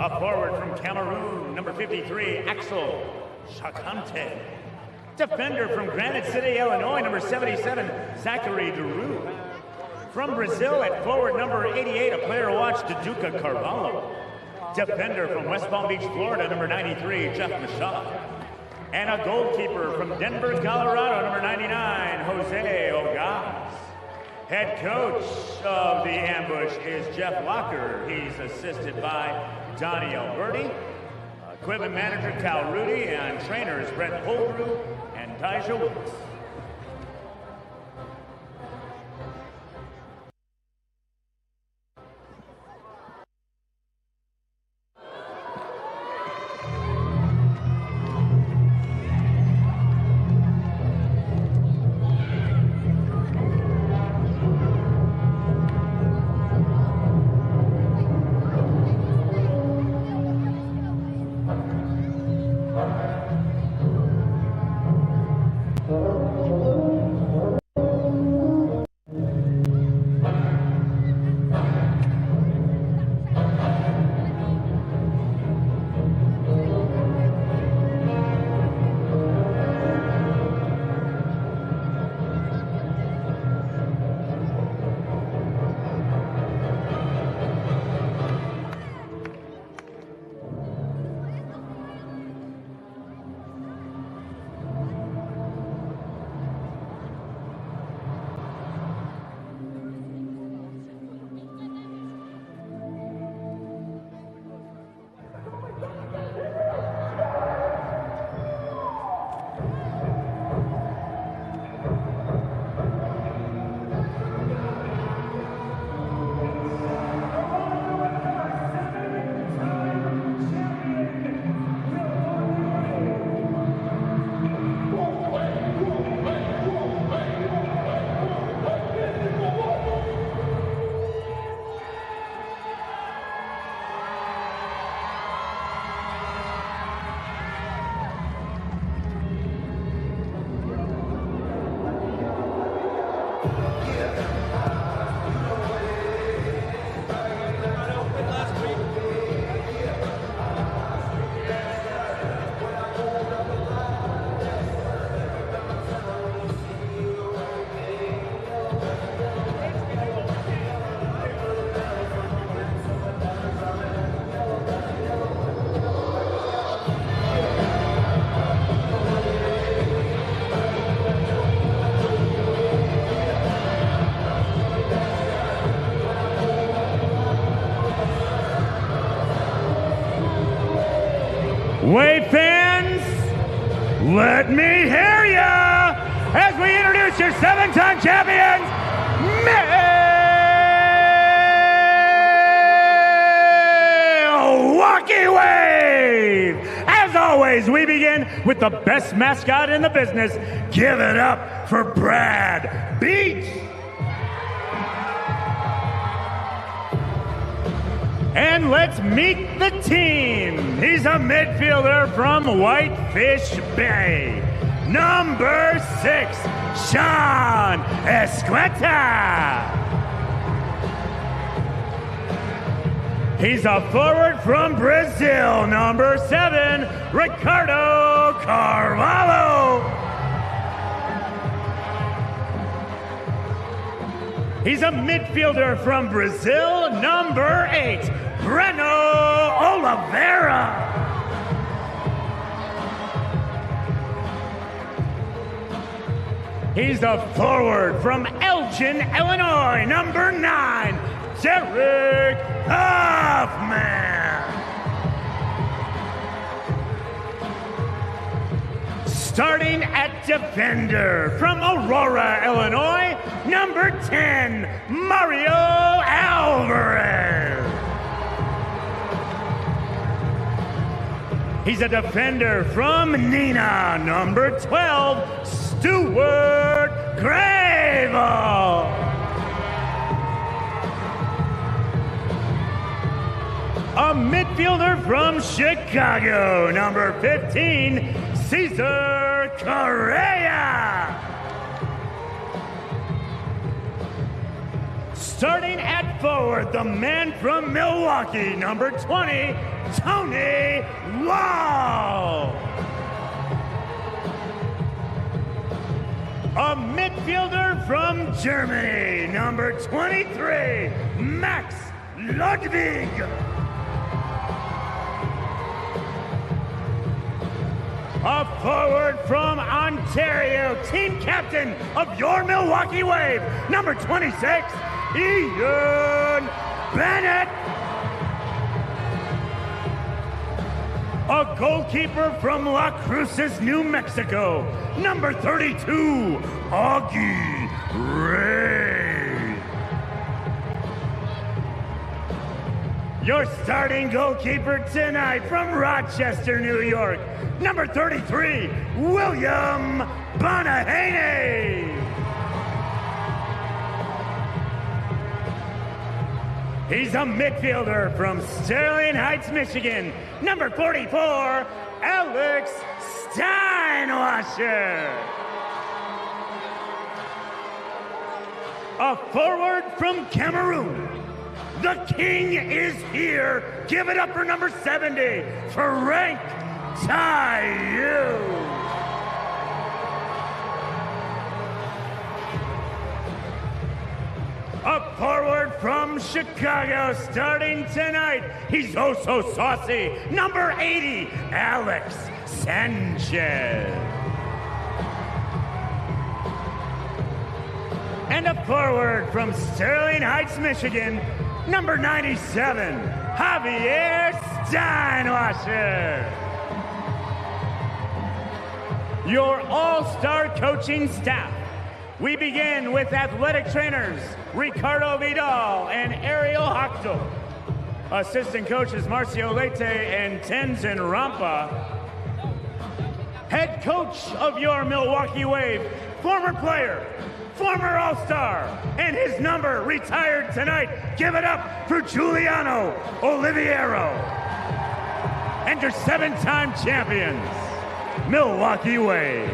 A forward from Cameroon, number 53, Axel Chakante. Defender from Granite City, Illinois, number 77, Zachary Giroux. From Brazil at forward number 88, a player to watch, Duduka Carvalho. Defender from West Palm Beach, Florida, number 93, Jeff Machado. And a goalkeeper from Denver, Colorado, number 99, Jose Ogaz. Head coach of the ambush is Jeff Locker. He's assisted by Donnie Alberti. Equipment manager Cal Rudy, and trainers Brett Holbrew and Taja Woods. Wave fans, let me hear ya as we introduce your seven-time champions, Milwaukee Wave. As always, we begin with the best mascot in the business. Give it up for Brad Beach. And let's meet the team. He's a midfielder from Whitefish Bay. Number 6, Sean Esqueta. He's a forward from Brazil. Number 7, Ricardo Carvalho. He's a midfielder from Brazil, number 8, Breno Oliveira. He's a forward from Elgin, Illinois, number 9, Derek Hoffman. Starting at defender from Aurora, Illinois, number 10, Mario Alvarez. He's a defender from Nina, number 12, Stuart Gravel. A midfielder from Chicago, number 15, Cesar Correa. Starting at forward, the man from Milwaukee, number 20, Tony Wall. A midfielder from Germany, number 23, Max Ludwig. A forward from Ontario, team captain of your Milwaukee Wave, number 26, Ian Bennett. A goalkeeper from La Cruces, New Mexico, number 32, Augie Ray. Your starting goalkeeper tonight from Rochester, New York, number 33, William Bonahaney. He's a midfielder from Sterling Heights, Michigan, number 44, Alex Steinwasser. A forward from Cameroon. The king is here. Give it up for number 70, Frank Tayu. A forward from Chicago starting tonight. He's oh so saucy. Number 80, Alex Sanchez. And a forward from Sterling Heights, Michigan, number 97, Javier Steinwasser. Your all-star coaching staff. We begin with athletic trainers Ricardo Vidal and Ariel Hochtel. Assistant coaches Marcio Leite and Tenzin Rampa. Head coach of your Milwaukee Wave, former player, former all-star, and his number retired tonight. Give it up for Giuliano Oliviero. And your 7-time champions, Milwaukee Wave.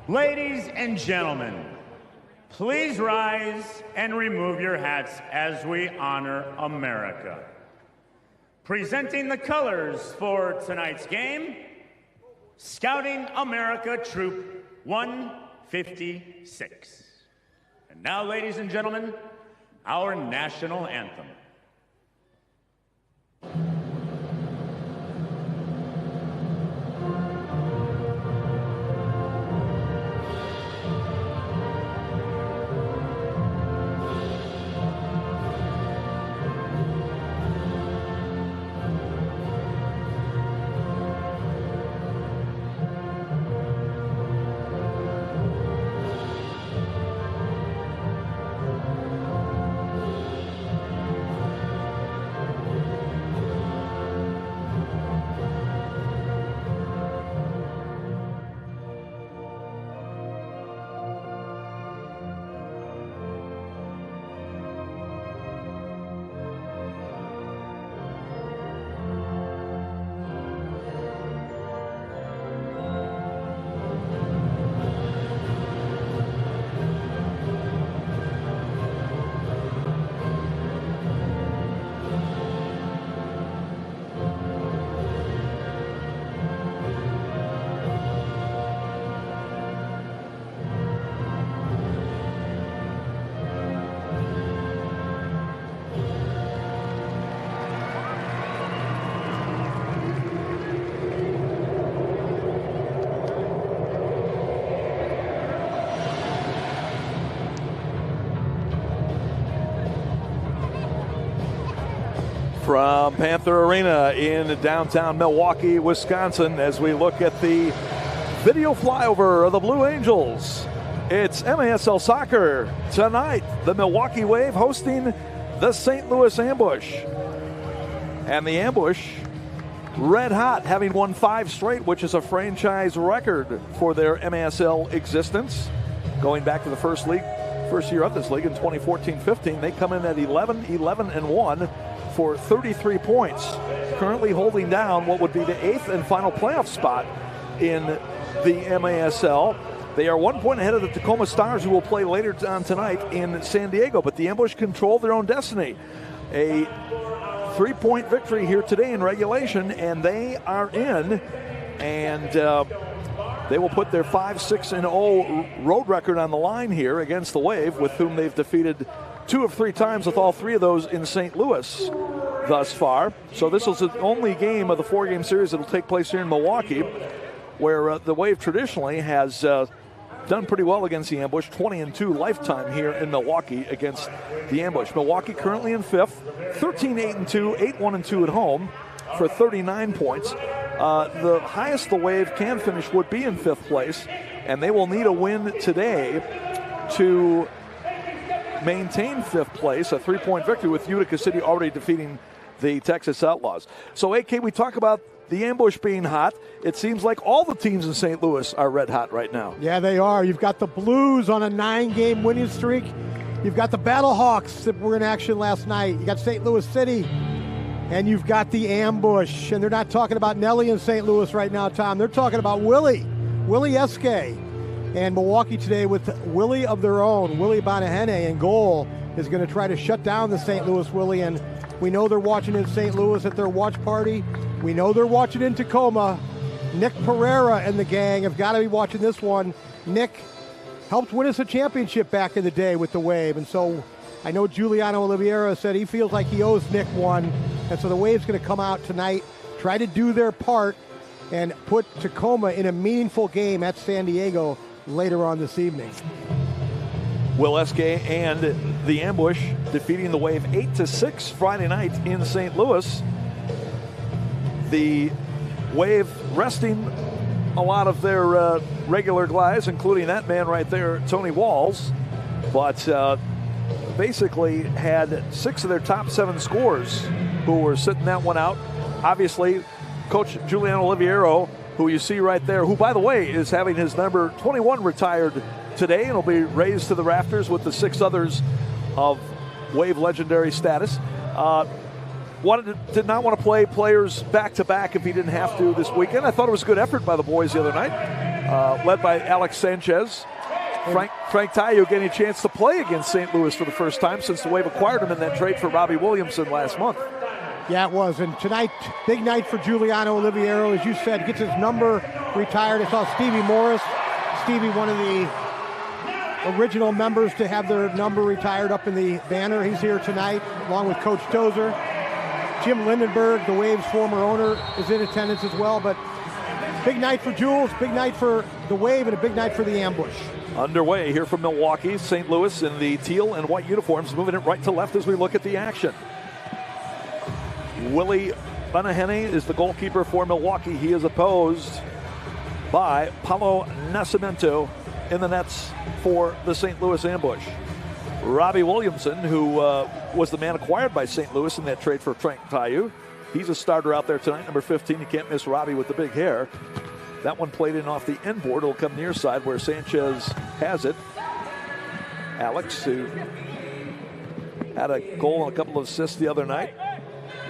Ladies and gentlemen, please rise and remove your hats as we honor America. Presenting the colors for tonight's game, Scouting America Troop 156. And now, ladies and gentlemen, our national anthem. From Panther Arena in downtown Milwaukee, Wisconsin, as we look at the video flyover of the Blue Angels. It's MASL Soccer tonight. The Milwaukee Wave hosting the St. Louis Ambush. And the Ambush, red hot, having won 5 straight, which is a franchise record for their MASL existence. Going back to the first year of this league in 2014-15, they come in at 11-11-1. for 33 points, currently holding down what would be the 8th and final playoff spot in the MASL. They are 1 point ahead of the Tacoma Stars, who will play later on tonight in San Diego, but the Ambush control their own destiny. A 3-point victory here today in regulation, and they are in, and they will put their 5-6-0 road record on the line here against the Wave, with whom they've defeated 2 of 3 times, with all 3 of those in St. Louis thus far. So this is the only game of the 4-game series that will take place here in Milwaukee, where the Wave traditionally has done pretty well against the Ambush, 20-2 lifetime here in Milwaukee against the Ambush. Milwaukee currently in 5th, 13-8-2, 8-1-2 at home for 39 points. The highest the Wave can finish would be in 5th place, and they will need a win today to maintain 5th place, a 3-point victory, with Utica City already defeating the Texas Outlaws. So, AK, we talk about the Ambush being hot. It seems like all the teams in St. Louis are red hot right now. Yeah, they are. You've got the Blues on a 9-game winning streak. You've got the Battlehawks that were in action last night. You got St. Louis City, and you've got the Ambush. And they're not talking about Nelly in St. Louis right now, Tom. They're talking about Willie Eske. And Milwaukee today with Willie of their own, Willie Bonahene in goal, is going to try to shut down the St. Louis Willie. And we know they're watching in St. Louis at their watch party. We know they're watching in Tacoma. Nick Pereira and the gang have got to be watching this one. Nick helped win us a championship back in the day with the Wave. And so I know Giuliano Oliveira said he feels like he owes Nick one. And so the Wave's going to come out tonight, try to do their part, and put Tacoma in a meaningful game at San Diego later on this evening. Will Eske and the Ambush defeating the Wave 8-6 Friday night in St. Louis. The Wave resting a lot of their regular guys, including that man right there, Tony Walls, but basically had 6 of their top 7 scorers who were sitting that one out. Obviously, Coach Giuliano Oliviero, who you see right there, who, by the way, is having his number 21 retired today and will be raised to the rafters with the 6 others of Wave legendary status. Did not want to play players back-to-back if he didn't have to this weekend. I thought it was a good effort by the boys the other night, led by Alex Sanchez. Frank Tayo getting a chance to play against St. Louis for the first time since the Wave acquired him in that trade for Robbie Williamson last month. Yeah, it was. And tonight, big night for Giuliano Oliviero. As you said, gets his number retired. I saw Stevie Morris. Stevie, one of the original members to have their number retired up in the banner. He's here tonight, along with Coach Tozer. Jim Lindenberg, the Wave's former owner, is in attendance as well. But big night for Jules, big night for the Wave, and a big night for the Ambush. Underway here from Milwaukee, St. Louis in the teal and white uniforms, moving it right to left as we look at the action. Willie Bonahene is the goalkeeper for Milwaukee. He is opposed by Paulo Nascimento in the nets for the St. Louis Ambush. Robbie Williamson, who was the man acquired by St. Louis in that trade for Frank Tayu. He's a starter out there tonight, number 15. You can't miss Robbie with the big hair. That one played in off the end board. It'll come near side where Sanchez has it. Alex, who had a goal and a couple of assists the other night.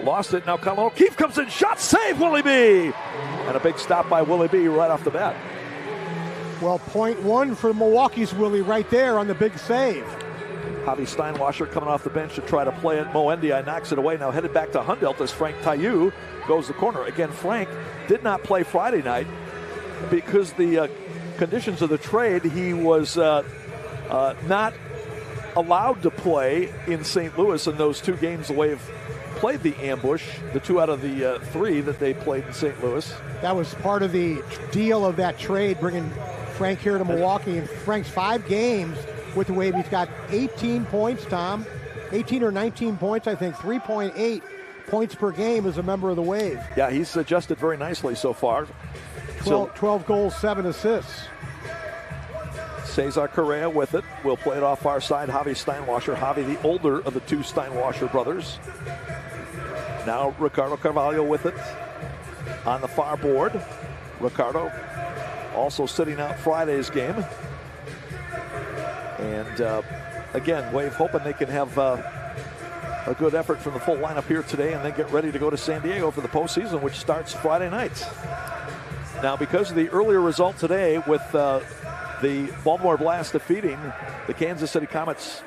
Lost it. Now Colin O'Keefe comes in. Shot save, Willie B. And a big stop by Willie B right off the bat. Well, point one for Milwaukee's Willie right there on the big save. Javi Steinwasser coming off the bench to try to play it. Mo Ndiaye knocks it away. Now headed back to Hundelt as Frank Tayu goes the corner. Again, Frank did not play Friday night because the conditions of the trade. He was not allowed to play in St. Louis in those 2 games the Wave played the Ambush, the 2 out of the 3 that they played in St. Louis. That was part of the deal of that trade, bringing Frank here to Milwaukee. And Frank's 5 games with the Wave, he's got 18 points, Tom. 18 or 19 points, I think. 3.8 points per game as a member of the Wave. Yeah, he's adjusted very nicely so far. 12 goals, 7 assists. Cesar Correa with it. Will play it off our side. Javi Steinwasser. Javi, the older of the 2 Steinwasser brothers. Now Ricardo Carvalho with it on the far board. Ricardo also sitting out Friday's game. And again, Wave hoping they can have a good effort from the full lineup here today and then get ready to go to San Diego for the postseason, which starts Friday night. Now, because of the earlier result today with the Baltimore Blast defeating the Kansas City Comets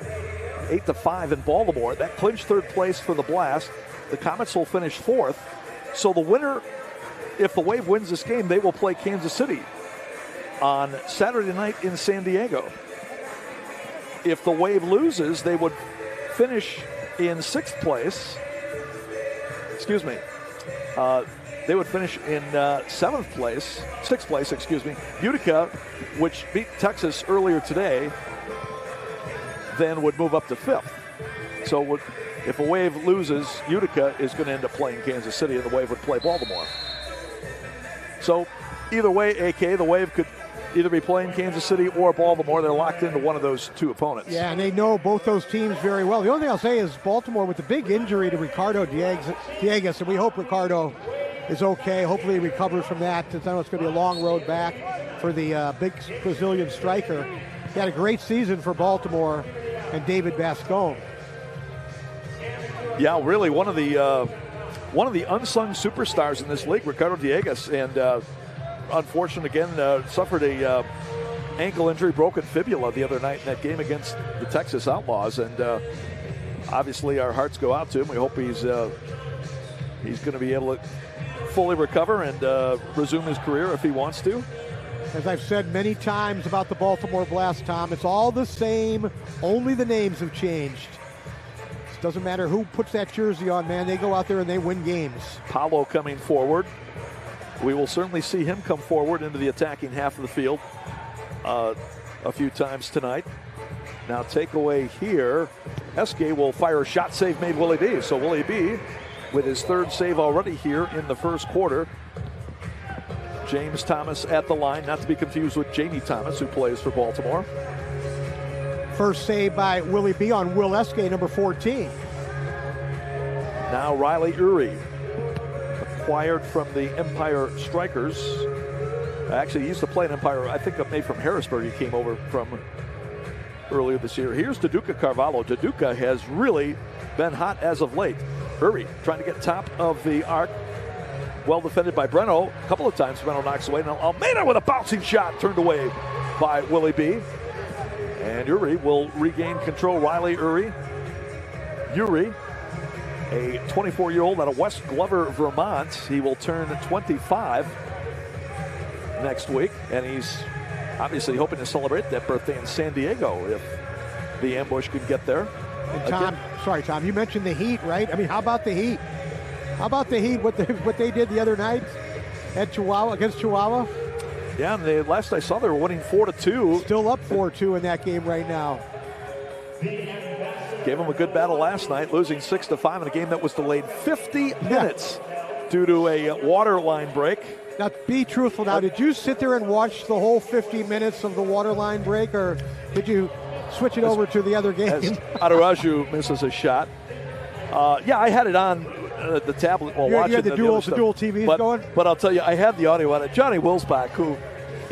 8-5 in Baltimore, that clinched third place for the Blast. The Comets will finish fourth. So the winner, if the Wave wins this game, they will play Kansas City on Saturday night in San Diego. If the Wave loses, they would finish in sixth place. Excuse me. They would finish in sixth place, Utica, which beat Texas earlier today, then would move up to fifth. So if a Wave loses, Utica is going to end up playing Kansas City, and the Wave would play Baltimore. So either way, AK, the Wave could either be playing Kansas City or Baltimore. They're locked into one of those two opponents. Yeah, and they know both those teams very well. The only thing I'll say is Baltimore, with the big injury to Ricardo Diegues, and we hope Ricardo is okay. Hopefully he recovers from that. I know it's going to be a long road back for the big Brazilian striker. He had a great season for Baltimore and David Bascome. Yeah, really one of the unsung superstars in this league, Ricardo Diegues, and unfortunate again, suffered a ankle injury, broken fibula the other night in that game against the Texas Outlaws, and obviously our hearts go out to him. We hope he's going to be able to fully recover and resume his career if he wants to. As I've said many times about the Baltimore Blast, Tom, it's all the same, only the names have changed. It doesn't matter who puts that jersey on, man. They go out there and they win games. Paulo coming forward. We will certainly see him come forward into the attacking half of the field a few times tonight. Now takeaway here. Eske will fire a shot, save made Willie B. So Willie B with his third save already here in the first quarter. James Thomas at the line, not to be confused with Jamie Thomas, who plays for Baltimore. First save by Willie B on Will Eske, number 14. Now Riley Uri, acquired from the Empire Strikers. Actually, he used to play in Empire, I think made from Harrisburg. He came over from earlier this year. Here's Daduka Carvalho. Daduka has really been hot as of late. Uri trying to get top of the arc. Well defended by Breno. A couple of times Breno knocks away. Now Almeida with a bouncing shot turned away by Willie B. And Uri will regain control. Riley Uri. Uri, a 24-year-old out of West Glover, Vermont. He will turn 25 next week. And he's obviously hoping to celebrate that birthday in San Diego if the ambush can get there. And Tom, sorry, Tom, you mentioned the Heat, right? I mean, how about the Heat? How about the Heat, what they did the other night at Chihuahua, against Chihuahua? Yeah, and last I saw they were winning 4-2. Still up 4-2 in that game right now. Gave them a good battle last night, losing 6-5 in a game that was delayed 50 minutes due to a water line break. Now, be truthful now. Did you sit there and watch the whole 50 minutes of the water line break, or did you switch it over to the other game? As Adaraju misses a shot. Yeah, I had it on the tablet while watching. You had the dual TVs going? But I'll tell you, I had the audio on it. Johnny Wilsbach, who,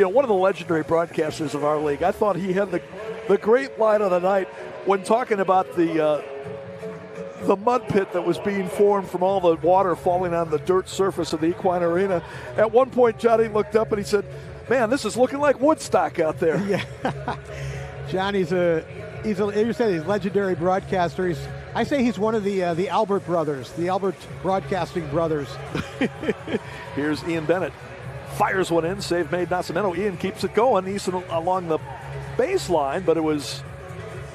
one of the legendary broadcasters of our league, I thought he had the great line of the night when talking about the mud pit that was being formed from all the water falling on the dirt surface of the Equine Arena. At one point, Johnny looked up and he said, "Man, this is looking like Woodstock out there." Yeah, Johnny's you said he's a legendary broadcaster. I say he's one of the Albert brothers, the Albert Broadcasting brothers. Here's Ian Bennett. Fires one in, save made Nascimento. Ian keeps it going. Easton along the baseline, but it was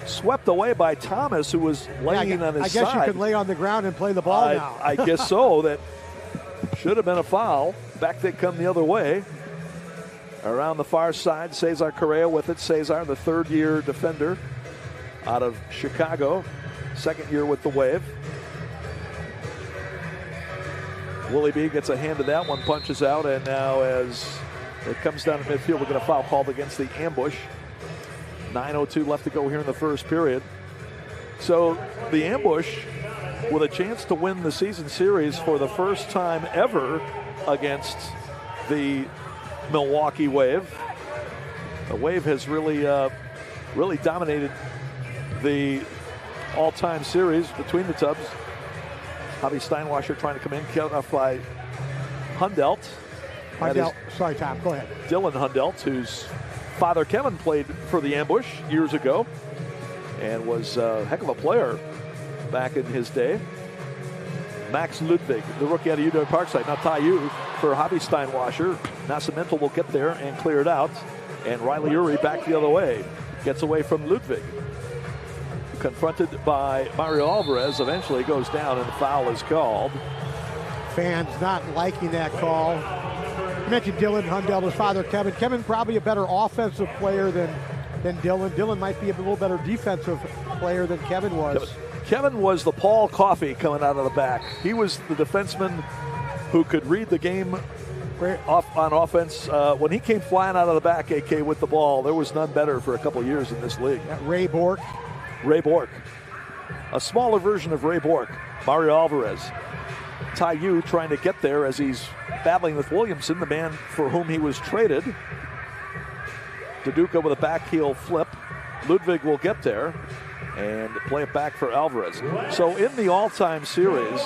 swept away by Thomas, who was laying on his side. I guess you could lay on the ground and play the ball now. I guess so. That should have been a foul. Back they come the other way. Around the far side, Cesar Correa with it. Cesar, the third-year defender out of Chicago. Second year with the Wave. Willie B gets a hand to that one, punches out, and now as it comes down to midfield, we're going to foul called against the ambush. 9:02 left to go here in the first period. So the ambush with a chance to win the season series for the first time ever against the Milwaukee Wave. The Wave has really dominated the all-time series between the Tubs. Javi Steinwasser trying to come in, cut off by Hundelt. Sorry, Tom, go ahead. Dylan Hundelt, whose father Kevin played for the Ambush years ago and was a heck of a player back in his day. Max Ludwig, the rookie out of UW Parkside. Now Ty Yu for Javi Steinwasser. Nascimento will get there and clear it out. And Riley Uri back the other way. Gets away from Ludwig. Confronted by Mario Alvarez. Eventually goes down and the foul is called. Fans not liking that call. You mentioned Dylan Hundelt, his father Kevin. Kevin probably a better offensive player than Dylan. Dylan might be a little better defensive player than Kevin was. Kevin was the Paul Coffey coming out of the back. He was the defenseman who could read the game on offense. When he came flying out of the back, AK, with the ball, there was none better for a couple of years in this league. Ray Bork. Ray Bork. A smaller version of Ray Bork. Mario Alvarez. Ty Yu trying to get there as he's battling with Williamson, the man for whom he was traded. Duduka with a back heel flip. Ludwig will get there and play it back for Alvarez. So in the all-time series,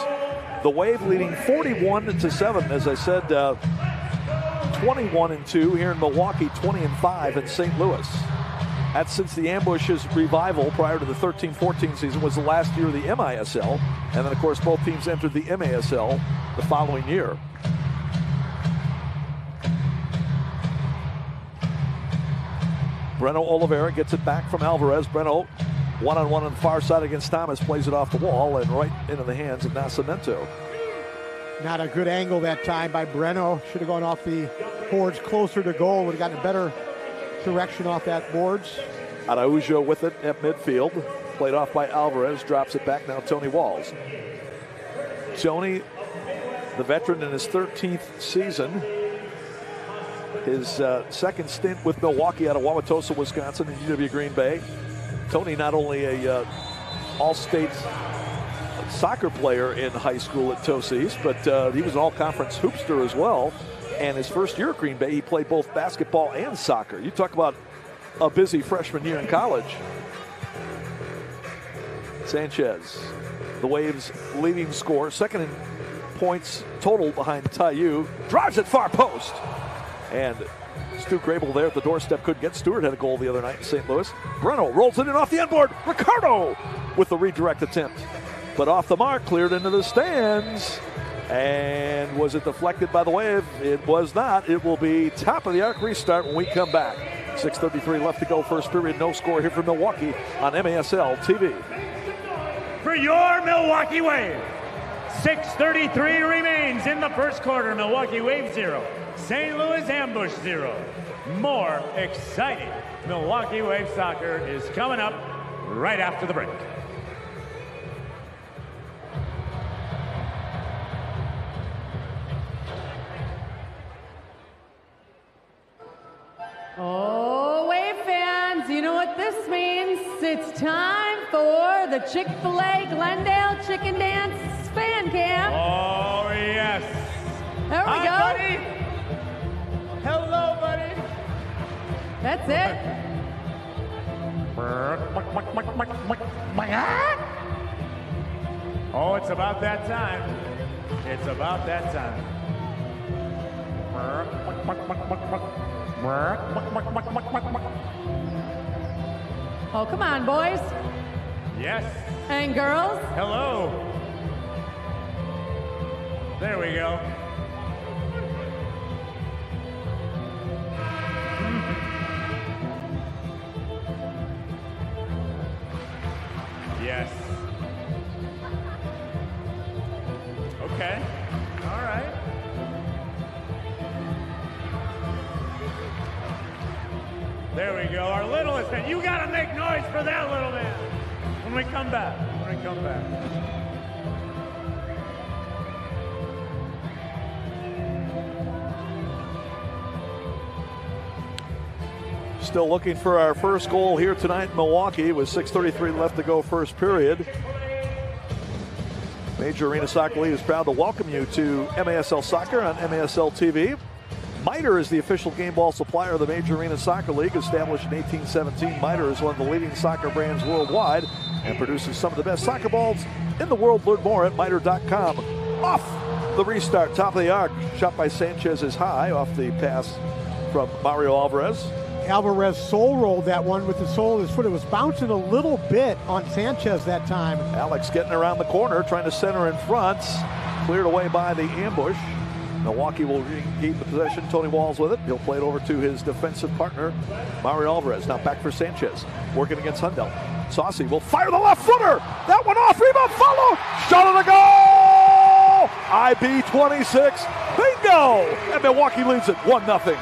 the Wave leading 41-7. As I said, 21-2 here in Milwaukee, 20-5 in St. Louis. That's since the Ambush's revival prior to the 13-14 season was the last year of the MISL. And then, of course, both teams entered the MASL the following year. Breno Oliveira gets it back from Alvarez. Breno, one-on-one on the far side against Thomas, plays it off the wall and right into the hands of Nascimento. Not a good angle that time by Breno. Should have gone off the boards closer to goal. Would have gotten a better direction off that boards. Araujo with it at midfield. Played off by Alvarez. Drops it back now. Tony Walls. Tony, the veteran in his 13th season. His second stint with Milwaukee out of Wauwatosa, Wisconsin, and UW Green Bay. Tony, not only a all-state soccer player in high school at Tosis, but he was an all-conference hoopster as well. And his first year at Green Bay, he played both basketball and soccer. You talk about a busy freshman year in college. Sanchez, the Waves' leading scorer, second in points total behind Ty Yu, drives it far post. And Stu Grable there at the doorstep couldn't get. Stewart had a goal the other night in St. Louis. Breno rolls it in off the end board. Ricardo with the redirect attempt. But off the mark, cleared into the stands. And was it deflected by the Wave? It was not. It will be top of the arc restart when we come back. 6:33 left to go, first period. No score here from Milwaukee on MASL TV. For your Milwaukee Wave, 6:33 remains in the first quarter. Milwaukee Wave 0, St. Louis Ambush 0. More exciting Milwaukee Wave soccer is coming up right after the break. Oh, Wave fans, you know what this means. It's time for the Chick-fil-A Glendale Chicken Dance Fan Cam. Oh, yes. There we Hi, go. buddy. Hello, buddy. That's it. Oh, it's about that time. It's about that time. Oh, come on, boys Yes. and girls. Hello. There we go. Yes. Okay. All right. There we go. Our littlest man. You got to make noise for that little man. When we come back. When we come back. Still looking for our first goal here tonight in Milwaukee with 6:33 left to go, first period. Major Arena Soccer League is proud to welcome you to MASL Soccer on MASL TV. Mitre is the official game ball supplier of the Major Arena Soccer League. Established in 1817, Mitre is one of the leading soccer brands worldwide. and produces some of the best soccer balls in the world. Learn more at miter.com. Off the restart, top of the arc. Shot by Sanchez is high off the pass from Mario Alvarez. Alvarez soul rolled that one with the sole of his foot. It was bouncing a little bit on Sanchez that time. Alex getting around the corner, trying to center in front. Cleared away by the ambush. Milwaukee will regain the possession. Tony Walls with it. He'll play it over to his defensive partner, Mario Alvarez. Now back for Sanchez, working against Hundell. Saucy will fire the left footer. That one off, rebound, follow. Shot on the goal! IB 26, bingo! And Milwaukee leads it 1-0.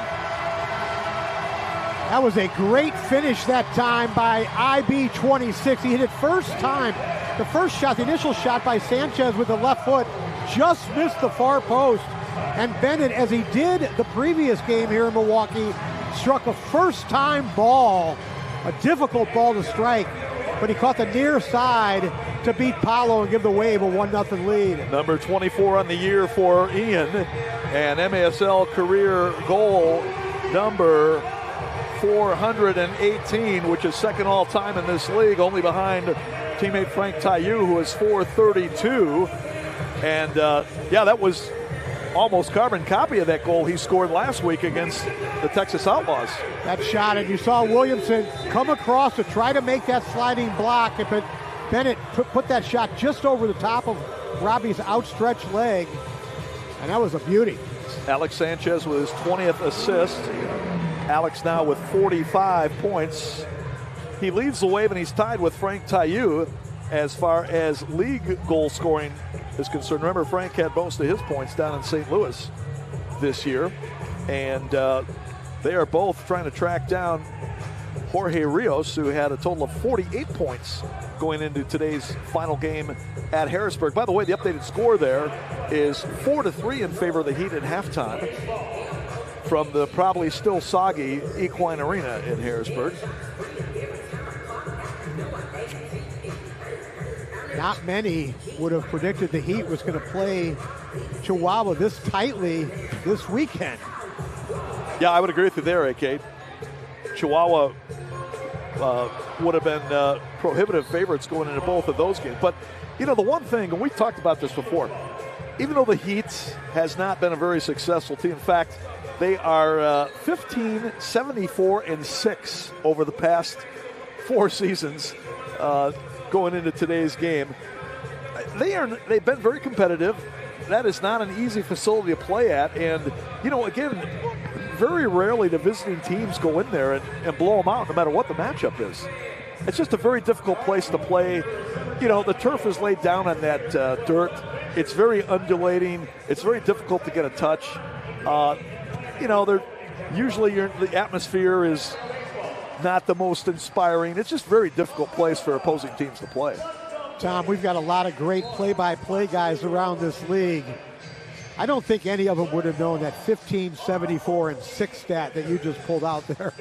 That was a great finish that time by IB 26. He hit it first time. The first shot, the initial shot by Sanchez with the left foot, just missed the far post. And Bennett, as he did the previous game here in Milwaukee, struck a first-time ball, a difficult ball to strike, but he caught the near side to beat Paolo and give the Wave a 1-0 lead. Number 24 on the year for Ian, and MASL career goal number 418, which is second all-time in this league, only behind teammate Frank Taillou, who is 432. And yeah, that was almost carbon copy of that goal he scored last week against the Texas Outlaws. That shot, and you saw Williamson come across to try to make that sliding block, but Bennett put that shot just over the top of Robbie's outstretched leg, and that was a beauty. Alex Sanchez with his 20th assist. Alex now with 45 points. He leads the Wave, and he's tied with Frank Taillou as far as league goal scoring is concerned. Remember, Frank had most of his points down in St. Louis this year, and they are both trying to track down Jorge Rios, who had a total of 48 points going into today's final game at Harrisburg. By the way, the updated score there is 4-3 in favor of the Heat at halftime from the probably still soggy Equine Arena in Harrisburg. Not many would have predicted the Heat was going to play Chihuahua this tightly this weekend. Yeah, I would agree with you there, AK. Chihuahua would have been prohibitive favorites going into both of those games. But, you know, the one thing, and we've talked about this before, even though the Heat has not been a very successful team, in fact, they are 15-74-6 over the past 4 seasons going into today's game. They've been very competitive. That is not an easy facility to play at. And, you know, again, very rarely do visiting teams go in there and blow them out no matter what the matchup is. It's just a very difficult place to play. You know, the turf is laid down on that dirt. It's very undulating. It's very difficult to get a touch. You know, the atmosphere is not the most inspiring. It's just a very difficult place for opposing teams to play. Tom, we've got a lot of great play-by-play guys around this league. I don't think any of them would have known that 15-74-6 stat that you just pulled out there.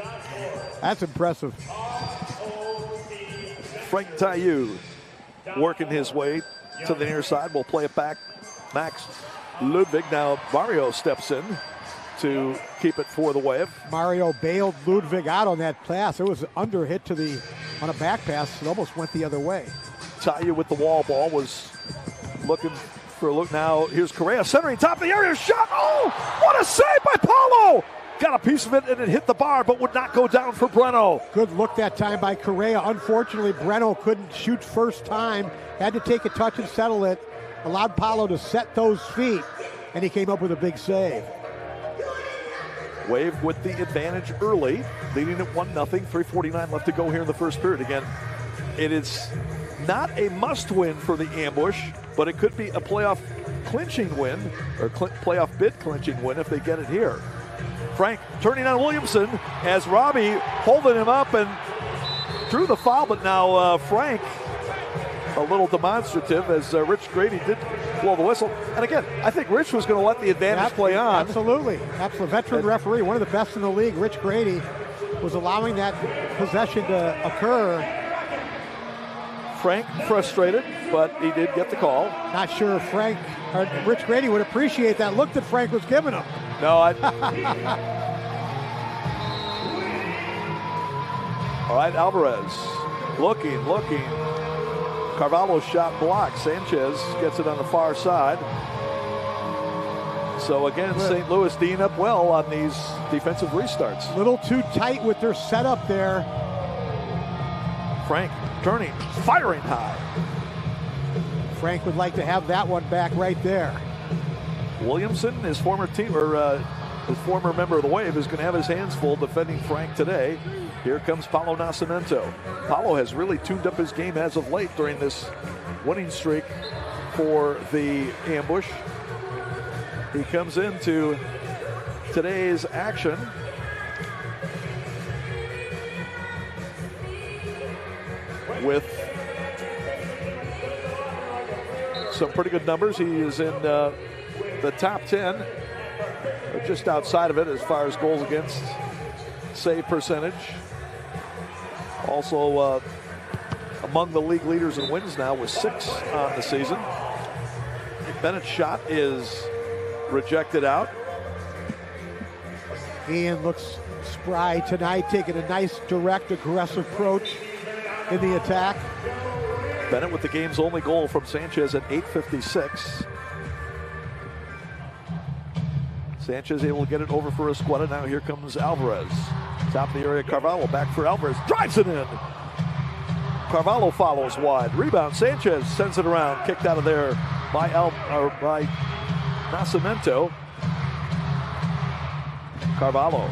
That's impressive. Frank Taillou working his way to the near side. We'll play it back. Max Ludwig. Now Mario steps in to keep it for the Wave. Mario bailed Ludwig out on that pass. It was an under hit on a back pass. It almost went the other way. Taillou with the wall ball was looking for a look. Now here's Correa centering top of the area. Shot. Oh, what a save by Paulo. Got a piece of it and it hit the bar, but would not go down for Breno. Good look that time by Correa. Unfortunately, Breno couldn't shoot first time. Had to take a touch and settle it. Allowed Paulo to set those feet, and he came up with a big save. Wave with the advantage early, leading at 1-0. 3:49 left to go here in the first period. Again, it is not a must-win for the ambush, but it could be a playoff clinching win, or playoff bid clinching win if they get it here. Frank turning on Williamson as Robbie holding him up and drew the foul, but now Frank a little demonstrative as Rich Grady did blow the whistle. And again, I think Rich was going to let the advantage play on. Absolutely. Veteran referee, one of the best in the league, Rich Grady, was allowing that possession to occur. Frank frustrated, but he did get the call. Not sure if Rich Grady would appreciate that look that Frank was giving him. No, All right, Alvarez looking. Carvalho's shot blocked. Sanchez gets it on the far side. So again, St. Louis D'ing up well on these defensive restarts. A little too tight with their setup there. Frank turning, firing high. Frank would like to have that one back right there. Williamson, his former team, or his former member of the Wave, is going to have his hands full defending Frank today. Here comes Paulo Nascimento. Paulo has really tuned up his game as of late during this winning streak for the Ambush. He comes into today's action with some pretty good numbers. He is in the top 10, but just outside of it as far as goals against, save percentage. Also among the league leaders in wins now with 6 on the season. Bennett's shot is rejected out. Ian looks spry tonight, taking a nice, direct, aggressive approach in the attack. Bennett with the game's only goal from Sanchez at 8:56. Sanchez able to get it over for Escueta. Now here comes Alvarez. Top of the area, Carvalho back for Alvarez. Drives it in. Carvalho follows wide. Rebound. Sanchez sends it around. Kicked out of there by Nascimento. Carvalho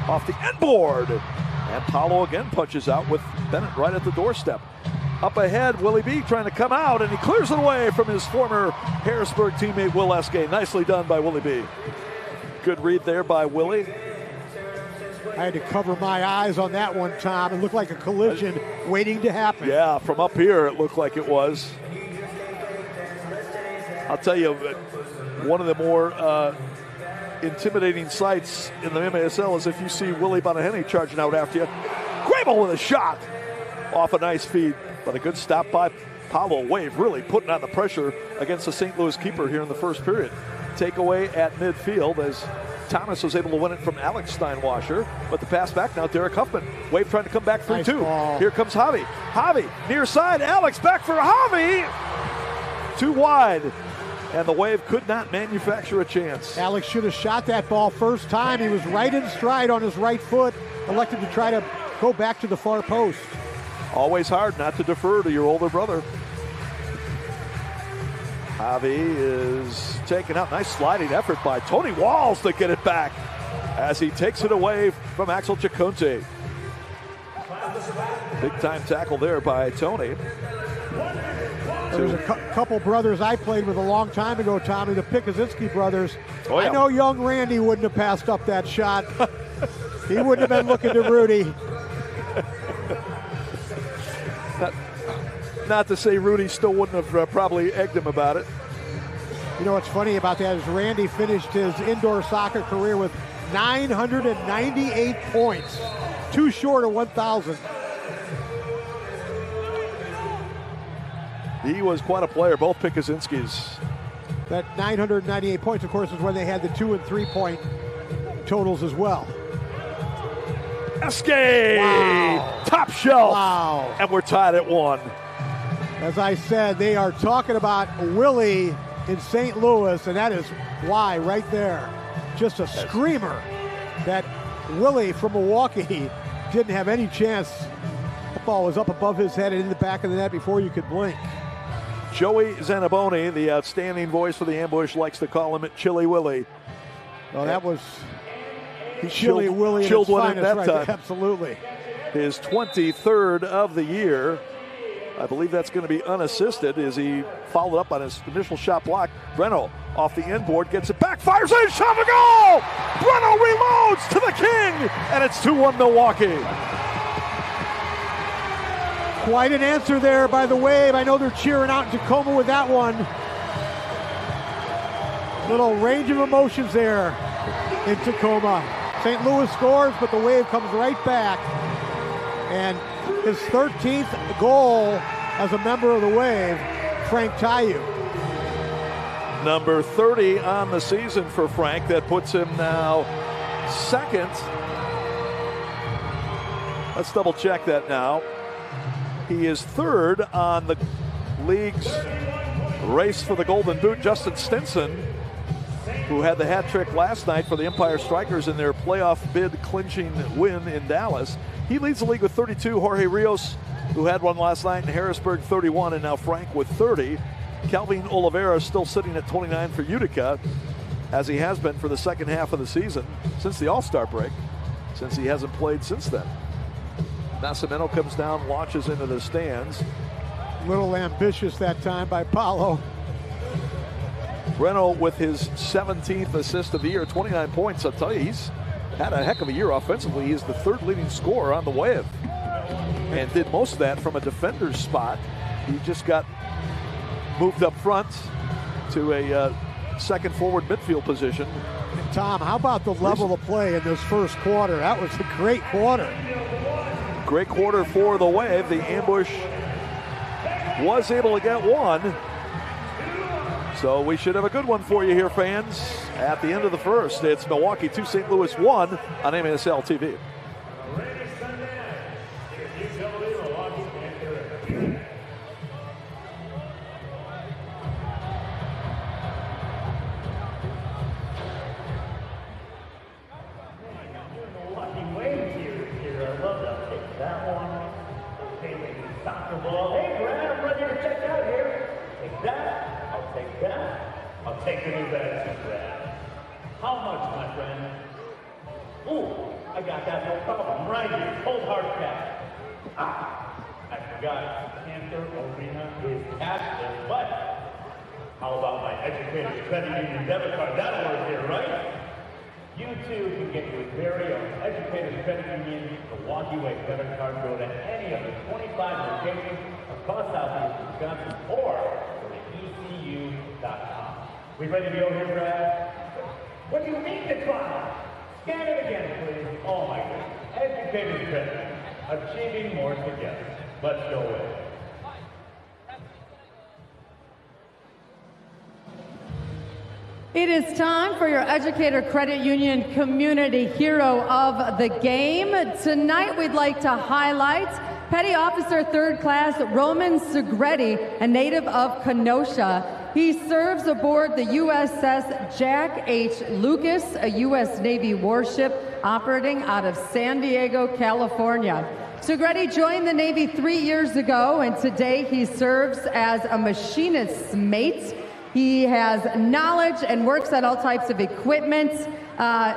off the end board. And Paulo again punches out with Bennett right at the doorstep. Up ahead, Willie B trying to come out, and he clears it away from his former Harrisburg teammate, Will Eskay. Nicely done by Willie B. Good read there by Willie. I had to cover my eyes on that one, Tom. It looked like a collision waiting to happen. Yeah, from up here it looked like it was. I'll tell you, one of the more intimidating sights in the MASL is if you see Willie Bonaheny charging out after you. Grable with a shot off a nice feed, but a good stop by Paulo. Wave really putting on the pressure against the St. Louis keeper here in the first period. Takeaway at midfield as Thomas was able to win it from Alex Steinwasser, but the pass back now, Derek Huffman. Wave trying to come back 3-2. Nice. Here comes Javi. Javi, near side, Alex back for Javi. Too wide, and the Wave could not manufacture a chance. Alex should have shot that ball first time. He was right in stride on his right foot, elected to try to go back to the far post. Always hard not to defer to your older brother. Javi is taken out. Nice sliding effort by Tony Walls to get it back as he takes it away from Axel Chacunte. Big time tackle there by Tony. There's a couple brothers I played with a long time ago, Tommy, the Pikuzinski brothers. Oh, yeah. I know young Randy wouldn't have passed up that shot. He wouldn't have been looking to Rudy. Not to say Rudy still wouldn't have probably egged him about it. You know what's funny about that is Randy finished his indoor soccer career with 998 points, too short of 1,000. He was quite a player, both Pikuzinskis. That 998 points, of course, is when they had the 2- and 3-point totals as well. Eskay! Wow. Top shelf! Wow. And we're tied at 1. As I said, they are talking about Willie in St. Louis, and that is why right there. Just a screamer that Willie from Milwaukee didn't have any chance. The ball was up above his head and in the back of the net before you could blink. Joey Zanaboni, the outstanding voice for the Ambush, likes to call him Chilly Willie. Well, that was Chilly Willie chilled one finest, at that right time. there. Absolutely. His 23rd of the year. I believe that's going to be unassisted as he followed up on his initial shot block. Breno off the end board, gets it back, fires in, shot a goal! Breno reloads to the king, and it's 2-1 Milwaukee. Quite an answer there by the Wave. I know they're cheering out in Tacoma with that one. Little range of emotions there in Tacoma. St. Louis scores, but the Wave comes right back. And his 13th goal as a member of the Wave, Frank Tayu. Number 30 on the season for Frank. That puts him now second. Let's double check that now. He is third on the league's race for the Golden Boot. Justin Stinson, who had the hat trick last night for the Empire Strikers in their playoff bid clinching win in Dallas. He leads the league with 32. Jorge Rios, who had one last night in Harrisburg, 31, and now Frank with 30. Calvin Oliveira still sitting at 29 for Utica, as he has been for the second half of the season since the All-Star break, since he hasn't played since then. Nascimento comes down, launches into the stands. Little ambitious that time by Paulo. Reno with his 17th assist of the year, 29 points. I'll tell you, he's had a heck of a year offensively. He's the third leading scorer on the Wave, and did most of that from a defender's spot. He just got moved up front to a second forward midfield position. And Tom, how about the level of play in this first quarter? That was a great quarter. Great quarter for the Wave. The ambush was able to get one. So we should have a good one for you here, fans. At the end of the first, it's Milwaukee 2, St. Louis 1 on MASL TV. Milwaukee Wave here. I love that. Take that one. Okay, soccer ball. Hey, Brad, I'm ready to check out here. Take that. I'll take that. I'll take the new bag too, Brad. How much, my friend? Ooh, I got that, no problem. Right here, cold hard cash. I forgot, Panther Arena is cashless, but how about my Educators Credit Union debit card? That'll work here, right? You too can get your very own Educators Credit Union Milwaukee Wave debit card. Go to any of the 25 locations across Southeast Wisconsin or go to ECU.com. We ready to go here, Brad? What do you mean decline? Scan it again, please. Oh my goodness. Educators Credit. Achieving more together. Let's go with it. It is time for your Educator Credit Union Community Hero of the Game. Tonight we'd like to highlight Petty Officer 3rd Class Roman Segretti, a native of Kenosha. He serves aboard the USS Jack H. Lucas, a U.S. Navy warship operating out of San Diego, California. Segretti joined the Navy 3 years ago, and today he serves as a machinist's mate. He has knowledge and works on all types of equipment.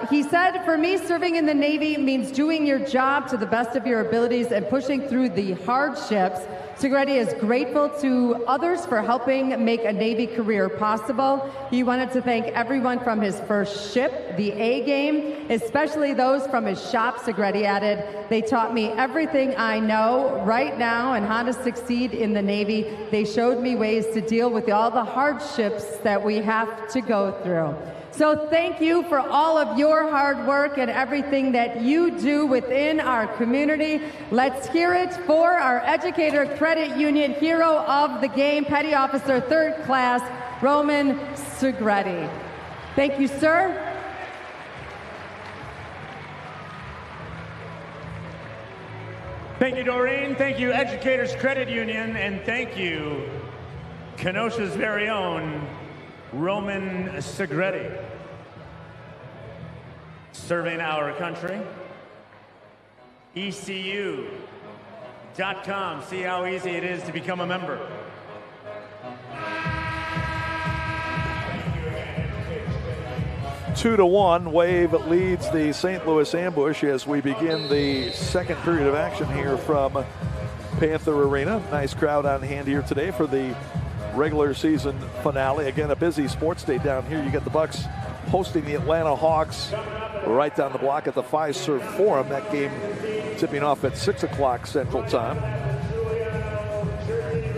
He said, for me, serving in the Navy means doing your job to the best of your abilities and pushing through the hardships. Segretti is grateful to others for helping make a Navy career possible. He wanted to thank everyone from his first ship, the A Game, especially those from his shop. Segretti added, they taught me everything I know right now and how to succeed in the Navy. They showed me ways to deal with all the hardships that we have to go through. So thank you for all of your hard work and everything that you do within our community. Let's hear it for our Educator Credit Union Hero of the Game, Petty Officer 3rd Class, Roman Segretti. Thank you, sir. Thank you, Doreen. Thank you, Educators Credit Union. And thank you, Kenosha's very own Roman Segretti. Serving our country. ECU.com. See how easy it is to become a member. 2-1, Wave leads the St. Louis ambush as we begin the second period of action here from Panther Arena. Nice crowd on hand here today for the regular season finale. Again, a busy sports day down here. You got the Bucks hosting the Atlanta Hawks right down the block at the Fiserv Forum. That game tipping off at 6 o'clock Central Time.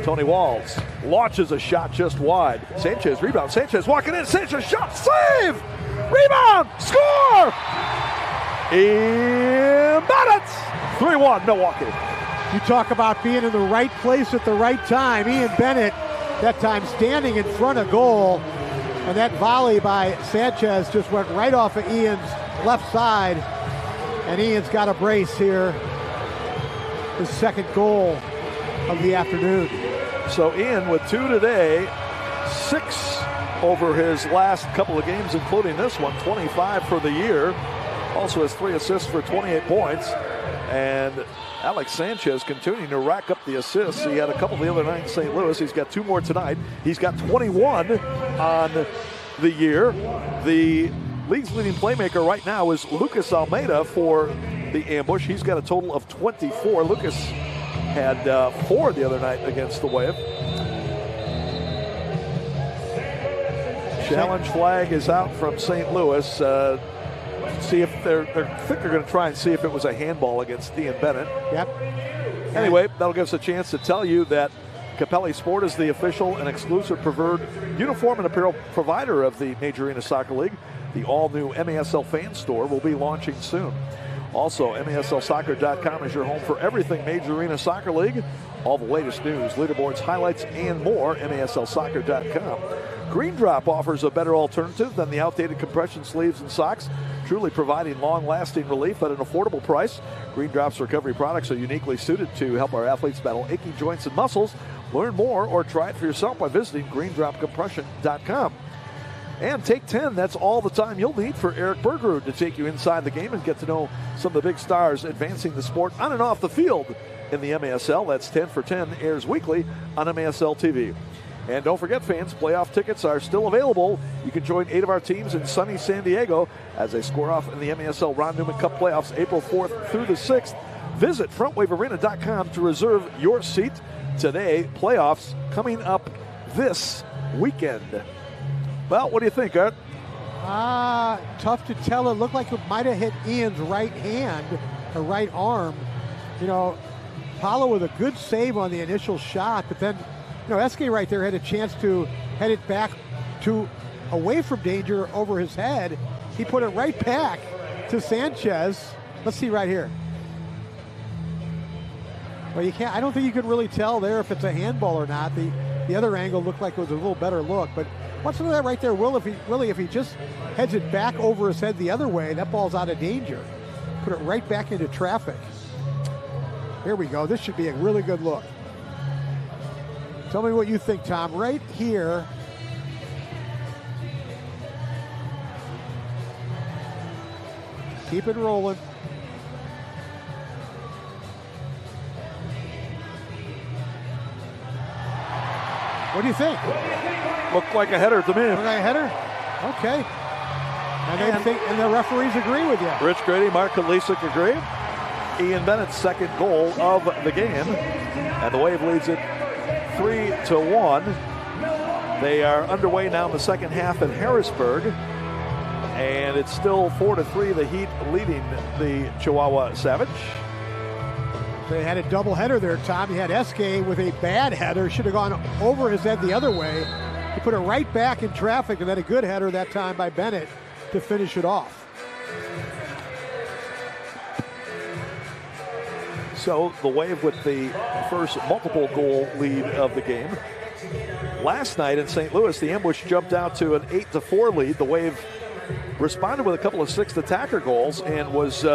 Tony Walls launches a shot just wide. Sanchez rebound. Sanchez walking in. Sanchez shot. Save! Rebound! Score! Embed it! 3-1 Milwaukee. You talk about being in the right place at the right time. Ian Bennett, that time standing in front of goal. And that volley by Sanchez just went right off of Ian's left side. And Ian's got a brace here. His second goal of the afternoon. So Ian with 2 today, 6 over his last couple of games, including this one, 25 for the year. Also has 3 assists for 28 points. And Alex Sanchez continuing to rack up the assists. He had a couple the other night in St. Louis. He's got 2 more tonight. He's got 21 on the year. The league's leading playmaker right now is Lucas Almeida for the Ambush. He's got a total of 24. Lucas had 4 the other night against the Wave. Challenge flag is out from St. Louis. See if I think they're going to try and see if it was a handball against Ian Bennett. Yep. Anyway, that'll give us a chance to tell you that Capelli Sport is the official and exclusive preferred uniform and apparel provider of the Major Arena Soccer League. The all-new MASL fan store will be launching soon. Also, MASLsoccer.com is your home for everything Major Arena Soccer League. All the latest news, leaderboards, highlights, and more, MASLsoccer.com. Green Drop offers a better alternative than the outdated compression sleeves and socks, truly providing long-lasting relief at an affordable price. Green Drop's recovery products are uniquely suited to help our athletes battle aching joints and muscles. Learn more or try it for yourself by visiting greendropcompression.com. And Take 10, that's all the time you'll need for Eric Bergerud to take you inside the game and get to know some of the big stars advancing the sport on and off the field in the MASL. That's 10 for 10, airs weekly on MASL TV. And don't forget, fans, playoff tickets are still available. You can join 8 of our teams in sunny San Diego as they score off in the MASL Ron Newman Cup playoffs April 4th through the 6th. Visit frontwavearena.com to reserve your seat today. Playoffs coming up this weekend. Well, what do you think, Art? Tough to tell. It looked like it might have hit Ian's right hand or right arm. You know, Paulo with a good save on the initial shot, but then, you know, Eske right there had a chance to head it back to away from danger over his head. He put it right back to Sanchez. Let's see right here. Well, you can't. I don't think you could really tell there if it's a handball or not. The other angle looked like it was a little better look, but watch that right there. If he just heads it back over his head the other way, that ball's out of danger. Put it right back into traffic. Here we go. This should be a really good look. Tell me what you think, Tom. Right here. Keep it rolling. What do you think? Looked like a header to me. Looked like a header? Okay. And the referees agree with you. Rich Grady, Mark Kalisic agree. Ian Bennett's second goal of the game. And the Wave leads it 3-1. They are underway now in the second half in Harrisburg. And it's still 4-3, the Heat leading the Chihuahua Savage. They had a double header there, Tom. You had Eske with a bad header. Should have gone over his head the other way. He put it right back in traffic, and then a good header that time by Bennett to finish it off. So the Wave with the first multiple goal lead of the game. Last night in St. Louis, the Ambush jumped out to an 8-4 lead. The Wave responded with a couple of sixth attacker goals and was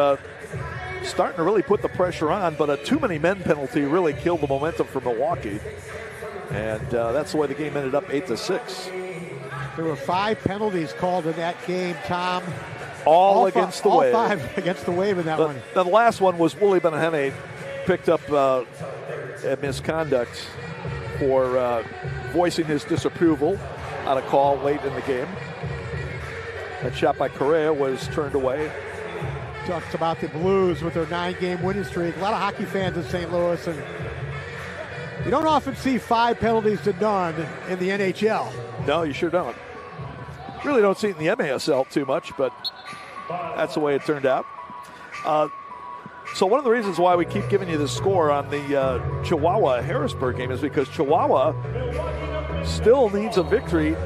starting to really put the pressure on, but a too many men penalty really killed the momentum for Milwaukee. And that's the way the game ended up 8-6. There were 5 penalties called in that game, Tom. All against the Wave. All 5 against the Wave in that one. The last one was Wooly Benahene picked up a misconduct for voicing his disapproval on a call late in the game. That shot by Correa was turned away. Talks about the Blues with their 9-game winning streak. A lot of hockey fans in St. Louis, and you don't often see 5 penalties to none in the NHL. No, you sure don't. Really don't see it in the MASL too much, but that's the way it turned out. So one of the reasons why we keep giving you the score on the Chihuahua-Harrisburg game is because Chihuahua still needs a victory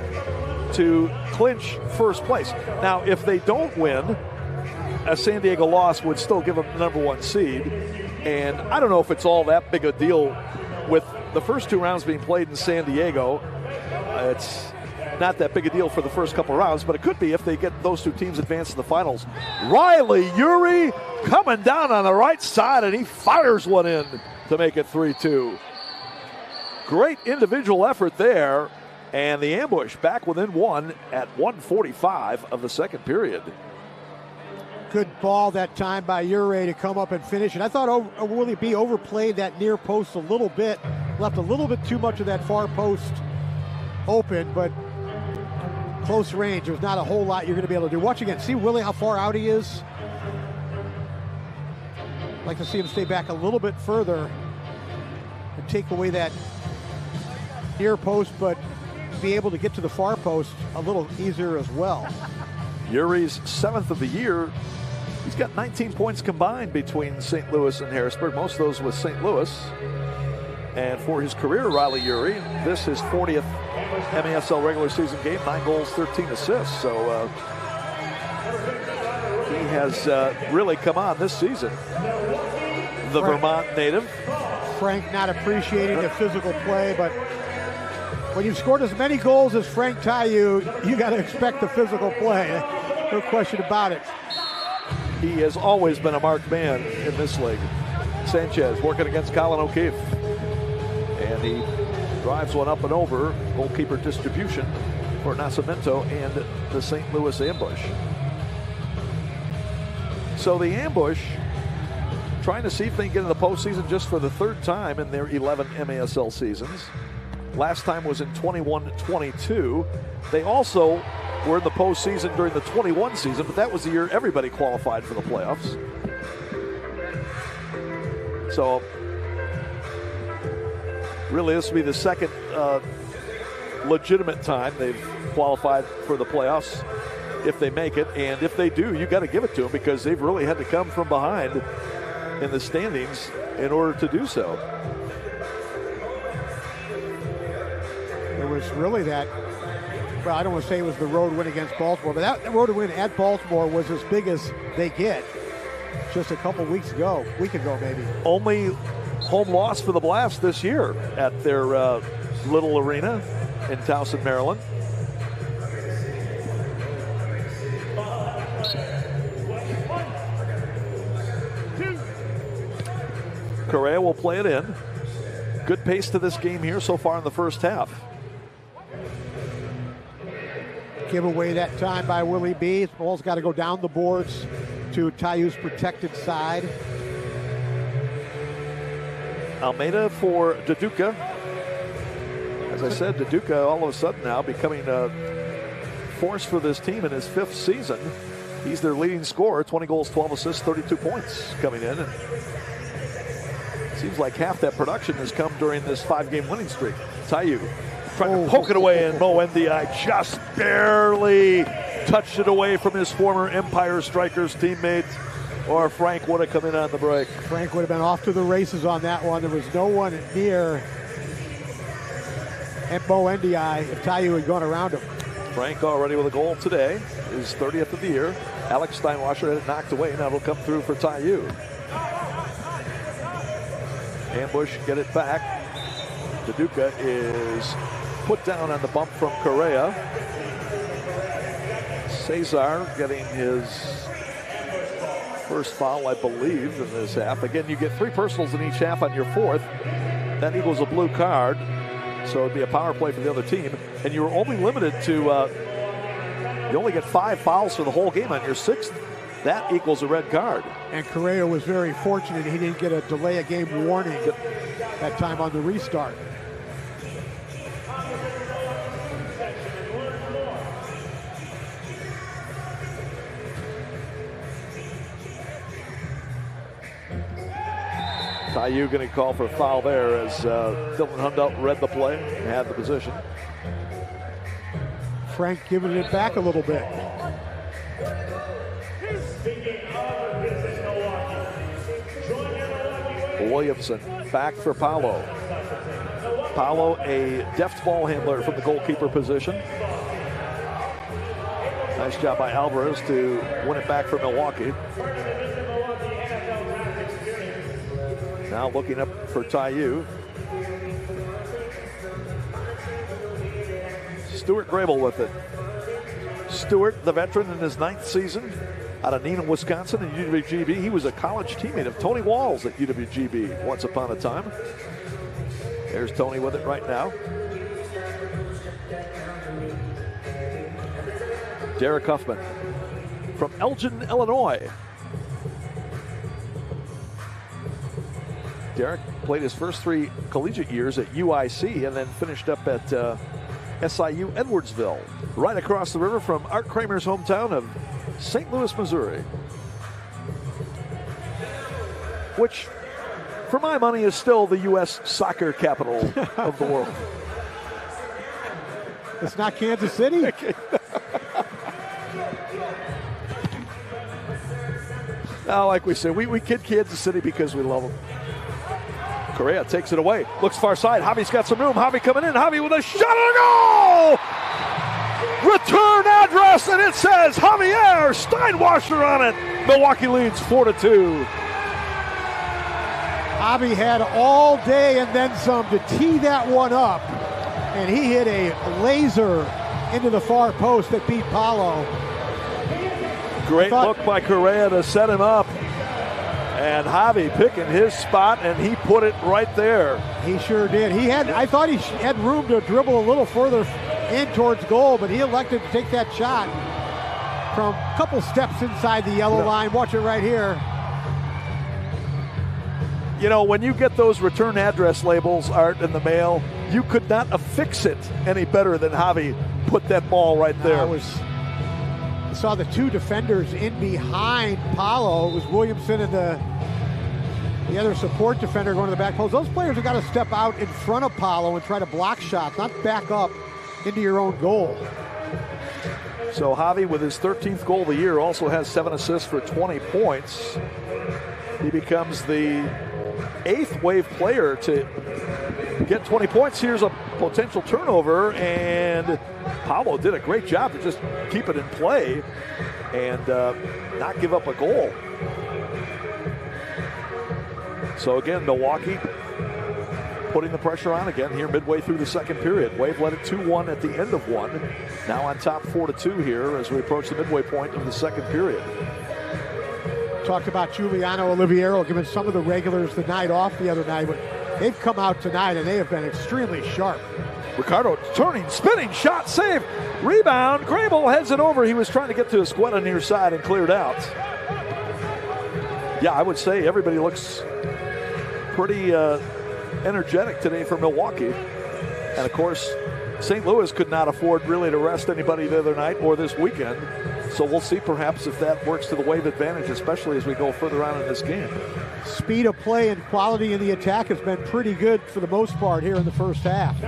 to clinch first place. Now, if they don't win, a San Diego loss would still give them the number 1 seed. And I don't know if it's all that big a deal with the first 2 rounds being played in San Diego. It's not that big a deal for the first couple rounds, but it could be if they get those 2 teams advanced in the finals. Riley Urey coming down on the right side, and he fires one in to make it 3-2. Great individual effort there. And the ambush back within one at 1:45 of the second period. Good ball that time by Ure to come up and finish it. I thought Willie B overplayed that near post a little bit, left a little bit too much of that far post open, but close range. There's not a whole lot you're going to be able to do. Watch again. See Willie how far out he is? I'd like to see him stay back a little bit further and take away that near post, but be able to get to the far post a little easier as well. Ure's 7th of the year. He's got 19 points combined between St. Louis and Harrisburg, most of those with St. Louis. And for his career, Riley Ure, this is 40th MASL regular season game, 9 goals, 13 assists. So he has really come on this season. The Vermont native. Frank not appreciating the physical play, but when you've scored as many goals as Frank Tayu, you got to expect the physical play. No question about it. He has always been a marked man in this league. Sanchez working against Colin O'Keefe. And he drives one up and over. Goalkeeper distribution for Nascimento and the St. Louis ambush. So the ambush trying to see if they can get in the postseason just for the 3rd time in their 11 MASL seasons. Last time was in 21-22. They also were in the postseason during the 21 season, but that was the year everybody qualified for the playoffs. So really this will be the second legitimate time they've qualified for the playoffs if they make it. And if they do, you got to give it to them because they've really had to come from behind in the standings in order to do so. It was really that, well, I don't want to say it was the road win against Baltimore, but that road win at Baltimore was as big as they get just a couple weeks ago, week ago maybe. Only home loss for the Blast this year at their little arena in Towson, Maryland. Correa will play it in. Good pace to this game here so far in the first half. Giveaway that time by Willie B. The ball's got to go down the boards to Tayu's protected side. Almeida for Daduka. As I said, Daduka all of a sudden now becoming a force for this team in his 5th season. He's their leading scorer, 20 goals, 12 assists, 32 points coming in. And seems like half that production has come during this 5-game winning streak. Tayu trying to poke it away, and Mo Ndiaye just barely touched it away from his former Empire Strikers teammate, or Frank would have come in on the break. Frank would have been off to the races on that one. There was no one near Mo Ndiaye if Tayu had gone around him. Frank already with a goal today, his 30th of the year. Alex Steinwasser had it knocked away. Now it'll come through for Tayu. Ambush, get it back. Daduka is put down on the bump from Correa. Cesar getting his first foul, I believe, in this half. Again, you get 3 personals in each half on your 4th. That equals a blue card. So it'd be a power play for the other team. And you were only limited to, you only get 5 fouls for the whole game on your 6th. That equals a red card. And Correa was very fortunate he didn't get a delay of game warning that time on the restart. Tayu going to call for a foul there as Dylan Hundelt read the play and had the position. Frank giving it back a little bit. Williamson back for Paolo. Paolo, a deft ball handler from the goalkeeper position. Nice job by Alvarez to win it back for Milwaukee. Now looking up for Tayu. Stuart Grable with it. Stewart, the veteran in his 9th season out of Neenah, Wisconsin and UWGB. He was a college teammate of Tony Walls at UWGB once upon a time. There's Tony with it right now. Derek Huffman from Elgin, Illinois. Derek played his first 3 collegiate years at UIC and then finished up at SIU Edwardsville, right across the river from Art Kramer's hometown of St. Louis, Missouri. Which, for my money, is still the U.S. soccer capital of the world. It's not Kansas City? Now, like we said, we kid Kansas City because we love them. Correa takes it away. Looks far side. Javi's got some room. Javi coming in. Javi with a shot and a goal! Return address, and it says Javier Steinwasser on it. Milwaukee leads 4-2. Javi had all day and then some to tee that one up. And he hit a laser into the far post that beat Paulo. Great look by Correa to set him up. And Javi picking his spot, and he put it right there. He sure did. I thought he had room to dribble a little further in towards goal, but he elected to take that shot from a couple steps inside the yellow line. Watch it right here. You know, when you get those return address labels, Art, in the mail, you could not affix it any better than Javi put that ball right there. I saw the 2 defenders in behind Paulo. It was Williamson and the other support defender going to the back post. Those players have got to step out in front of Paulo and try to block shots, not back up into your own goal. So Javi, with his 13th goal of the year, also has 7 assists for 20 points. He becomes the 8th Wave player to get 20 points. Here's a potential turnover, and Paulo did a great job to just keep it in play and not give up a goal. So again, Milwaukee putting the pressure on again here midway through the second period. Wave led it 2-1 at the end of one. Now on top 4-2 here as we approach the midway point of the second period. Talked about Giuliano Oliviero giving some of the regulars the night off the other night, but they've come out tonight and they have been extremely sharp. Ricardo turning, spinning, shot, save, rebound. Grable heads it over. He was trying to get to Escueta near side and cleared out. Yeah, I would say everybody looks pretty energetic today for Milwaukee. And of course, St. Louis could not afford really to rest anybody the other night or this weekend. So we'll see perhaps if that works to the Wave advantage, especially as we go further on in this game. Speed of play and quality in the attack has been pretty good for the most part here in the first half.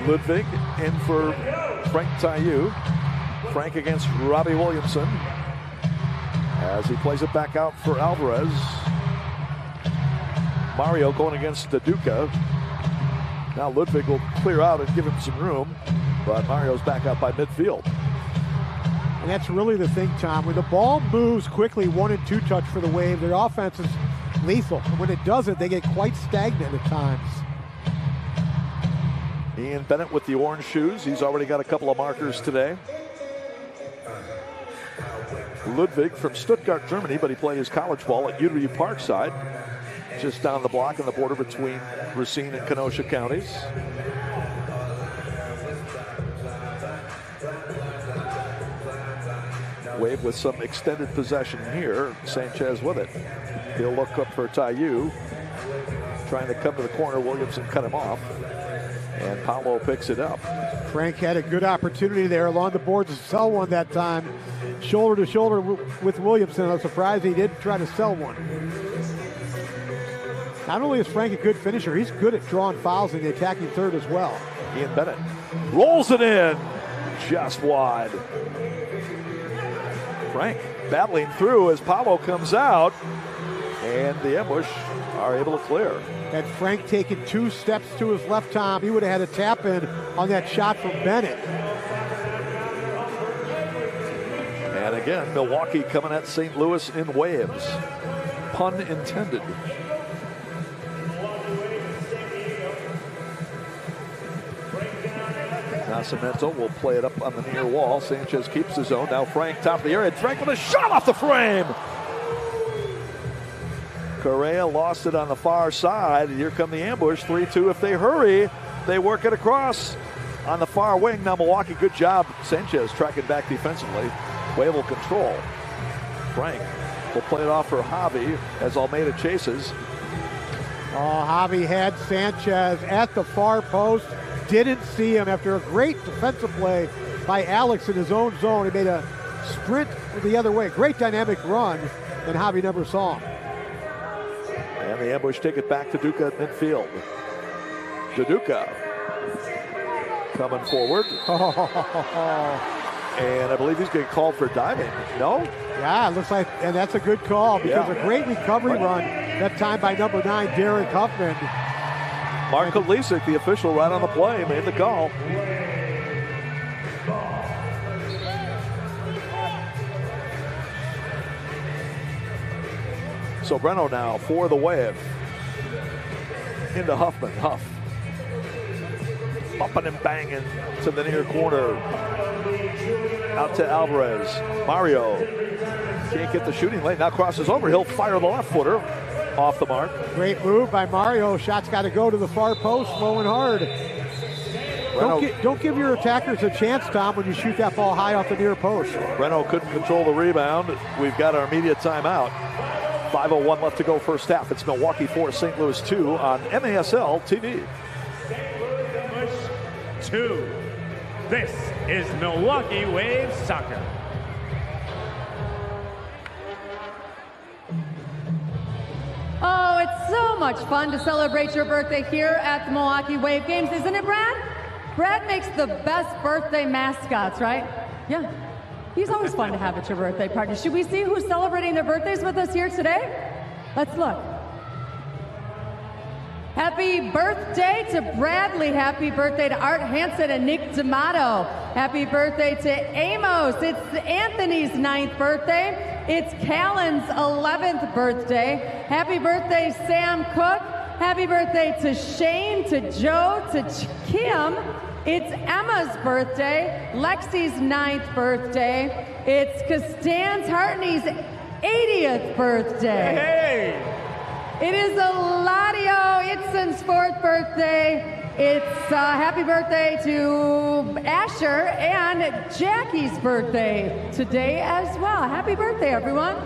Ludwig in for Frank Taillou. Frank against Robbie Williamson as he plays it back out for Alvarez. Mario going against Duca. Now Ludwig will clear out and give him some room, but Mario's back out by midfield. And that's really the thing, Tom. When the ball moves quickly, 1 and 2 touch for the Wave, their offense is lethal. And when it doesn't, they get quite stagnant at times. Ian Bennett with the orange shoes. He's already got a couple of markers today. Ludwig from Stuttgart, Germany, but he played his college ball at UW Parkside, just down the block on the border between Racine and Kenosha counties. Wave with some extended possession here. Sanchez with it. He'll look up for Taillou. Trying to come to the corner. Williamson cut him off. And Paulo picks it up. Frank had a good opportunity there along the boards to sell one that time. Shoulder to shoulder with Williamson. I'm surprised he didn't try to sell one. Not only is Frank a good finisher, he's good at drawing fouls in the attacking third as well. Ian Bennett rolls it in. Just wide. Frank battling through as Paulo comes out, and the ambush are able to clear. Had Frank taken 2 steps to his left, Tom, he would have had a tap in on that shot from Bennett. And again, Milwaukee coming at St. Louis in waves. Pun intended. Nascimento will play it up on the near wall. Sanchez keeps his own. Now Frank top of the area. Frank with a shot off the frame. Correa lost it on the far side. Here come the ambush. 3-2 if they hurry. They work it across on the far wing. Now Milwaukee, good job. Sanchez tracking back defensively. Wave will control. Frank will play it off for Javi as Almeida chases. Oh, Javi had Sanchez at the far post. Didn't see him after a great defensive play by Alex in his own zone. He made a sprint the other way. Great dynamic run, and Javi never saw him. And the ambush take it back to Duca at midfield. Duca coming forward. And I believe he's getting called for diving. No? Yeah, it looks like, and that's a good call because a great recovery run that time by number 9, Derek Huffman. Mark Kalisic, the official right on the play, made the call. So Breno now for the Wave. Into Huffman. Huff. Bumping and banging to the near corner. Out to Alvarez. Mario can't get the shooting lane. Now crosses over. He'll fire the left footer off the mark. Great move by Mario. Shot's got to go to the far post, low and hard. Don't give your attackers a chance, Tom, when you shoot that ball high off the near post. Breno couldn't control the rebound. We've got our immediate timeout. 5:01 left to go first half. It's Milwaukee 4, St. Louis 2 on MASL TV. 2. This is Milwaukee Wave Soccer. Oh, it's so much fun to celebrate your birthday here at the Milwaukee Wave Games, isn't it, Brad? Brad makes the best birthday mascots, right? Yeah. He's always fun to have at your birthday party. Should we see who's celebrating their birthdays with us here today? Let's look. Happy birthday to Bradley. Happy birthday to Art Hansen and Nick D'Amato. Happy birthday to Amos. It's Anthony's 9th birthday. It's Callan's 11th birthday. Happy birthday, Sam Cook. Happy birthday to Shane, to Joe, to Kim. It's Emma's birthday, Lexi's 9th birthday. It's Costanz Hartney's 80th birthday. Hey! It is Eladio Itzon's 4th birthday. It's happy birthday to Asher and Jackie's birthday today as well. Happy birthday, everyone.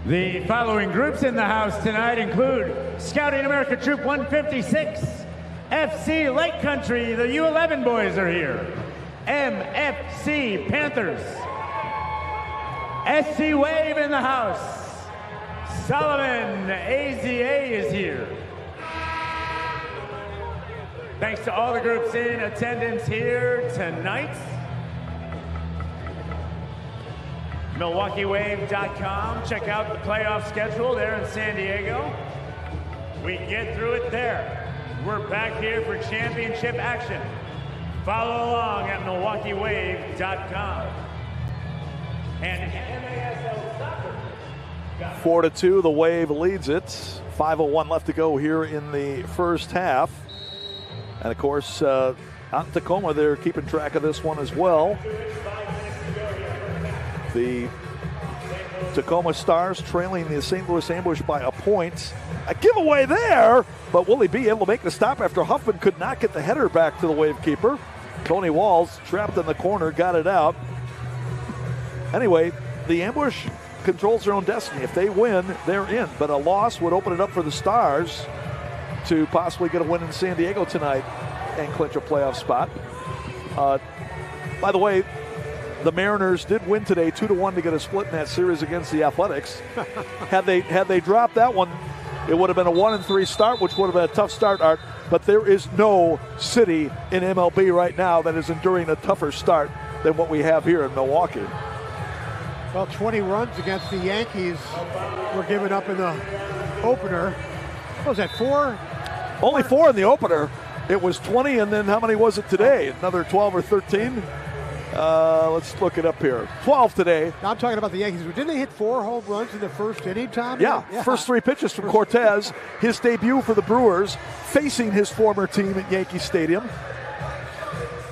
The following groups in the house tonight include Scouting America Troop 156, FC Lake Country, the U11 boys are here, MFC Panthers, SC Wave in the house, Solomon AZA is here. Thanks to all the groups in attendance here tonight. MilwaukeeWave.com. Check out the playoff schedule there in San Diego. We get through it there. We're back here for championship action. Follow along at MilwaukeeWave.com. And MASL Soccer. 4-2, the Wave leads it. 5:01 left to go here in the first half. And of course, out in Tacoma, they're keeping track of this one as well. The Tacoma Stars trailing the St. Louis Ambush by a point. A giveaway there, but will he be able to make the stop after Huffman could not get the header back to the Wave keeper? Tony Walls trapped in the corner, got it out. Anyway, the Ambush controls their own destiny. If they win, they're in, but a loss would open it up for the Stars to possibly get a win in San Diego tonight and clinch a playoff spot. By the way, the Mariners did win today 2-1 to get a split in that series against the Athletics. Had they dropped that one, it would have been a 1-3 start, which would have been a tough start, Art. But there is no city in MLB right now that is enduring a tougher start than what we have here in Milwaukee. Well, 20 runs against the Yankees were given up in the opener. What was that, 4? Only 4 in the opener. It was 20, and then how many was it today? Another 12 or 13? Let's look it up here. 12 today. Now I'm talking about the Yankees. Didn't they hit 4 home runs in the first inning, Tom? Yeah. First 3 pitches from Cortez. His debut for the Brewers, facing his former team at Yankee Stadium.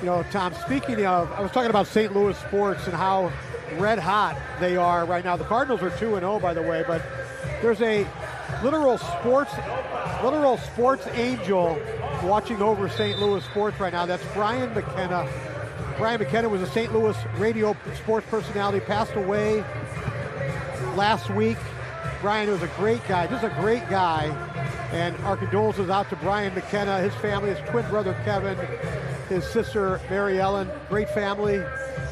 You know, Tom, speaking of, I was talking about St. Louis sports and how red hot they are right now. The Cardinals are 2-0, by the way, but There's a literal sports angel watching over St. Louis sports right now. That's Brian McKenna. Brian McKenna was a St. Louis radio sports personality, passed away last week. Brian was a great guy, just a great guy. And our condolences out to Brian McKenna, his family, his twin brother Kevin, his sister Mary Ellen, great family.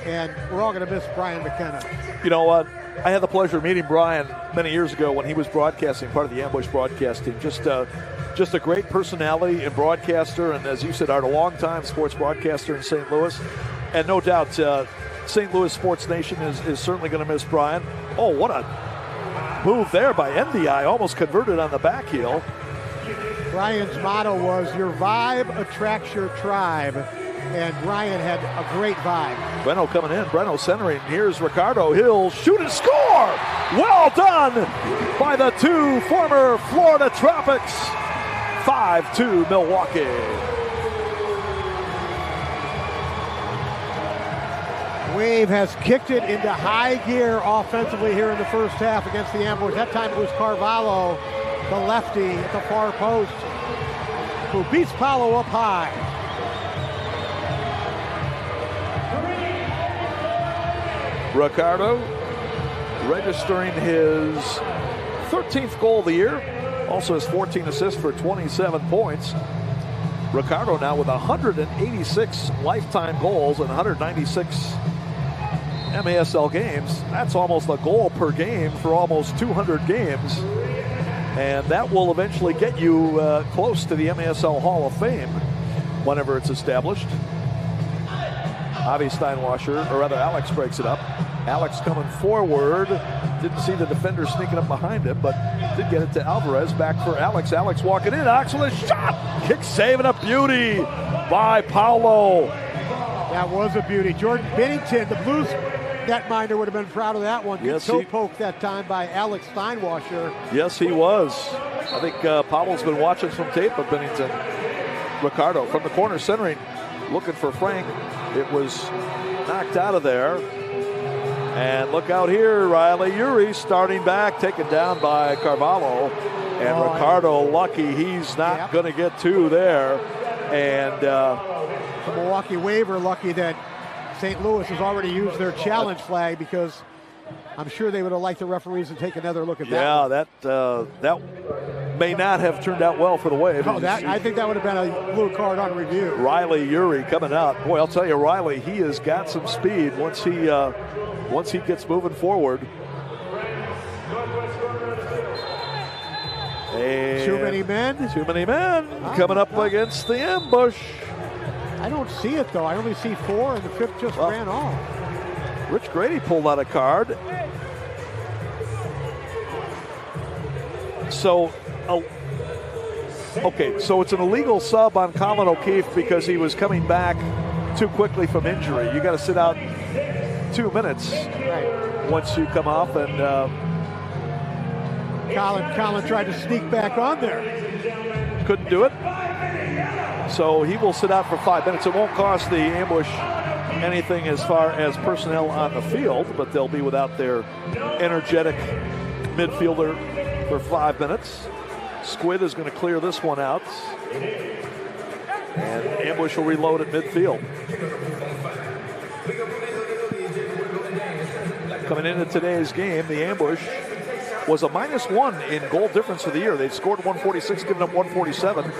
And we're all going to miss Brian McKenna. You know what? I had the pleasure of meeting Brian many years ago when he was broadcasting, part of the Ambush broadcast team. Just a great personality and broadcaster, and as you said, our longtime sports broadcaster in St. Louis. And no doubt, St. Louis Sports Nation is certainly going to miss Brian. Oh, what a move there by NDI, almost converted on the back heel. Brian's motto was, your vibe attracts your tribe. And Brian had a great vibe. Breno coming in, Breno centering. Here's Ricardo. He'll shoot and score! Well done by the two former Florida Tropics. 5-2 Milwaukee. Wave has kicked it into high gear offensively here in the first half against the Ambush. That time it was Carvalho, the lefty at the far post, who beats Paolo up high. Ricardo registering his 13th goal of the year. Also has 14 assists for 27 points. Ricardo now with 186 lifetime goals and 196 MASL games. That's almost a goal per game for almost 200 games. And that will eventually get you close to the MASL Hall of Fame whenever it's established. Avi Steinwasser, or rather Alex, breaks it up. Alex coming forward. Didn't see the defender sneaking up behind him, but did get it to Alvarez. Back for Alex. Alex walking in. Alex with a shot. Kick save and a beauty by Paolo. That was a beauty. Jordan Bennington, the Blues netminder, would have been proud of that one. Good toe poke that time by Alex Steinwasser. Yes, he was. I think Paolo's been watching some tape of Bennington. Ricardo from the corner centering, looking for Frank. It was knocked out of there. And look out here, Riley Uri starting back, taken down by Carvalho. And Ricardo lucky he's not going to get two there. And the Milwaukee Wave are lucky that St. Louis has already used their challenge flag, because I'm sure they would have liked the referees to take another look at that. Yeah, that may not have turned out well for the Wave. Oh, I think that would have been a blue card on review. Riley Uri coming out. Boy, I'll tell you, Riley, he has got some speed once he gets moving forward. And too many men coming up against the Ambush. I don't see it, though. I only see four, and the fifth just ran off. Rich Grady pulled out a card. So, so it's an illegal sub on Colin O'Keefe because he was coming back too quickly from injury. You got to sit out 2 minutes once you come off, and Colin tried to sneak back on there. Couldn't do it. So he will sit out for 5 minutes. It won't cost the Ambush anything as far as personnel on the field, but they'll be without their energetic midfielder for 5 minutes. Squid is going to clear this one out, and Ambush will reload at midfield. Coming into today's game, the Ambush was a -1 in goal difference for the year. They'd scored 146, given up 147.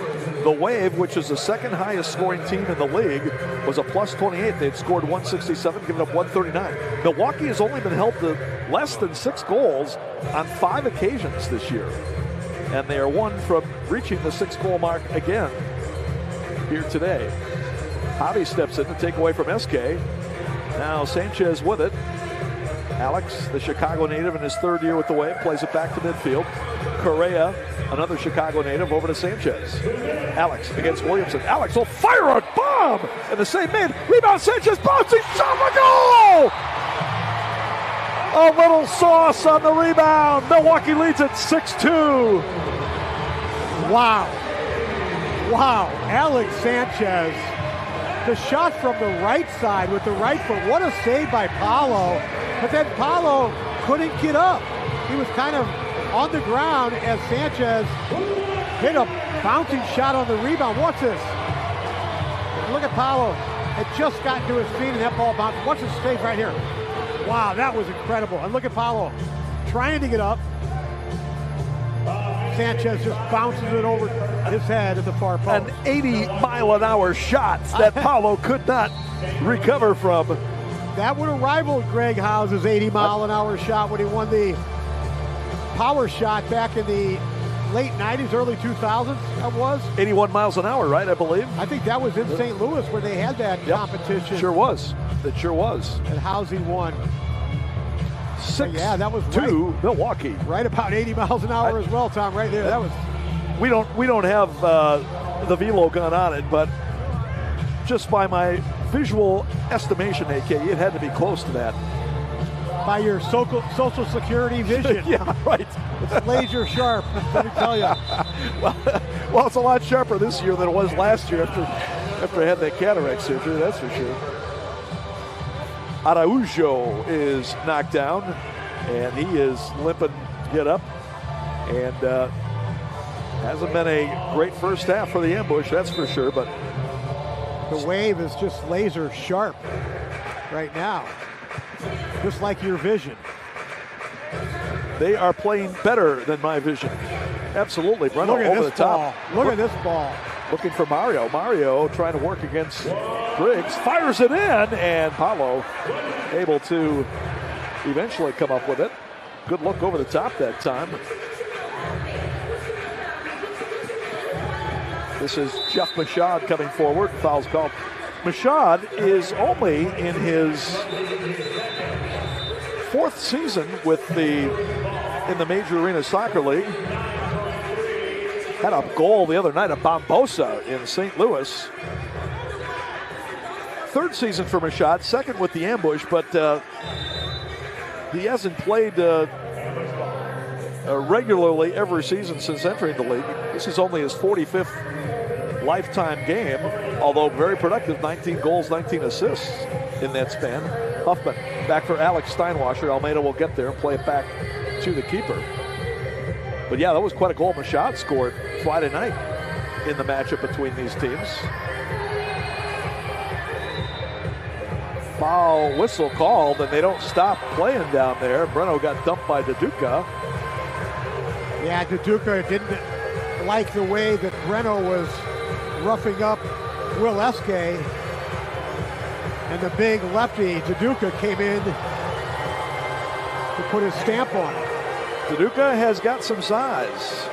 The Wave, which is the second highest scoring team in the league, was a +28. They'd scored 167, given up 139. Milwaukee has only been held to less than 6 goals on 5 occasions this year. And they are one from reaching the 6-goal mark again here today. Javi steps in to take away from SK. Now Sanchez with it. Alex, the Chicago native in his 3rd year with the Wave, plays it back to midfield. Correa, another Chicago native, over to Sanchez. Alex against Williamson. Alex will fire a bomb in the same mid. Rebound, Sanchez, bouncing, shot, a goal! A little sauce on the rebound. Milwaukee leads it 6-2. Wow. Alex Sanchez. The shot from the right side with the right foot. What a save by Paolo. But then Paolo couldn't get up. He was kind of on the ground as Sanchez hit a bouncing shot on the rebound. What's this? Look at Paolo. It just got to his feet and that ball bounced. Watch his face right here. Wow, that was incredible. And look at Paolo trying to get up. Sanchez just bounces it over his head at the far post. An 80-mile-an-hour shot that Paolo could not recover from. That would have rivaled Greg House's 80-mile-an-hour shot when he won the power shot back in the late 90s, early 2000s, that was. 81 miles an hour, right, I believe? I think that was in St. Louis where they had that competition. Sure was. It sure was. And Housey won. 6-2 yeah, that was Milwaukee. Right about 80 miles an hour as well, Tom, right there. That was. We don't have the velo gun on it, but just by my visual estimation, AK, it had to be close to that. By your social security vision. Yeah, right. It's laser sharp, let me tell you. well, it's a lot sharper this year than it was last year after I had that cataract surgery, that's for sure. Araujo is knocked down, and he is limping to get up. And hasn't been a great first half for the Ambush, that's for sure. But the Wave is just laser sharp right now, just like your vision. They are playing better than my vision. Absolutely, Breno over the top. Look at this ball. Looking for Mario. Mario trying to work against Griggs. Fires it in, and Paolo able to eventually come up with it. Good look over the top that time. This is Jeff Machad coming forward. Foul's called. Machad is only in his fourth season in the Major Arena Soccer League. Had a goal the other night at Bombosa in St. Louis. Third season for Machad, second with the Ambush, but he hasn't played regularly every season since entering the league. This is only his 45th lifetime game, although very productive, 19 goals, 19 assists in that span. Huffman back for Alex Steinwasser. Almeida will get there and play it back to the keeper. But yeah, that was quite a goal Machad scored Friday night in the matchup between these teams. Foul whistle called, and they don't stop playing down there. Breno got dumped by Duduka. Yeah, Duduka didn't like the way that Breno was roughing up Will Eske. And the big lefty, Duduka, came in to put his stamp on it. Duduka has got some size.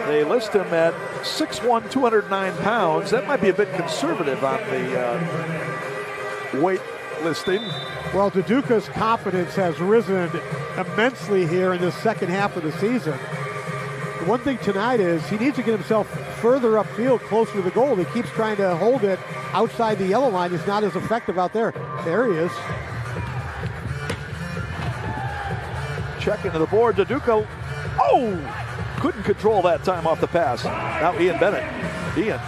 They list him at 6'1", 209 pounds. That might be a bit conservative on the weight listing. Well, Duduka's confidence has risen immensely here in the second half of the season. The one thing tonight is he needs to get himself further upfield, closer to the goal. He keeps trying to hold it outside the yellow line. He's not as effective out there. There he is. Check into the board. Duduka, couldn't control that time off the pass. Now Ian Bennett. Ian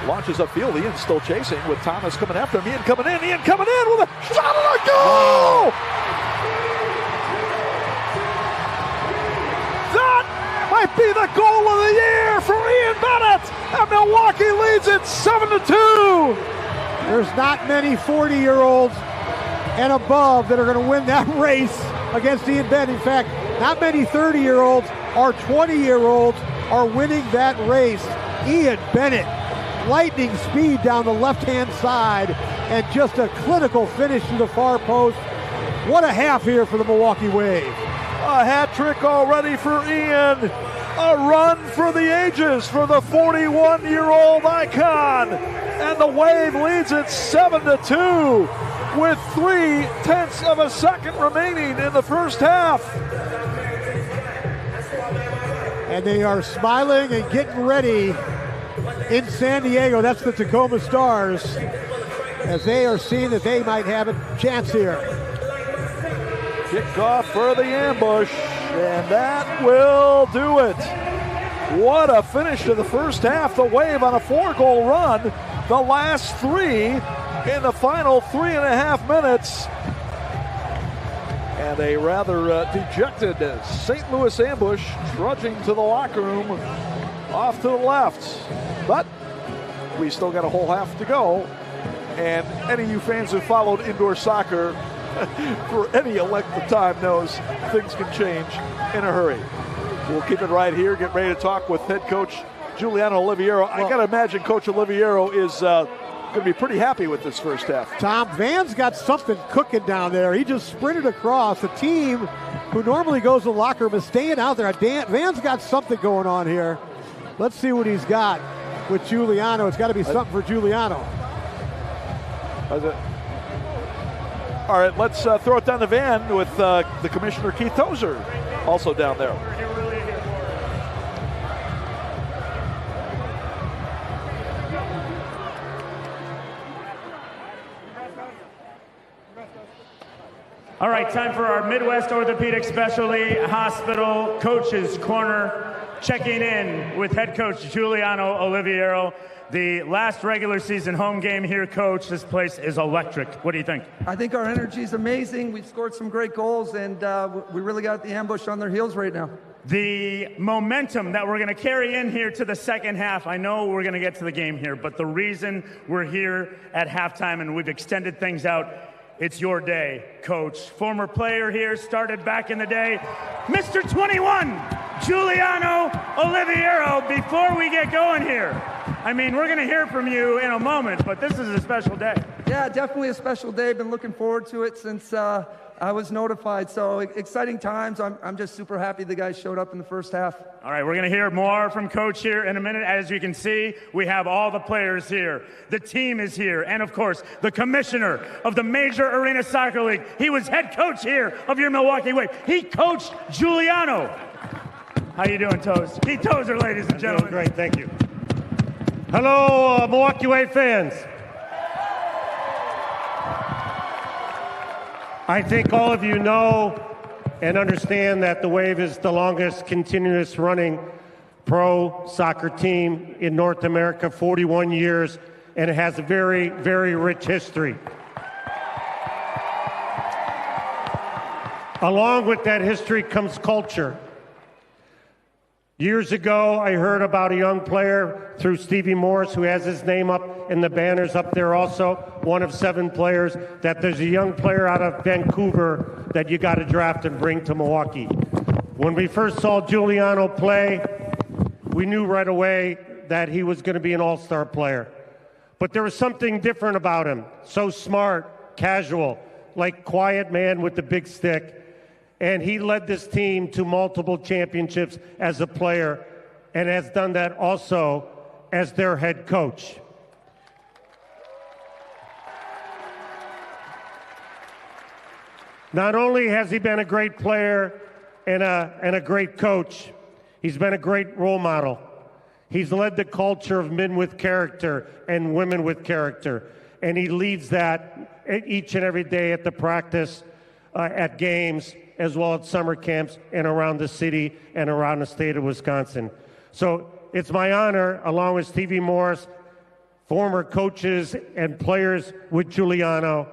launches upfield. Ian's still chasing with Thomas coming after him. Ian coming in with a shot and a goal! That might be the goal of the year for Ian Bennett, and Milwaukee leads it 7-2. There's not many 40-year-olds and above that are going to win that race against Ian Bennett. In fact, not many 30-year-olds or 20-year-olds are winning that race. Ian Bennett, lightning speed down the left-hand side, and just a clinical finish to the far post. What a half here for the Milwaukee Wave. A hat trick already for Ian. A run for the ages for the 41-year-old icon. And the Wave leads it 7-2 with 0.3 of a second remaining in the first half. And they are smiling and getting ready in San Diego. That's the Tacoma Stars, as they are seeing that they might have a chance here. Kickoff for the Ambush, and that will do it. What a finish to the first half. The Wave on a 4-goal run. The last 3 in the final 3.5 minutes. And a rather dejected St. Louis ambush trudging to the locker room off to the left. But we still got a whole half to go. And any of you fans who followed indoor soccer for any length of time knows things can change in a hurry. We'll keep it right here. Get ready to talk with head coach Giuliano Oliviero. I got to imagine Coach Oliviero is going to be pretty happy with this first half. Tom, Van's got something cooking down there. He just sprinted across. The team who normally goes to the locker room is staying out there. Van's got something going on here. Let's see what he's got with Giuliano. It's got to be something for Giuliano. All right, let's throw it down the van with the commissioner, Keith Tozer, also down there. All right, time for our Midwest Orthopedic Specialty Hospital Coaches Corner. Checking in with head coach Giuliano Oliviero. The last regular season home game here, Coach. This place is electric. What do you think? I think our energy is amazing. We've scored some great goals, and we really got the ambush on their heels right now. The momentum that we're going to carry in here to the second half, I know we're going to get to the game here, but the reason we're here at halftime and we've extended things out, it's your day, Coach. Former player here, started back in the day, Mr. 21, Giuliano Oliviero. Before we get going here, I mean, we're going to hear from you in a moment, but this is a special day. Yeah, definitely a special day. Been looking forward to it since I was notified. So exciting times. I'm just super happy the guys showed up in the first half. All right, we're going to hear more from Coach here in a minute. As you can see, we have all the players here. The team is here. And, of course, the commissioner of the Major Arena Soccer League. He was head coach here of your Milwaukee Wave. He coached Giuliano. How you doing, Toes? Keith Tozer, ladies and gentlemen. Great, thank you. Hello, Milwaukee Wave fans. I think all of you know and understand that the Wave is the longest continuous running pro soccer team in North America, 41 years, and it has a very, very rich history. Along with that history comes culture. Years ago, I heard about a young player through Stevie Morris, who has his name up in the banners up there also, one of 7 players, that there's a young player out of Vancouver that you got to draft and bring to Milwaukee. When we first saw Giuliano play, we knew right away that he was going to be an all-star player. But there was something different about him, so smart, casual, like quiet man with the big stick. And he led this team to multiple championships as a player and has done that also as their head coach. Not only has he been a great player and a great coach, he's been a great role model. He's led the culture of men with character and women with character. And he leads that each and every day at the practice, at games, as well as summer camps and around the city and around the state of Wisconsin. So it's my honor, along with Stevie Morris, former coaches and players with Giuliano,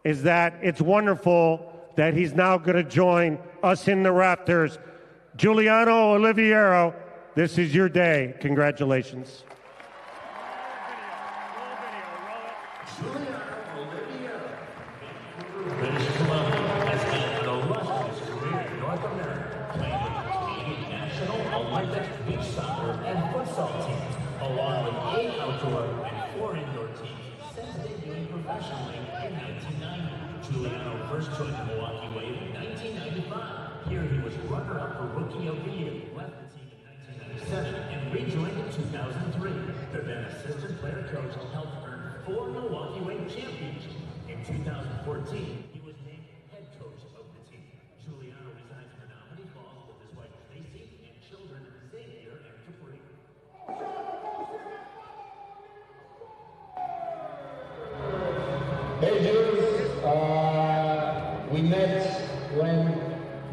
is that it's wonderful that he's now going to join us in the Raptors. Giuliano Oliviero, this is your day. Congratulations. Along with 8 outdoor and 4 indoor teams since debuting professionally in 1990. Giuliano first joined the Milwaukee Wave in 1995. Here he was runner-up for Rookie of the Year, left the team in 1997, and rejoined in 2003. The then assistant player coach helped earn 4 Milwaukee Wave championships. In 2014, he was named head coach of the team. Giuliano resides in Menominee Falls with his wife Tracy and children Xavier and Capri. Hey Jules, we met when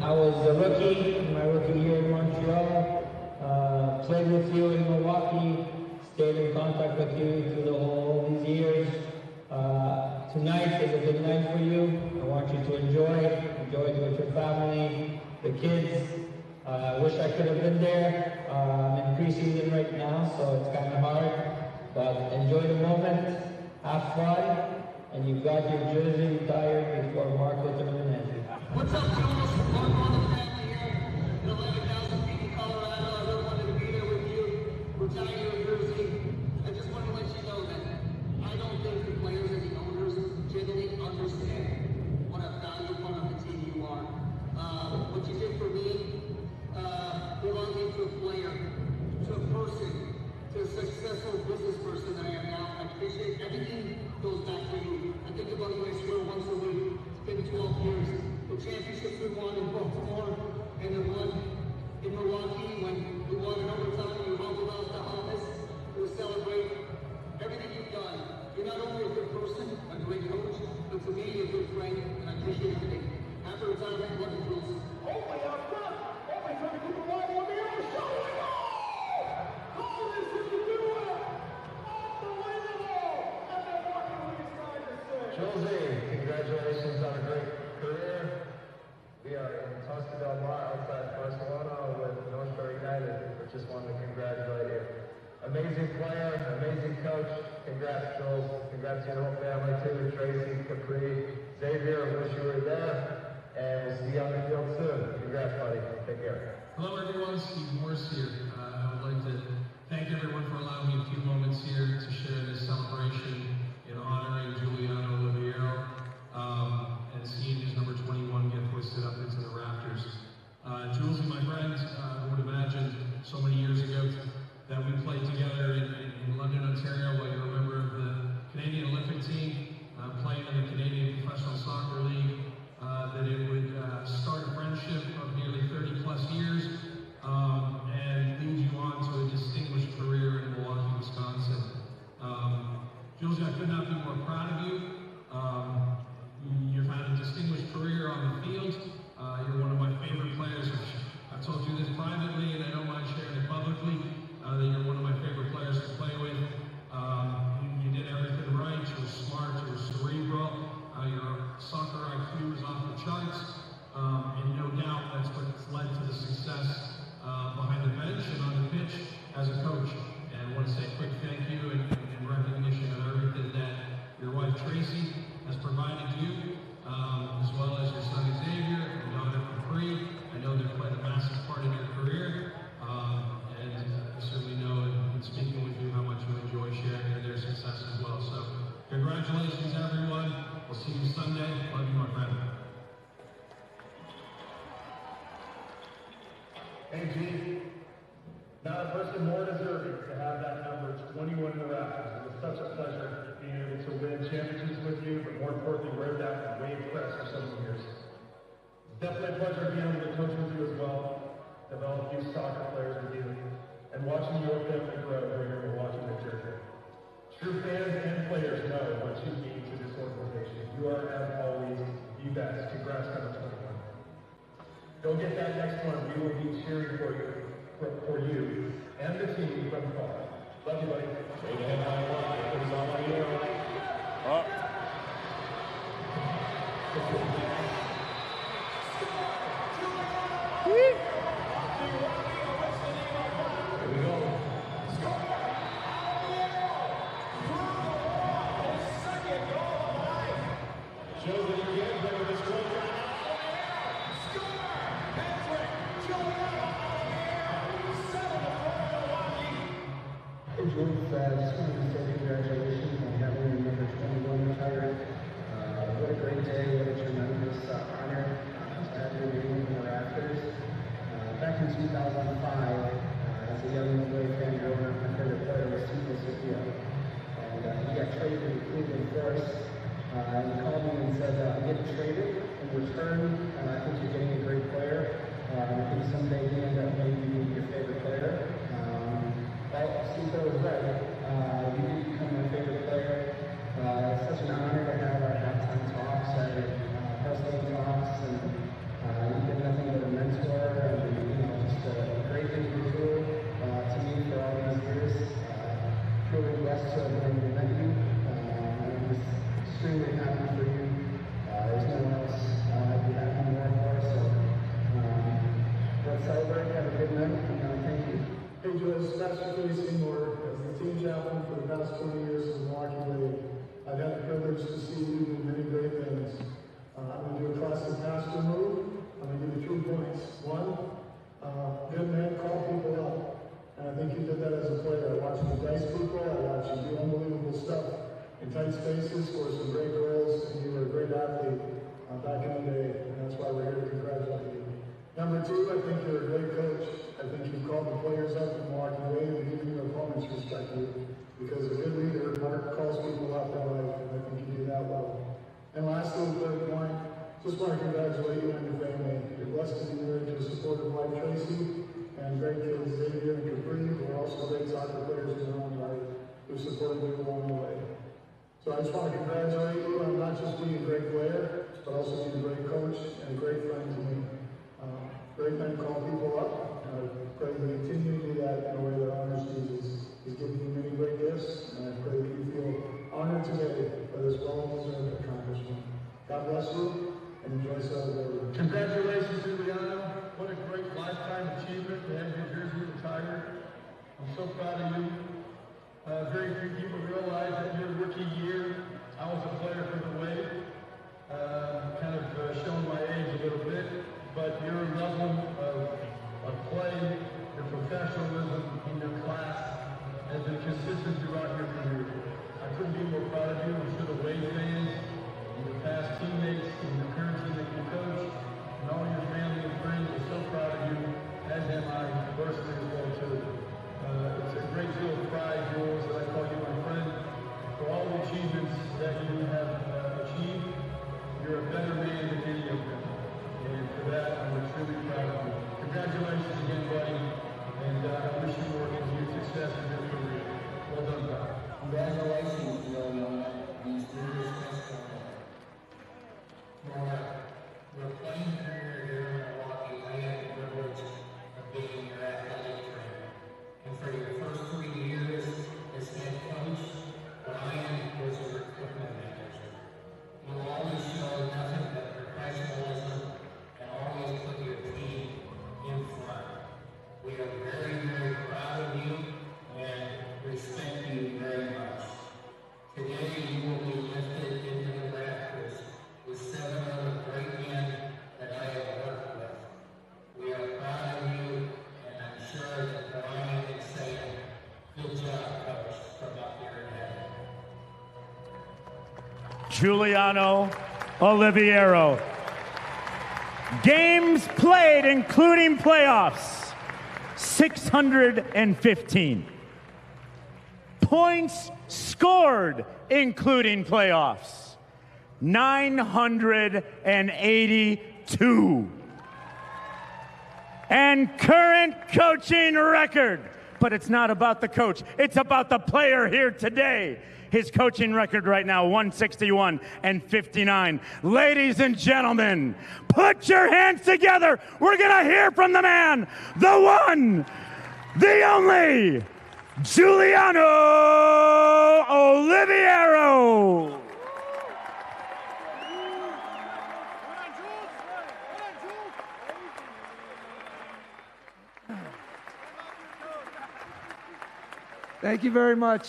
I was a rookie, in my rookie year in Montreal, played with you in Milwaukee, stayed in contact with you through all these years. Tonight is a big night for you. I want you to enjoy it. enjoyed with your family, the kids. I wish I could have been there. I'm in preseason right now, so it's kind of hard. But enjoy the moment, have fun, and you've got your jersey retired before Marco Tournament. What's up, Jules? Marco on the family here. 11,000 feet in Colorado. I really wanted to be there with you. Retire your jersey. I just want to let you know that I don't think the players and the owners generally understand what a valuable part of the team you are. What you did for me, belonging to a player, to a person, to a successful business person that I am now. I appreciate everything goes back to you. I think about you, I swear, once a week. It's been 12 years. The championships we won in Baltimore and the one in Milwaukee when we won in overtime, you humbled us to Thomas to celebrate everything you've done. You're not only a good person, a great coach, but to me, a good friend, and I appreciate everything. After retirement, what the rules? Oh my God, front! Oh my God, keep it alive on the air, show it all! Call this if you do it! Unbelievable! And the Milwaukee Wave side to say. Jose, congratulations on a great career. We are in Tosca del Mar outside Barcelona with North Star United. We just wanted to congratulate you. Amazing player, amazing coach. Congrats, Jules. Congrats to your whole family too. Tracy, Capri, Xavier, I wish you were there. And we'll see you on the field soon. Congrats, buddy. Take care. Hello, everyone. Steve Morse here. I would like to thank everyone for allowing me a few moments here to share this celebration in honoring Giuliano Oliviero and seeing his number 21 get hoisted up into the rafters. Jules, my friend, I would imagine so many years ago that we played together in London, Ontario, while you're a member of the Canadian Olympic team, playing in the Canadian Professional Soccer League, that it would start a friendship of nearly 30 plus years and lead you on to a distinguished career in Milwaukee, Wisconsin. Jules, I could not be more proud of you. You've had a distinguished career on the field. You're one of my favorite players. I've told you this privately, and I don't mind sharing it publicly, that you're one of my favorite players to play with. You did everything right. You were smart. You were cerebral. Your soccer IQ was off the charts. And no doubt that's what's led to the success behind the bench and on the pitch as a coach. And I want to say a quick thank you and recognition of everything that your wife Tracy has provided you, as well as your son Xavier and daughter Capri. I know they've played a massive part in your career, and I certainly know in speaking with you how much you enjoy sharing in their success as well. So congratulations, everyone. We'll see you Sunday. Love you, my friend. Hey, G. Not a person more deserving to have that number 21 in the rafters. It was such a pleasure being able to win championships with you, but more importantly, wear that Wave crest for so many years. It's definitely a pleasure being able to coach with you as well, develop new soccer players with you, and watching your family grow here in Milwaukee, New Jersey. True fans and players know what you mean to this organization. You are, as always, the best. Congrats, number 21. Go get that next one. We will be cheering for you and the team from far. Love you, buddy. Straight ahead by one. It was all right here. Jules, I just wanted to say congratulations on having your number 21 retired. What a great day, what a tremendous honor to have your name in the rafters. Back in 2005, as a young Wave fan growing up, my favorite player was Steve Scipio. And he got traded to the Cleveland Force. And he called me and said, I'm getting traded. In return, I think you're getting a great player. I think someday he end up maybe being your favorite player. Well, Steve was right. You did become my favorite player. It's such an honor to have our halftime talks, our post-game talks, and you've been nothing but a mentor and just a great individual to me for all these years. Truly blessed to have met you. I'm just extremely happy for you. There's no one else I'd be happy more hard. Have a good night. Thank you. Hey, Joyce, Master Kelly Seymour, as the team chaplain for the past 20 years in the Milwaukee Wave, I've had the privilege to see you do many great things. I'm going to do a classic pastor move. I'm going to give you 3 points. One, good man, call people up. And I think you did that as a player. I watched you dice people. I watched you do unbelievable stuff in tight spaces, score some great goals, and you were a great athlete back in the day, and that's why we're here to congratulate you. Number 2, I think you're a great coach. I think you've called the players up in Milwaukee Wave and even your opponents respect you, because a good leader, Mark, calls people up in life, and I think you do that well. And lastly, 3rd point, just want to congratulate you and your family. You're blessed to be married to a supportive wife, Tracy, and great kids, Xavier and Capri, who are also great soccer players in their own right, who supported you along the way. So I just want to congratulate you on not just being a great player, but also being a great coach and a great friend to me. Great men call people up, and I pray that you continue to do that in a way that honors Jesus. He's given you many great gifts, and I pray that you feel honored today by this well-deserved accomplishment. God bless you, and enjoy celebrating. Congratulations, Juliano. What a great lifetime achievement to have your jersey retired. I'm so proud of you. Very few people realize that your rookie year, I was a player for the Wave. Kind of showing my age a little bit, but your level of play, your professionalism in your class has been consistent throughout your career. I couldn't be more proud of you. I'm sure the Wave fans, and your past teammates, and your current team that you coach, and all your family and friends are so proud of you, as am I personally as well too. It's a great deal of pride, yours, that I call you my friend, for all the achievements that you have achieved. You're a better man than any of them. And for that, I'm extremely proud of you. Congratulations again, buddy. And I wish you more continued success in your career. Well done, Doc. Congratulations, Juliano. These serious Your playing career here in Milwaukee, I had the privilege of being your athletic trainer. And for your first 3 years as head coach, Brian was your equipment manager. You always showed nothing but professionalism and always put your team in front. We are very, very proud of you and respect you very much. Today you will be lifted into the rafters with 7 other great men that I have worked with. We are proud of you, and I'm sure that Brian is saying, good job, coach, from up here in heaven. Giuliano Oliviero. Games played, including playoffs, 615. Points scored, including playoffs, 982. And current coaching record. But it's not about the coach. It's about the player here today. His coaching record right now, 161-59. Ladies and gentlemen, put your hands together. We're going to hear from the man, the one, the only, Giuliano Oliviero. Thank you very much.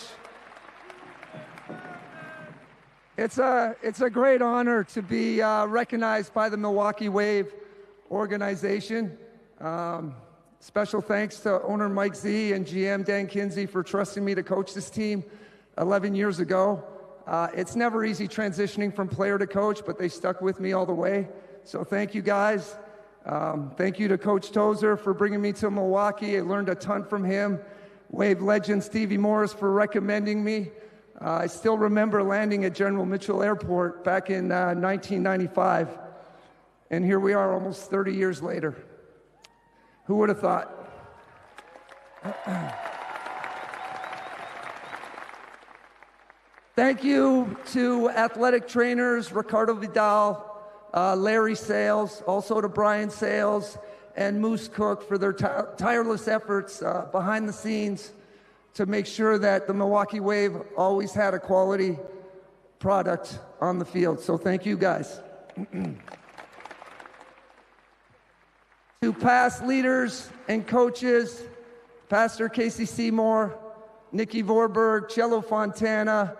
It's a great honor to be recognized by the Milwaukee Wave organization. Special thanks to owner Mike Z and GM Dan Kinsey for trusting me to coach this team 11 years ago. It's never easy transitioning from player to coach, but they stuck with me all the way. So thank you guys. Thank you to Coach Tozer for bringing me to Milwaukee. I learned a ton from him. Wave legend Stevie Morris for recommending me. I still remember landing at General Mitchell Airport back in 1995. And here we are almost 30 years later. Who would have thought? Thank you to athletic trainers Ricardo Vidal, Larry Sales, also to Brian Sales, and Moose Cook for their tireless efforts behind the scenes to make sure that the Milwaukee Wave always had a quality product on the field. So thank you guys. to past leaders and coaches, Pastor Casey Seymour, Nikki Vorberg, Cello Fontana,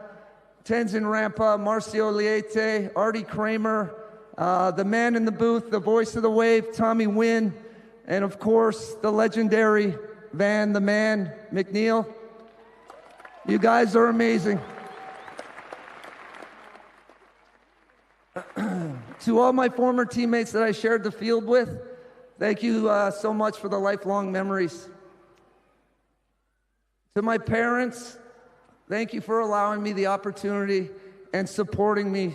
Tenzin Rampa, Marcio Liete, Artie Kramer, the man in the booth, the voice of the Wave, Tommy Wynn, and of course, the legendary Van the Man McNeil. You guys are amazing. To all my former teammates that I shared the field with, thank you so much for the lifelong memories. To my parents, thank you for allowing me the opportunity and supporting me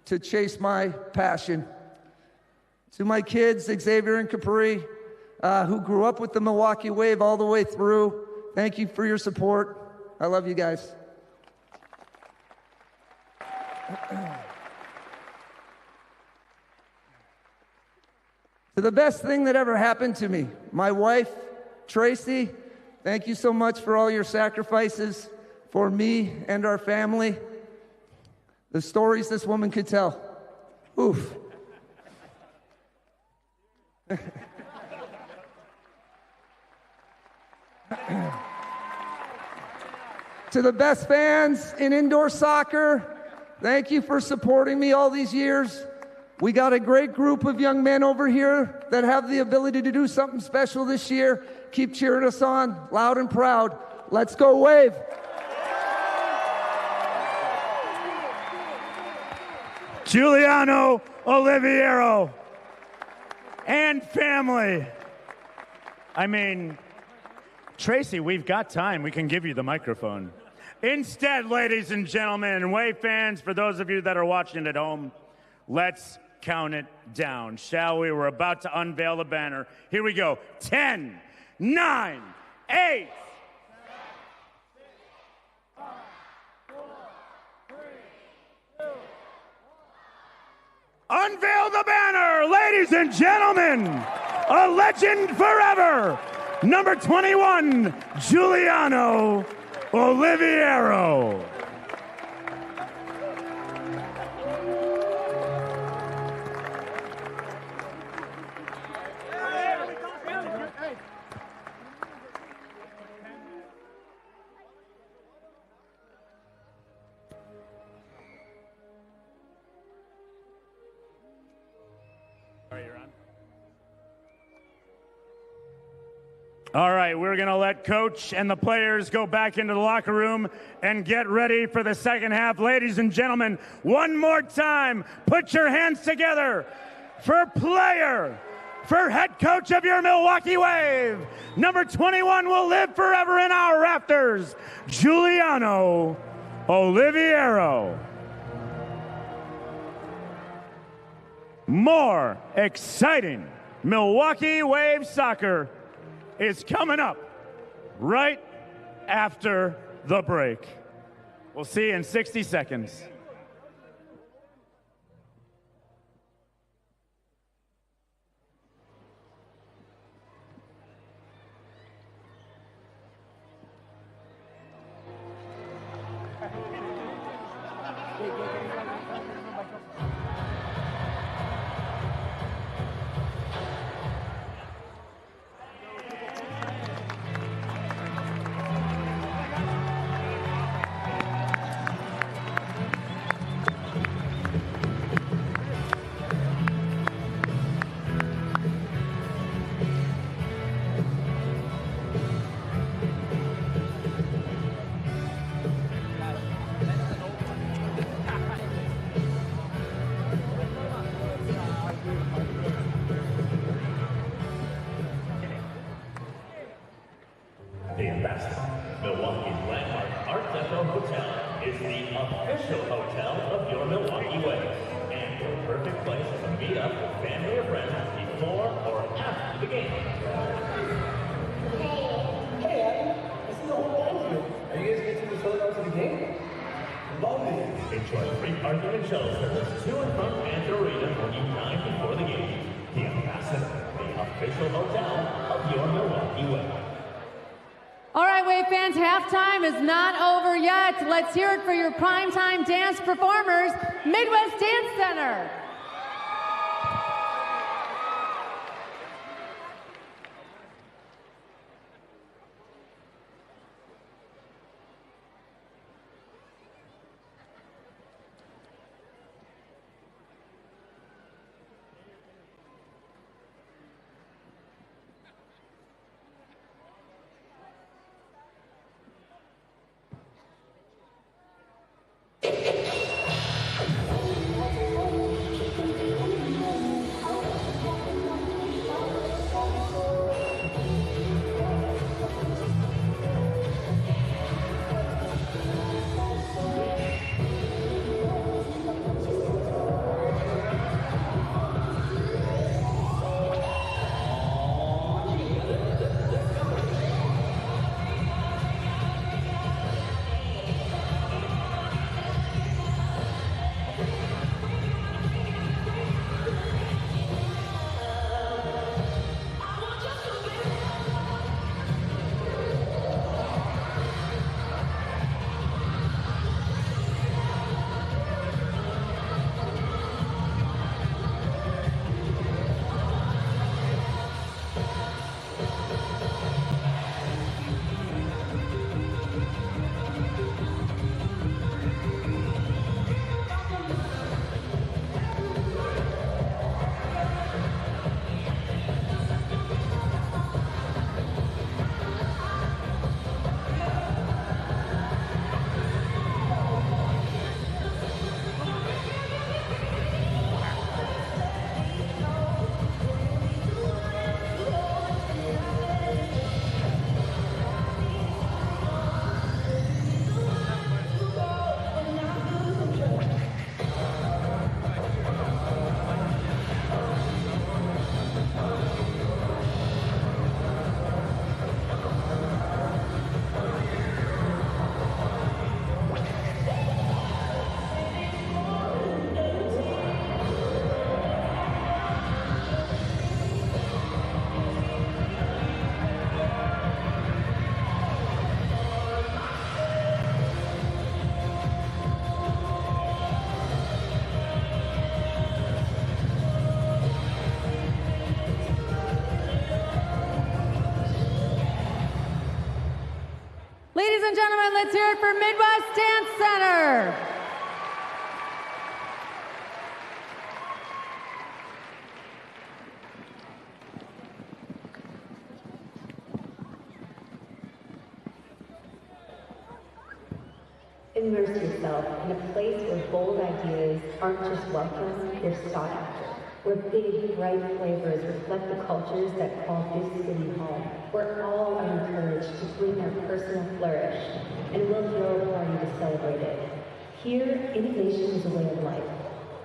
to chase my passion. To my kids, Xavier and Capri, who grew up with the Milwaukee Wave all the way through, thank you for your support. I love you guys. To the best thing that ever happened to me, my wife, Tracy, thank you so much for all your sacrifices for me and our family. The stories this woman could tell. Oof. To the best fans in indoor soccer, thank you for supporting me all these years. We got a great group of young men over here that have the ability to do something special this year. Keep cheering us on, loud and proud. Let's go Wave. Giuliano Oliviero and family. I mean, Tracy, we've got time. We can give you the microphone. Instead, ladies and gentlemen, and Wave fans, for those of you that are watching at home, let's count it down, shall we? We're about to unveil the banner. Here we go. 10, 9, 8. Unveil the banner, ladies and gentlemen. A legend forever. Number 21, Giuliano Oliviero. All right, we're going to let Coach and the players go back into the locker room and get ready for the second half. Ladies and gentlemen, one more time, put your hands together for player, for head coach of your Milwaukee Wave. Number 21 will live forever in our rafters, Giuliano Oliviero. More exciting Milwaukee Wave soccer is coming up right after the break. We'll see you in 60 seconds. The Ambassador, Milwaukee's landmark Art Deco Hotel, is the official hotel of your Milwaukee Wave, and your perfect place to meet up with family or friends before or after the game. Hey, Adam, I see the whole bunch of you. Are you guys getting to showdown to the game? Love it. Enjoy free parking and shuttle service to and from Panther Arena 49 before the game. The Ambassador, the official hotel of your Milwaukee Wave. All right, Wave fans, halftime is not over yet. Let's hear it for your primetime dance performers, Midwest Dance Center. and gentlemen, let's hear it for Midwest Dance Center. Immerse yourself in a place where bold ideas aren't just welcome, they're sought after. Where big, bright flavors reflect the cultures that call this city home. Where all are encouraged to bring their personal flourish, and we'll throw a party to celebrate it. Here, innovation is a way of life.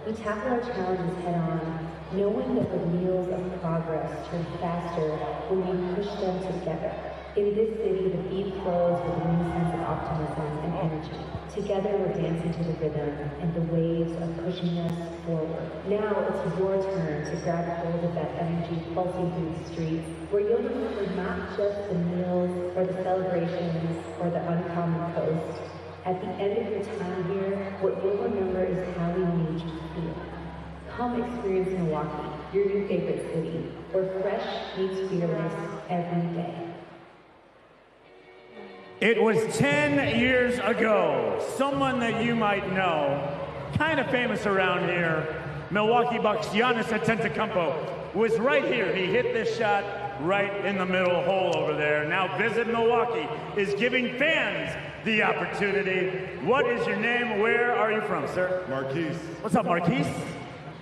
We tackle our challenges head on, knowing that the wheels of progress turn faster when we push them together. In this city, the beat flows with a new sense of optimism and energy. Together, we're dancing to the rhythm, and the waves are pushing us forward. Now it's your turn to grab hold of that energy pulsing through the streets, where you'll remember not just the meals or the celebrations or the uncommon coast. At the end of your time here, what you'll remember is how we made you feel. Come experience Milwaukee, your new favorite city, where fresh meets fearless every day. It was 10 years ago. Someone that you might know, kind of famous around here, Milwaukee Bucks Giannis Antetokounmpo was right here. He hit this shot right in the middle hole over there. Now Visit Milwaukee is giving fans the opportunity. What is your name? Where are you from, sir? Marquise. What's up, Marquise?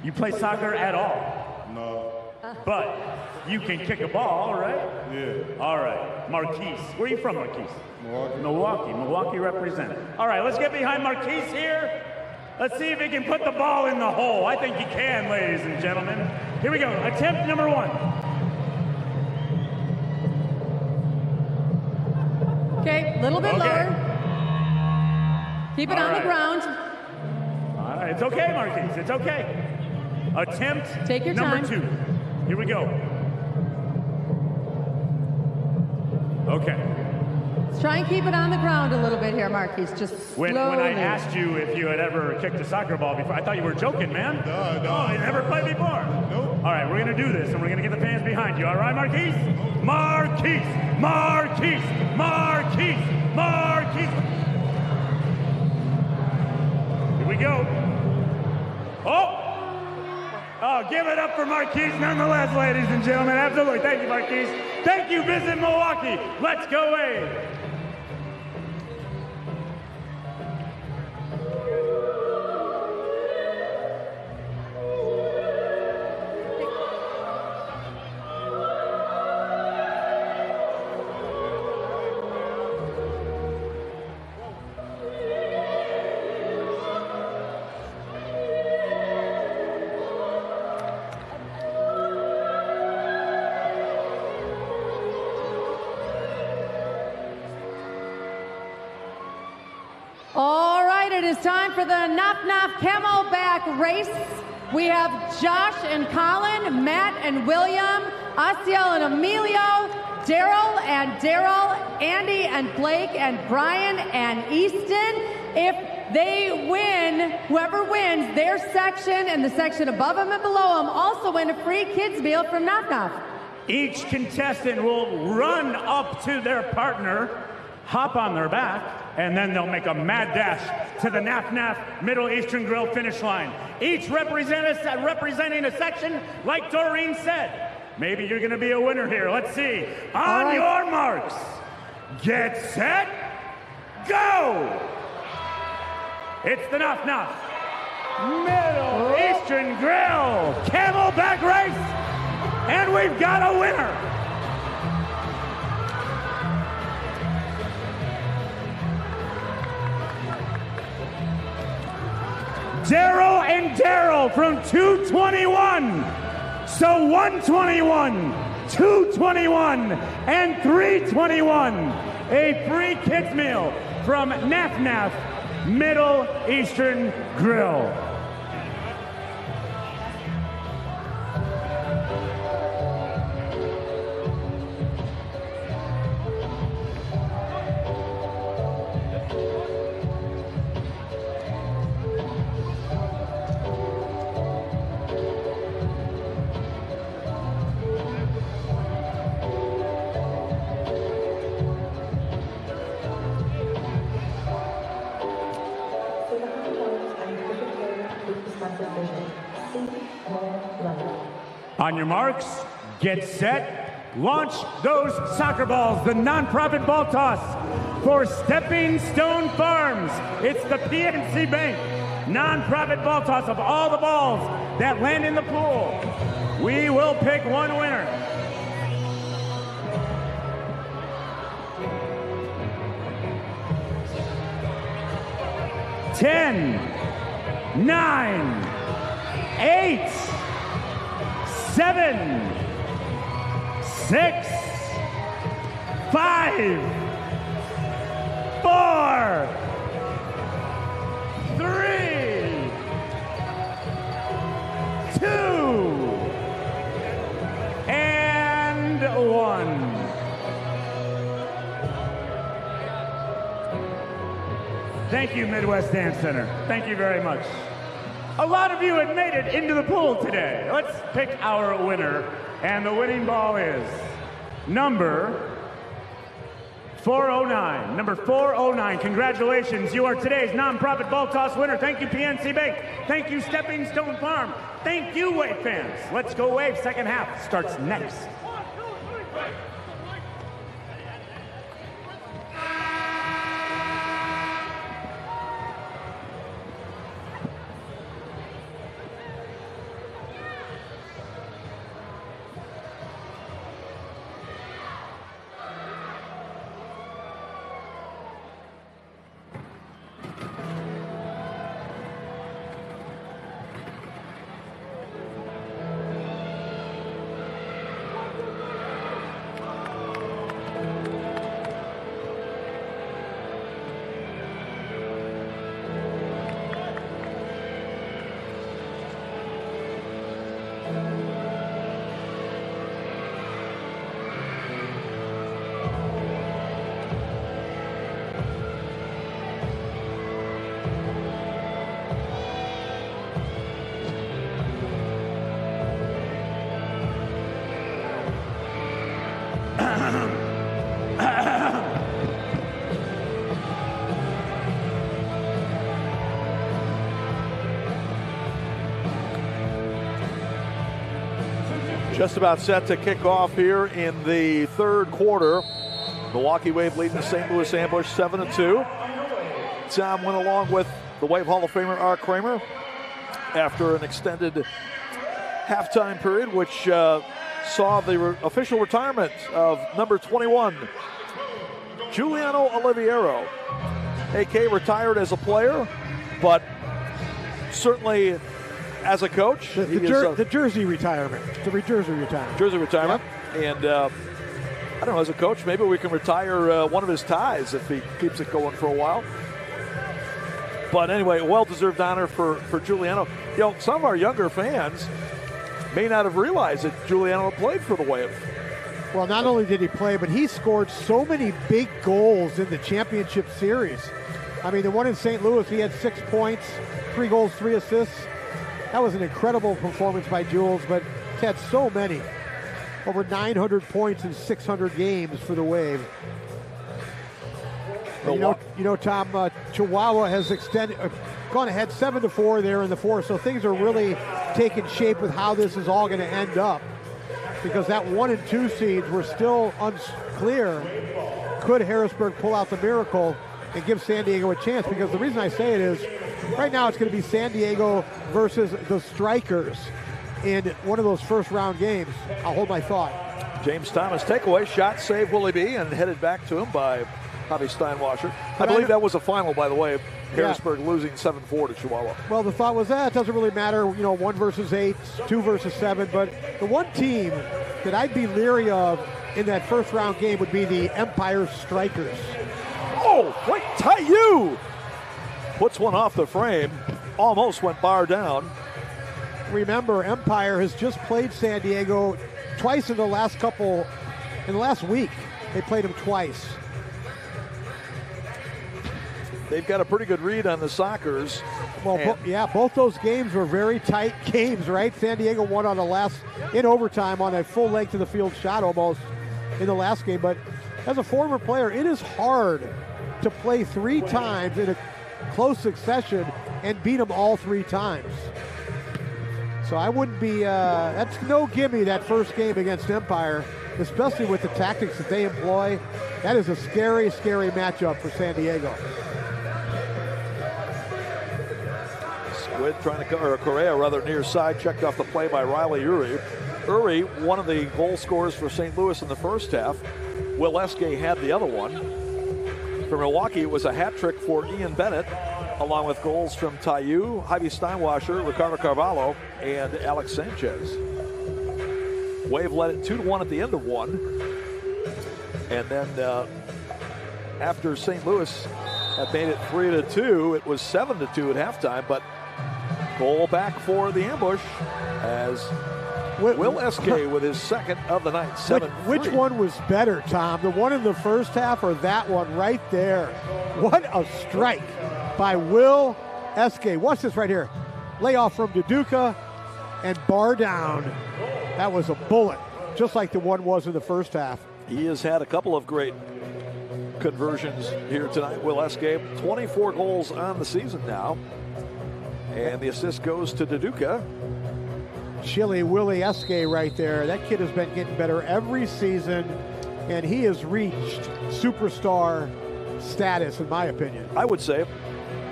You play soccer at all? No. But you can kick a ball, right? Yeah. All right, Marquise. Where are you from, Marquise? Milwaukee. Milwaukee represented. All right, let's get behind Marquise here. Let's see if he can put the ball in the hole. I think he can, ladies and gentlemen. Here we go, attempt number 1. Okay, a little bit lower. Keep it on the ground. All right, it's okay, Marquise, it's okay. Attempt Take your number time. 2. Here we go. Okay. Let's try and keep it on the ground a little bit here, Marquise. Just When slowly. I asked you if you had ever kicked a soccer ball before, I thought you were joking, man. No. You never played before? Nope. All right, we're going to do this, and we're going to get the fans behind you. All right, Marquise? Marquise! Marquise! Marquise! Marquise! Here we go. Oh, give it up for Marquise nonetheless, ladies and gentlemen. Absolutely. Thank you, Marquise. Thank you, Visit Milwaukee. Let's go Wave. All right, it is time for the Nop Camelback race. We have Josh and Colin, Matt and William, Asiel and Emilio, Daryl and Daryl, Andy and Blake and Brian and Easton. If they win, whoever wins their section and the section above them and below them also win a free kids meal from Nop. Each contestant will run up to their partner, hop on their back, and then they'll make a mad dash to the Naf Middle Eastern Grill finish line. Each representing a section, like Doreen said. Maybe you're going to be a winner here. Let's see. On your marks, get set, go! It's the Naf Middle Eastern Grill Camelback Race, and we've got a winner. Daryl and Daryl from 221. So 121, 221, and 321. A free kids meal from Naf Middle Eastern Grill. On your marks, get set, launch those soccer balls. The nonprofit ball toss for Stepping Stone Farms. It's the PNC Bank nonprofit ball toss of all the balls that land in the pool. We will pick one winner. Ten, 9, 8, 7, 6, 5, 4, 3, 2, and 1. Thank you, Midwest Dance Center. Thank you very much. A lot of you have made it into the pool today. Let's pick our winner, and the winning ball is number 409. Number 409, congratulations. You are today's nonprofit ball toss winner. Thank you, PNC Bank. Thank you, Stepping Stone Farm. Thank you, Wave fans. Let's Go Wave second half starts next. Just about set to kick off here in the third quarter. Milwaukee Wave leading the St. Louis Ambush 7-2. Tom went along with the Wave Hall of Famer Art Kramer after an extended halftime period, which saw the official retirement of number 21, Giuliano Oliviero. AK retired as a player, but certainly as a coach. The jersey retirement. The jersey retirement. Jersey retirement. Yep. And I don't know, as a coach, maybe we can retire one of his ties if he keeps it going for a while. But anyway, well-deserved honor for Giuliano. You know, some of our younger fans may not have realized that Giuliano played for the Wave. Well, not only did he play, but he scored so many big goals in the championship series. I mean, the one in St. Louis, he had 6 points, 3 goals, 3 assists. That was an incredible performance by Jules, but he's had so many. Over 900 points in 600 games for the Wave. You know, Tom, Chihuahua has gone ahead 7-4 there in the fourth, so things are really taking shape with how this is all going to end up. Because that 1 and 2 seeds were still unclear. Could Harrisburg pull out the miracle and give San Diego a chance? Because the reason I say it is, right now it's going to be San Diego versus the Strikers in one of those first round games. I'll hold my thought. James Thomas takeaway, shot save will he be, and headed back to him by Javi Steinwasser. I believe that was a final, by the way. Harrisburg losing 7-4 to Chihuahua. Well, the thought was that it doesn't really matter, 1 versus 8, 2 versus 7, but the one team that I'd be leery of in that first round game would be the Empire Strikers. Oh, wait, Taiyu puts one off the frame, almost went bar down. Remember, Empire has just played San Diego twice in the last week. They played them twice. They've got a pretty good read on the Sockers. Well, both those games were very tight games, right? San Diego won on the last, in overtime, on a full length of the field shot almost in the last game. But as a former player, it is hard to play 3 times in a close succession and beat them all 3 times. So I wouldn't be, that's no gimme, that first game against Empire, especially with the tactics that they employ. That is a scary, scary matchup for San Diego. Squid trying to cover, Correa rather near side, checked off the play by Riley Uri. Uri, one of the goal scorers for St. Louis in the first half. Will Eske had the other one. For Milwaukee, it was a hat trick for Ian Bennett, along with goals from Tayu, Javi Steinwasser, Ricardo Carvalho, and Alex Sanchez. Wave led it 2-1 at the end of one. And then after St. Louis had made it 3-2, it was 7-2 at halftime, but goal back for the ambush as Will Eske with his second of the night, 7-3. Which one was better, Tom? The one in the first half or that one right there? What a strike by Will Eske. Watch this right here. Layoff from Duduka and bar down. That was a bullet, just like the one was in the first half. He has had a couple of great conversions here tonight. Will Eske, 24 goals on the season now. And the assist goes to Duduka. Chili Willie Eske right there. That kid has been getting better every season, and he has reached superstar status, in my opinion. I would say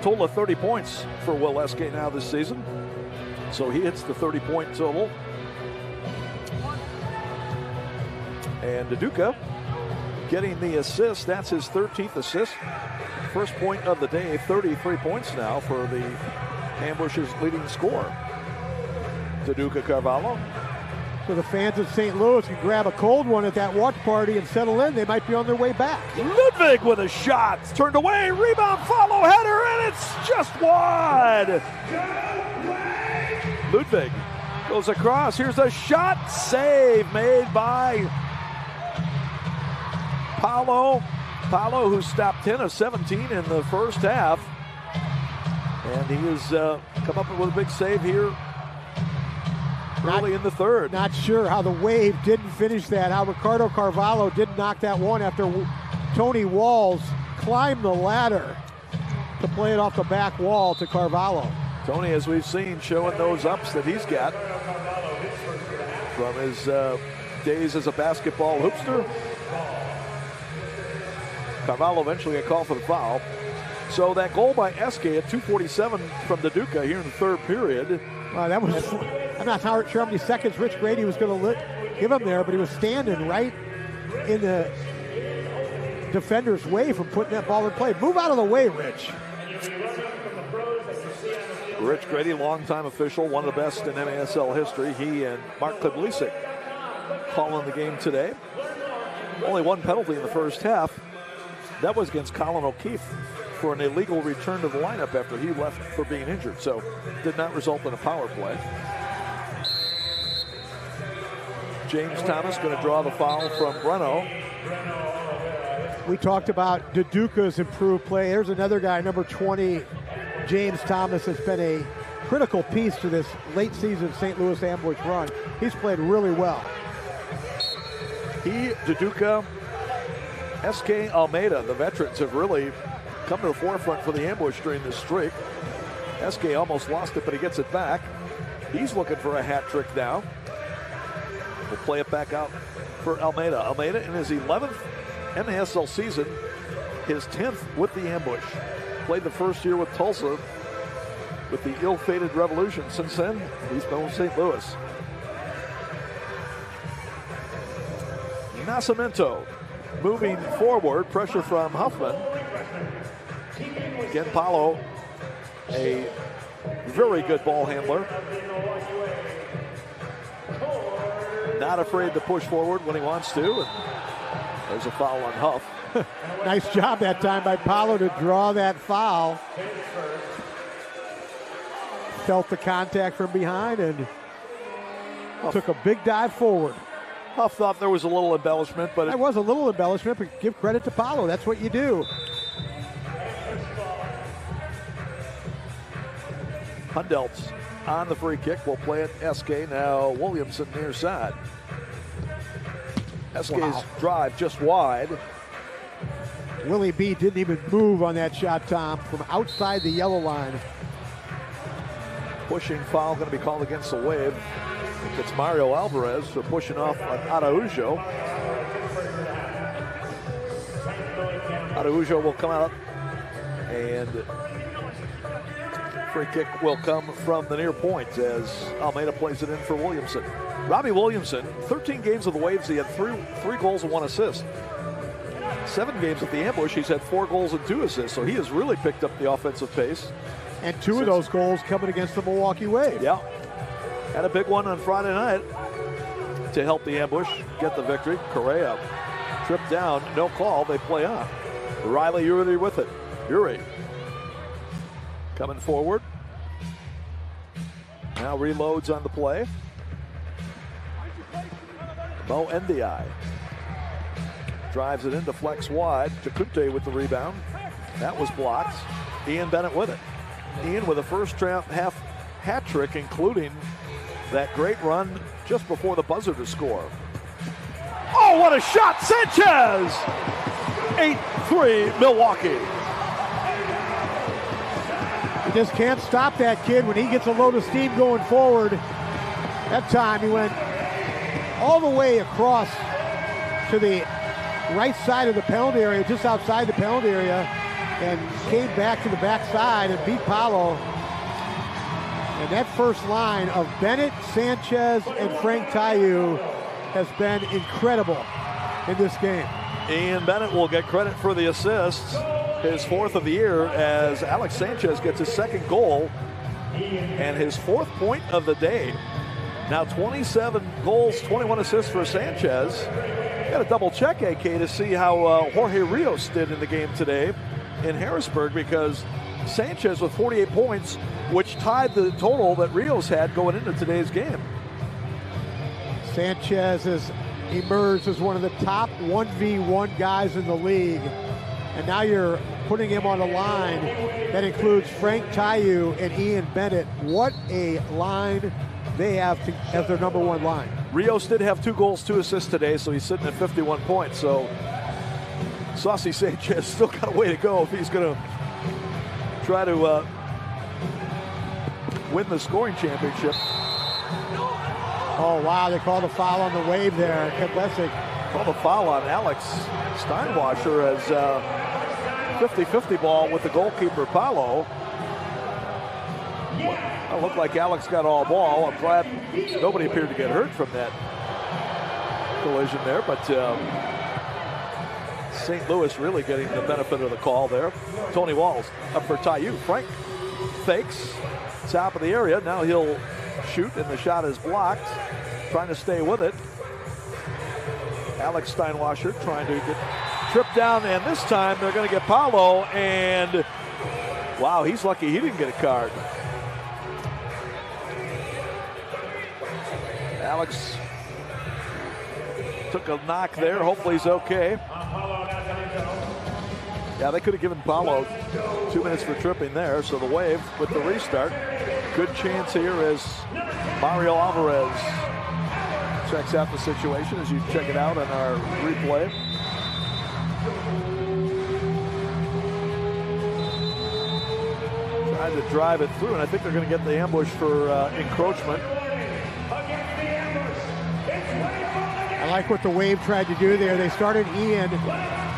total of 30 points for Will Eske now this season. So he hits the 30-point total. And Duduka getting the assist. That's his 13th assist. First point of the day, 33 points now for the Ambush's leading scorer. Duduka Carvalho. So the fans of St. Louis can grab a cold one at that watch party and settle in. They might be on their way back. Ludwig with a shot. It's turned away. Rebound, follow, header, and it's just wide. Ludwig goes across. Here's a shot. Save made by Paolo. Paolo, who stopped 10 of 17 in the first half. And he has come up with a big save here early in the third. Not sure how the Wave didn't finish that, how Ricardo Carvalho didn't knock that one after Tony Walls climbed the ladder to play it off the back wall to Carvalho. Tony, as we've seen, showing those ups that he's got from his days as a basketball hoopster. Carvalho eventually got called for the foul. So that goal by Eske at 2:47 from Duduka here in the third period. That was, I'm not sure how many seconds Rich Grady was going to give him there, but he was standing right in the defender's way from putting that ball in play. Move out of the way, Rich. Rich Grady, longtime official, one of the best in MASL history. He and Mark Kliblisek calling the game today. Only one penalty in the first half. That was against Colin O'Keefe for an illegal return to the lineup after he left for being injured. So did not result in a power play. James Thomas going to draw the foul from Breno. We talked about Duduka's improved play. There's another guy, number 20, James Thomas, has been a critical piece to this late season St. Louis Ambush run. He's played really well. He, Duduka, Eske, Almeida, the veterans have really come to the forefront for the Ambush during this streak. Eske almost lost it, but he gets it back. He's looking for a hat trick now. We'll play it back out for Almeida. Almeida in his 11th MASL season, his 10th with the Ambush. Played the first year with Tulsa with the ill-fated Revolution. Since then, he's been with St. Louis. Nascimento moving forward, pressure from Huffman. Again, Paolo, a very good ball handler. Not afraid to push forward when he wants to. And there's a foul on Huff. Nice job that time by Paolo to draw that foul. Felt the contact from behind and Huff took a big dive forward. Huff thought there was a little embellishment, but there was a little embellishment, but give credit to Paolo. That's what you do. Hundelt's on the free kick. We'll play it. Eske now. Williamson near side. Eske's drive just wide. Willie B didn't even move on that shot, Tom, from outside the yellow line. Pushing foul going to be called against the Wave. I think it's Mario Alvarez for pushing off on Araujo. Araujo will come out, and free kick will come from the near point as Almeida plays it in for Williamson. Robbie Williamson, 13 games with the Waves, he had three goals and 1 assist. 7 games at the Ambush, he's had 4 goals and 2 assists, so he has really picked up the offensive pace. And 2 of those goals coming against the Milwaukee Wave. Yeah. Had a big one on Friday night to help the Ambush get the victory. Correa tripped down, no call, they play on. Riley Uri with it. Uri coming forward. Now reloads on the play. Mo Ndiaye drives it into flex wide. Chakute with the rebound. That was blocked. Ian Bennett with it. Ian with a first half hat trick, including that great run just before the buzzer to score. Oh, what a shot! Sanchez! 8-3 Milwaukee. You just can't stop that kid when he gets a load of steam going forward. That time he went all the way across to the right side of the penalty area, just outside the penalty area, and came back to the backside and beat Paolo. And that first line of Bennett, Sanchez, and Frank Tayu has been incredible in this game. Ian Bennett will get credit for the assists, his 4th of the year, as Alex Sanchez gets his 2nd goal and his 4th point of the day. Now 27 goals, 21 assists for Sanchez. Got to double check, AK, to see how Jorge Rios did in the game today in Harrisburg, because Sanchez with 48 points, which tied the total that Rios had going into today's game. Sanchez has emerged as one of the top 1v1 guys in the league. And now you're putting him on a line that includes Frank Tayu and Ian Bennett. What a line they have as their number 1 line. Rios did have 2 goals, 2 assists today, so he's sitting at 51 points. So Saucy Sanchez still got a way to go if he's going to try to win the scoring championship. Oh, wow, they called a foul on the Wave there. Kedlesic called a foul on Alex Steinwasser as 50-50 ball with the goalkeeper, Paolo. It looked like Alex got all ball. I'm glad nobody appeared to get hurt from that collision there, but St. Louis really getting the benefit of the call there. Tony Walls up for Tayu. Frank fakes, top of the area. Now he'll shoot, and the shot is blocked. Trying to stay with it. Alex Steinwasser trying to get tripped down, and this time they're going to get Paolo, and wow, he's lucky he didn't get a card. Alex took a knock there. Hopefully he's okay. Yeah, they could have given Paolo 2 minutes for tripping there. So the Wave with the restart. Good chance here as Mario Alvarez checks out the situation as you check it out on our replay. Trying to drive it through, and I think they're going to get the ambush for encroachment. I like what the Wave tried to do there. They started Ian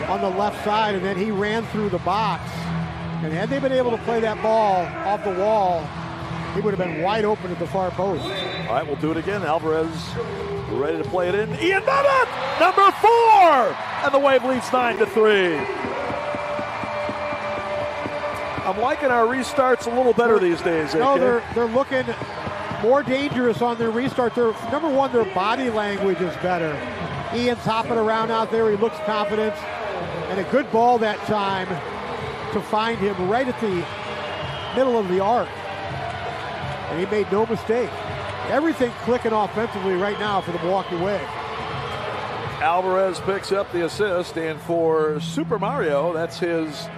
on the left side, and then he ran through the box. And had they been able to play that ball off the wall, he would have been wide open at the far post. All right, we'll do it again. Alvarez ready to play it in. Ian Bennett, number 4! And the Wave leads 9-3. I'm liking our restarts a little better these days. No, they're looking more dangerous on their restart. Number 1, their body language is better. Ian's hopping around out there. He looks confident. And a good ball that time to find him right at the middle of the arc. And he made no mistake. Everything clicking offensively right now for the Milwaukee Wave. Alvarez picks up the assist, and for Super Mario, that's his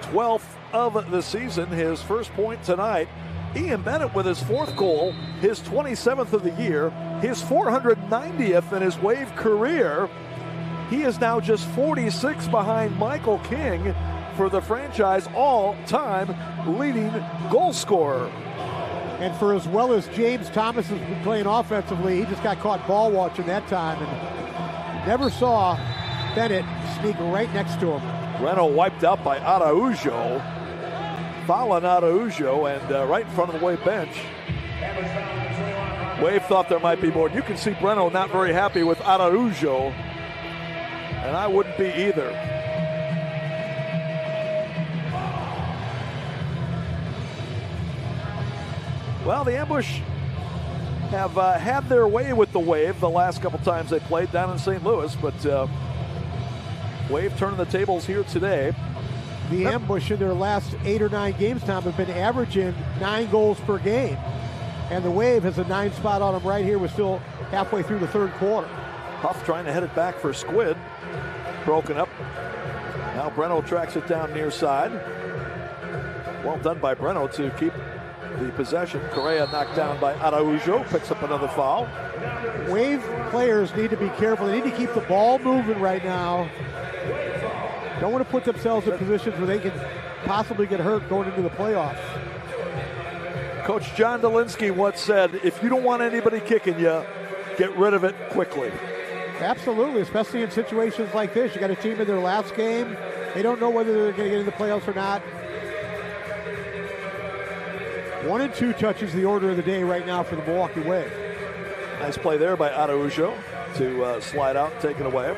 12th of the season, his first point tonight. Ian Bennett with his 4th goal, his 27th of the year, his 490th in his Wave career. He is now just 46 behind Michael King for the franchise all-time leading goal scorer. And for as well as James Thomas has been playing offensively, he just got caught ball watching that time and never saw Bennett sneak right next to him. Breno wiped out by Araujo. Foul on Araujo, and right in front of the Wave bench. Wave thought there might be more. You can see Breno not very happy with Araujo, and I wouldn't be either. Well, the Ambush have had their way with the Wave the last couple times they played down in St. Louis, but Wave turning the tables here today. The Ambush in their last 8 or 9 games, Tom, have been averaging 9 goals per game. And the Wave has a 9 spot on them right here. We're still halfway through the third quarter. Huff trying to head it back for Squid. Broken up. Now Breno tracks it down near side. Well done by Breno to keep the possession. Correa knocked down by Araujo. Picks up another foul. Wave players need to be careful. They need to keep the ball moving right now. Don't want to put themselves in positions where they can possibly get hurt going into the playoffs. Coach John Dolinsky once said, if you don't want anybody kicking you, get rid of it quickly. Absolutely, especially in situations like this. You got a team in their last game. They don't know whether they're going to get in the playoffs or not. 1 and 2 touches the order of the day right now for the Milwaukee Wave. Nice play there by Araujo to slide out and take it away.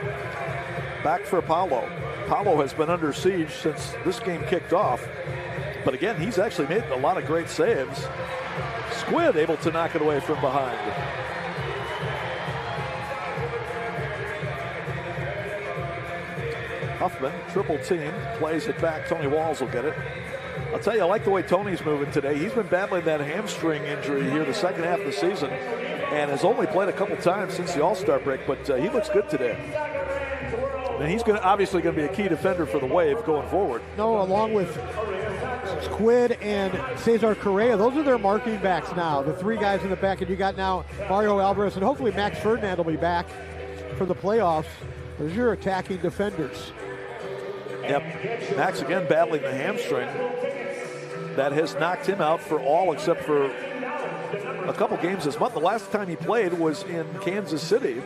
Back for Paulo. Paulo has been under siege since this game kicked off. But again, he's actually made a lot of great saves. Squid able to knock it away from behind. Huffman, triple team, plays it back. Tony Walls will get it. I'll tell you, I like the way Tony's moving today. He's been battling that hamstring injury here the second half of the season and has only played a couple times since the All-Star break, but he looks good today. And he's obviously going to be a key defender for the Wave going forward. No, along with Squid and Cesar Correa, those are their marking backs now. The 3 guys in the back, and you got now Mario Alvarez, and hopefully Max Ferdinand will be back for the playoffs. Those are your attacking defenders. Yep, Max again battling the hamstring. That has knocked him out for all except for a couple games this month. The last time he played was in Kansas City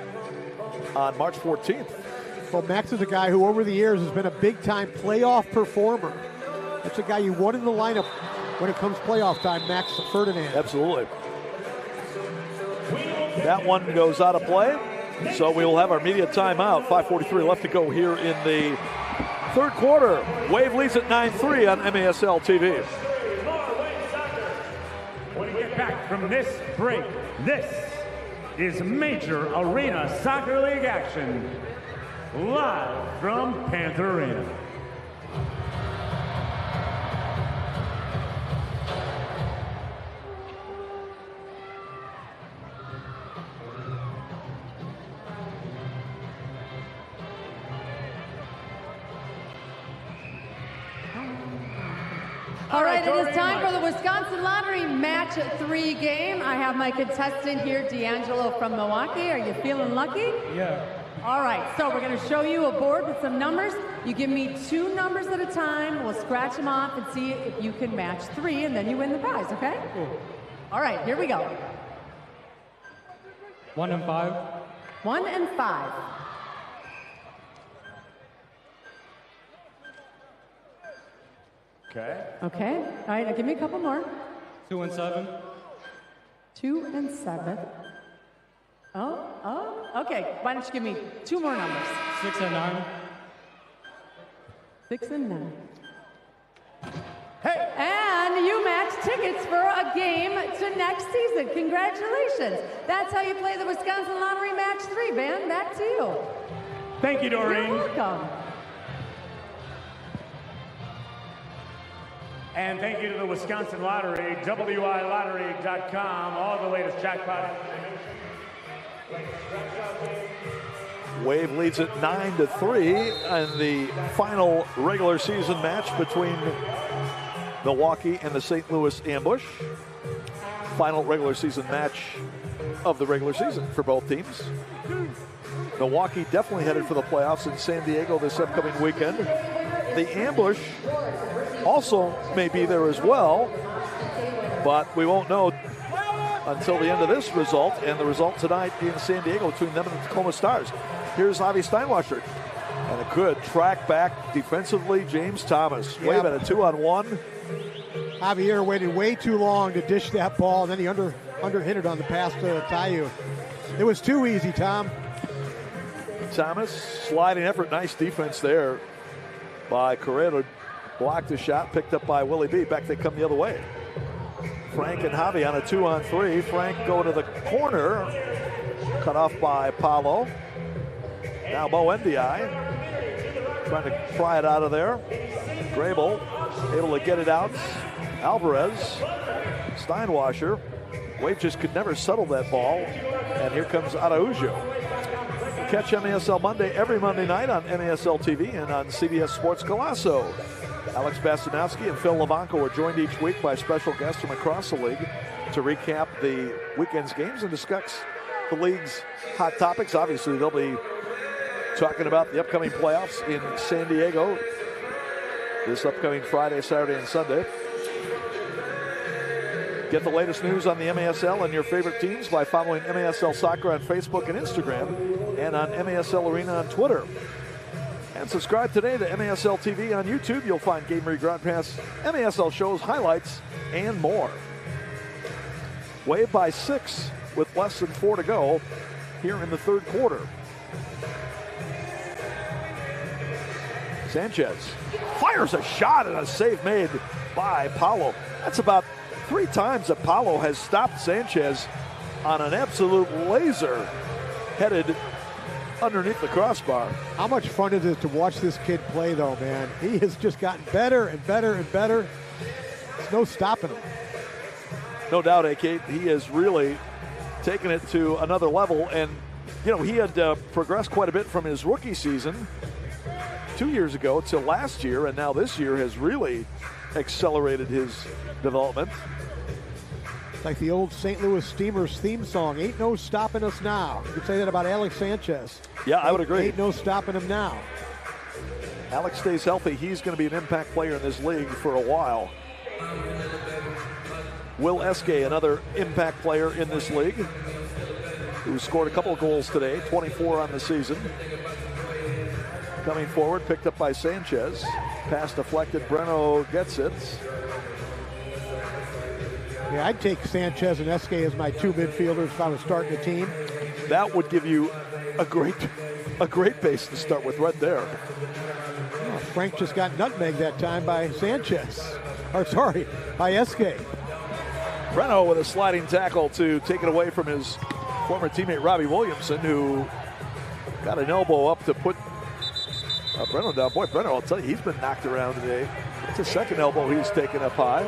on March 14th. Well, Max is a guy who over the years has been a big-time playoff performer. That's a guy you want in the lineup when it comes playoff time, Max Ferdinand. Absolutely. That one goes out of play, so we will have our media timeout. 5:43 left to go here in the third quarter. Wave leads at 9-3 on MASL TV. When we get back from this break, this is Major Arena Soccer League action, live from Panther Arena. All right, it is time for the Wisconsin Lottery Match 3 game. I have my contestant here, D'Angelo from Milwaukee. Are you feeling lucky? Yeah. All right, so we're going to show you a board with some numbers. You give me 2 numbers at a time. We'll scratch them off and see if you can match 3, and then you win the prize, okay? Cool. All right, here we go. 1 and 5. 1 and 5. Okay. Okay. All right, now give me a couple more. 2 and 7. 2 and 7. Oh, okay. Why don't you give me 2 more numbers? 6 and 9. 6 and 9. Hey! And you match tickets for a game to next season. Congratulations. That's how you play the Wisconsin Lottery Match 3, Ben. Back to you. Thank you, Doreen. You're welcome. And thank you to the Wisconsin Lottery, WILottery.com, all the latest jackpot. Wave leads at 9-3 in the final regular season match between Milwaukee and the St. Louis Ambush. Final regular season match of the regular season for both teams. Milwaukee definitely headed for the playoffs in San Diego this upcoming weekend. The Ambush also may be there as well. But we won't know until the end of this result and the result tonight in San Diego between them and the Tacoma Stars. Here's Avi Steinwasser. And a good track back defensively, James Thomas. Wave at a 2-on-1. Javier waited way too long to dish that ball, and then he under-hit it on the pass to Tayu. It was too easy, Tom. Thomas, sliding effort, nice defense there by Correa. Blocked the shot, picked up by Willie B. Back they come the other way. Frank and Javi on a 2-on-3. Frank go to the corner, cut off by Paulo. Now Bo Ndiaye trying to pry it out of there. Grable able to get it out. Alvarez, Steinwasser. Wave just could never settle that ball. And here comes Araujo. Catch MASL Monday every Monday night on MASL TV and on CBS Sports Golasso. Alex Bastanowski and Phil Levanko are joined each week by special guests from across the league to recap the weekend's games and discuss the league's hot topics. Obviously, they'll be talking about the upcoming playoffs in San Diego this upcoming Friday, Saturday, and Sunday. Get the latest news on the MASL and your favorite teams by following MASL Soccer on Facebook and Instagram and on MASL Arena on Twitter. And subscribe today to MASL TV on YouTube. You'll find game rebroadcasts, MASL shows, highlights, and more. Wave by 6 with less than 4 to go here in the third quarter. Sanchez fires a shot and a save made by Paulo. That's about 3 times that Paulo has stopped Sanchez on an absolute laser headed underneath the crossbar. How much fun is it to watch this kid play, though, man? He has just gotten better and better and better. There's no stopping him. No doubt, AK. He has really taken it to another level. And, you know, he had progressed quite a bit from his rookie season 2 years ago to last year, and now this year has really accelerated his development. Like the old St. Louis Steamers theme song, ain't no stopping us now. You could say that about Alex Sanchez. Yeah, I would agree. Ain't no stopping him now. Alex stays healthy. He's going to be an impact player in this league for a while. Will Eske, another impact player in this league, who scored a couple of goals today, 24 on the season. Coming forward, picked up by Sanchez. Pass deflected, Breno gets it. Yeah, I'd take Sanchez and Eske as my 2 midfielders if I was starting a team. That would give you a great base to start with right there. Oh, Frank just got nutmegged that time by Sanchez. Or sorry, by Eske. Breno with a sliding tackle to take it away from his former teammate Robbie Williamson, who got an elbow up to put Breno down. Boy, Breno, I'll tell you, he's been knocked around today. It's a second elbow he's taken up high.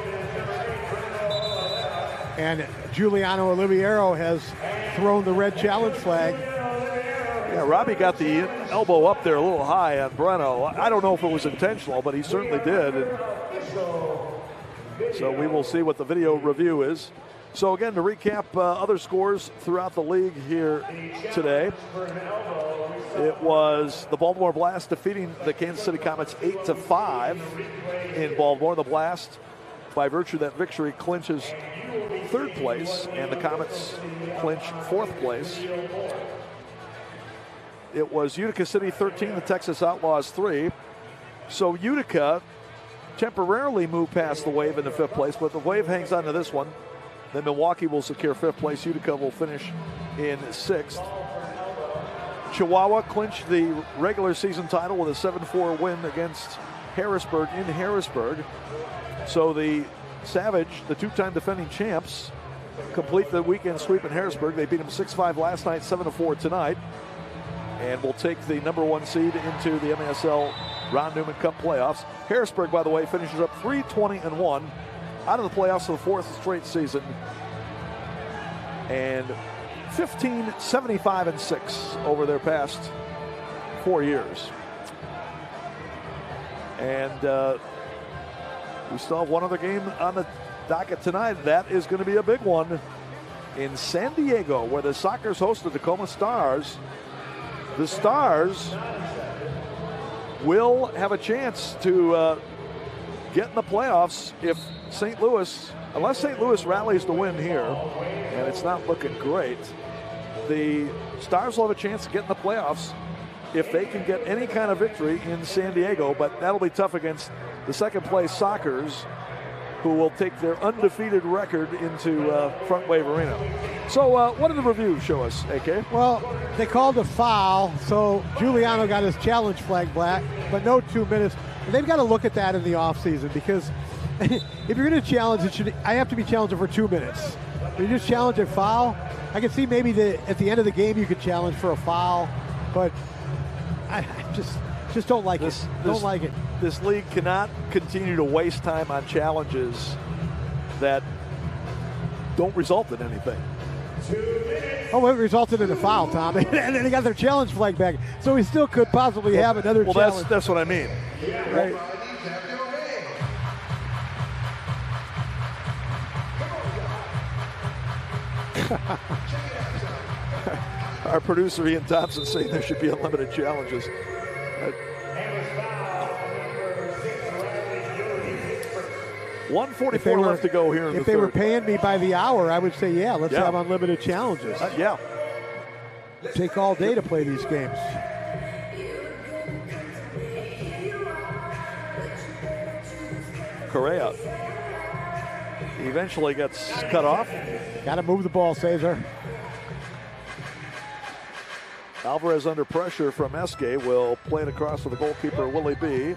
And Giuliano Oliviero has thrown the red challenge flag. Yeah, Robbie got the elbow up there a little high on Breno. I don't know if it was intentional, but he certainly did. And so we will see what the video review is. So again, to recap other scores throughout the league here today. It was the Baltimore Blast defeating the Kansas City Comets 8-5 in Baltimore. The Blast, by virtue of that victory, clinches 3rd place, and the Comets clinch 4th place. It was Utica City 13, the Texas Outlaws 3. So Utica temporarily moved past the Wave into 5th place, but the Wave hangs on to this one. Then Milwaukee will secure 5th place. Utica will finish in 6th. Chihuahua clinched the regular season title with a 7-4 win against Harrisburg in Harrisburg. So the Savage, the 2-time defending champs, complete the weekend sweep in Harrisburg. They beat them 6-5 last night, 7-4 tonight, and will take the number 1 seed into the MASL Ron Newman Cup playoffs. Harrisburg, by the way, finishes up 3-20-1 out of the playoffs for the 4th straight season, and 15-75-6 over their past 4 years. And we still have one other game on the docket tonight. That is going to be a big one in San Diego, where the Sockers host the Tacoma Stars. The Stars will have a chance to get in the playoffs if St. Louis unless St. Louis rallies to win here, and it's not looking great, the Stars will have a chance to get in the playoffs if they can get any kind of victory in San Diego, but that'll be tough against the second-place Sockers, who will take their undefeated record into Front Wave Arena. So what did the review show us, AK? Well, they called a foul, so Giuliano got his challenge flag back, but no 2 minutes. And they've got to look at that in the offseason, because if you're going to challenge, I have to be challenging for 2 minutes. If you just challenge a foul, I can see maybe at the end of the game you could challenge for a foul, but I just don't like it. Don't like it. This league cannot continue to waste time on challenges that don't result in anything. Oh, it resulted in a foul, Tom. And then they got their challenge flag back. So we still could possibly have another challenge. Well, that's what I mean. Right. Our producer, Ian Thompson, saying there should be unlimited challenges. 1:44 left to go here in the third. If they were paying me by the hour, I would say, yeah, let's have unlimited challenges. Yeah. Take all day to play these games. Correa eventually gets cut off. Got to move the ball, Cesar. Alvarez under pressure from Esque will play it across to the goalkeeper, Willie B.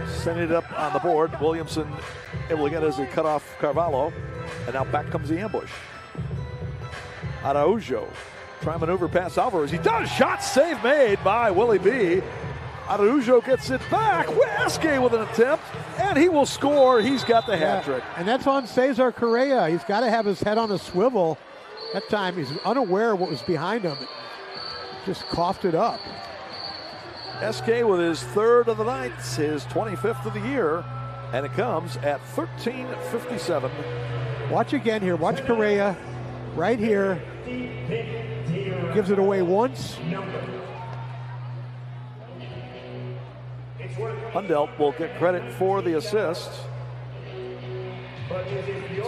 Sending it up on the board. Williamson able to get as he cut off Carvalho. And now back comes the ambush. Araujo try maneuver past Alvarez. He does. Shot save made by Willie B. Araujo gets it back. Esque with an attempt, and he will score. He's got the hat trick. And that's on Cesar Correa. He's got to have his head on a swivel. That time he's unaware of what was behind him. Just coughed it up. Esque with his third of the night, his 25th of the year, and it comes at 13:57. Watch again here. Watch Correa right here. Gives it away once. Hundelt will get credit for the assist.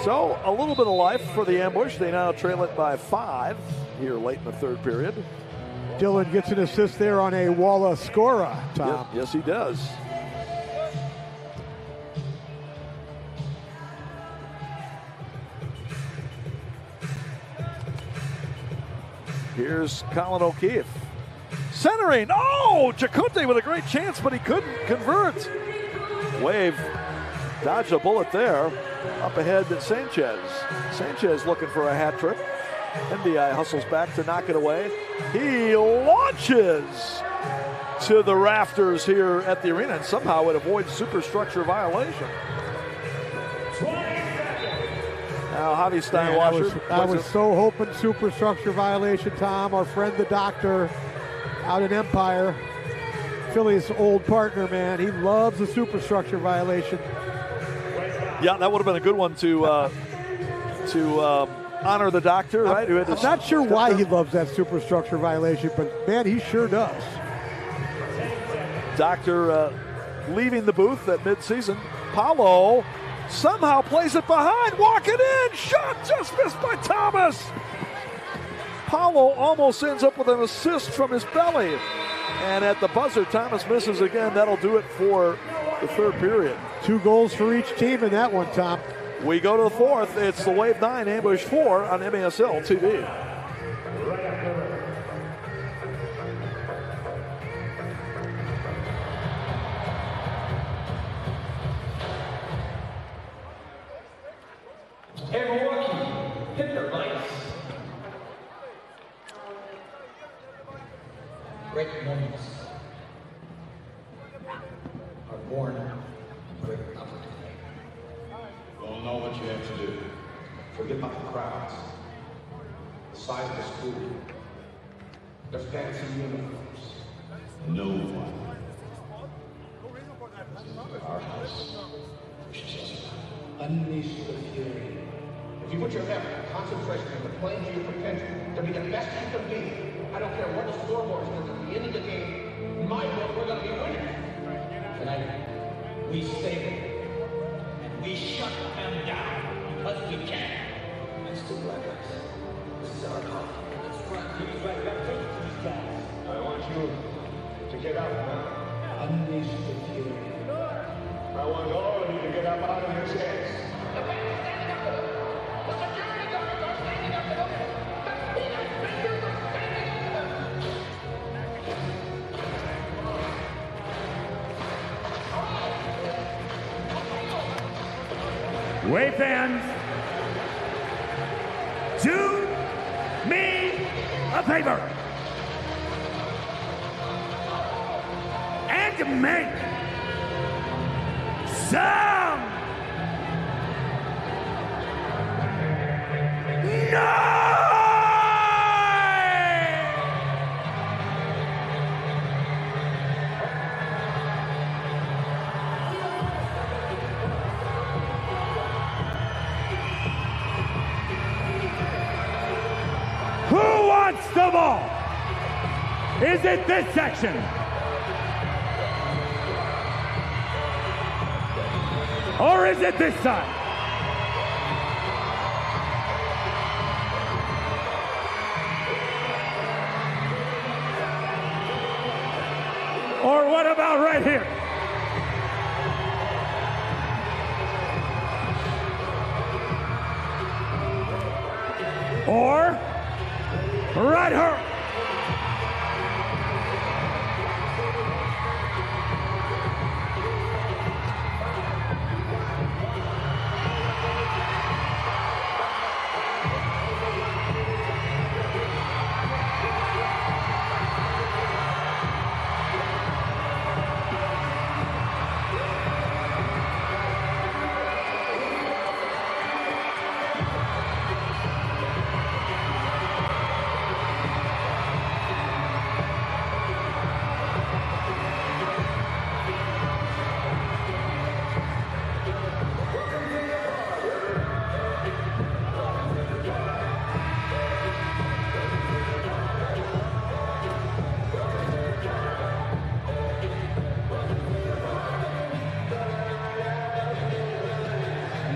So a little bit of life for the ambush. They now trail it by 5 here late in the third period. Dylan gets an assist there on a Walla Scora, Tom. Yes, he does. Here's Colin O'Keefe. Centering. Oh, Chacunte with a great chance, but he couldn't convert. Wave dodged a bullet there. Up ahead, Sanchez. Sanchez looking for a hat trick. NBI hustles back to knock it away. He launches to the rafters here at the arena, and somehow it avoids superstructure violation. Now, Javi Steinwasser. I was so hoping superstructure violation, Tom. Our friend the doctor out in Empire, Philly's old partner, man. He loves the superstructure violation. Yeah, that would have been a good one to honor the doctor, right? I'm not sure why he loves that superstructure violation, but man, he sure does. Doctor leaving the booth at midseason. Paulo somehow plays it behind, walking in, shot just missed by Thomas. Paulo almost ends up with an assist from his belly. And at the buzzer, Thomas misses again. That'll do it for the third period. 2 goals for each team in that one, Tom. We go to the fourth. It's the Wave 9 Ambush 4 on MASL TV. Hey, Milwaukee, hit the lights. Great moments are born of great opportunity. You'll know what you have to do. Forget about the crowds, the size of the school, the fancy uniforms. No one. Our house. Just Unleash the fury. If you put your effort, concentration, and playing to your potential to be the best you can be, I don't care what the scoreboard is, at the end of the game, in my book, we're going to be winners. Tonight, we stay there. And We shut them down because we can. It's the Black Ops. This is our call. That's right. He's right back to these guys. I want you to get up now. Unleash the fury. I want all of you to get up out of your chairs. The fans are standing up for them. The security guards are standing up for them. The peanut vendors are standing up for them. Wave fans, do me a favor and make some noise! Who wants the ball? Is it this section? Or is it this side? Or what about right here? Or right here?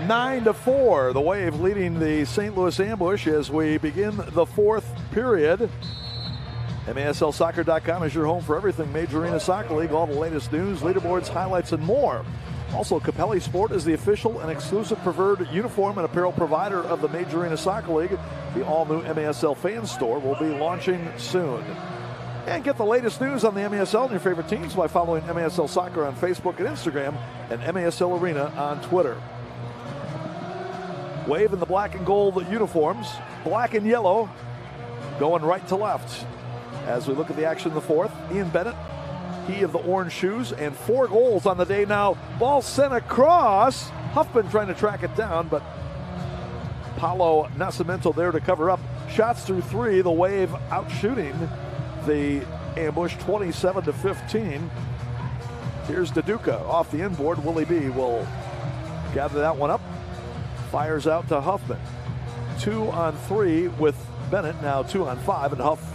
Nine to 4, the Wave leading the St. Louis Ambush as we begin the fourth period. MASLsoccer.com is your home for everything Major Arena Soccer League, all the latest news, leaderboards, highlights, and more. Also, Capelli Sport is the official and exclusive preferred uniform and apparel provider of the Major Arena Soccer League. The all-new MASL fan store will be launching soon. And get the latest news on the MASL and your favorite teams by following MASL Soccer on Facebook and Instagram and MASL Arena on Twitter. Wave in the black and gold uniforms, black and yellow, going right to left. As we look at the action in the fourth, Ian Bennett, he of the orange shoes, and 4 goals on the day now. Ball sent across. Huffman trying to track it down, but Paulo Nascimento there to cover up. Shots through 3, the Wave out shooting the Ambush 27-15. Here's Daduka off the inboard. Willie B will gather that one up. Fires out to Huffman. 2 on 3 with Bennett, now 2 on 5, and Huff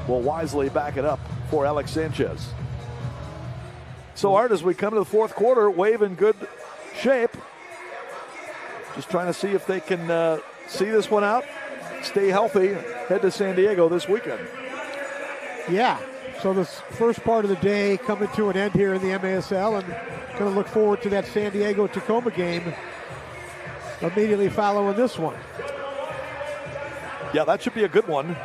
will wisely back it up for Alex Sanchez. So, Art, as we come to the fourth quarter, Wave in good shape. Just trying to see if they can see this one out, stay healthy, head to San Diego this weekend. Yeah, so this first part of the day coming to an end here in the MASL, and going to look forward to that San Diego-Tacoma game immediately following this one. Yeah, that should be a good one.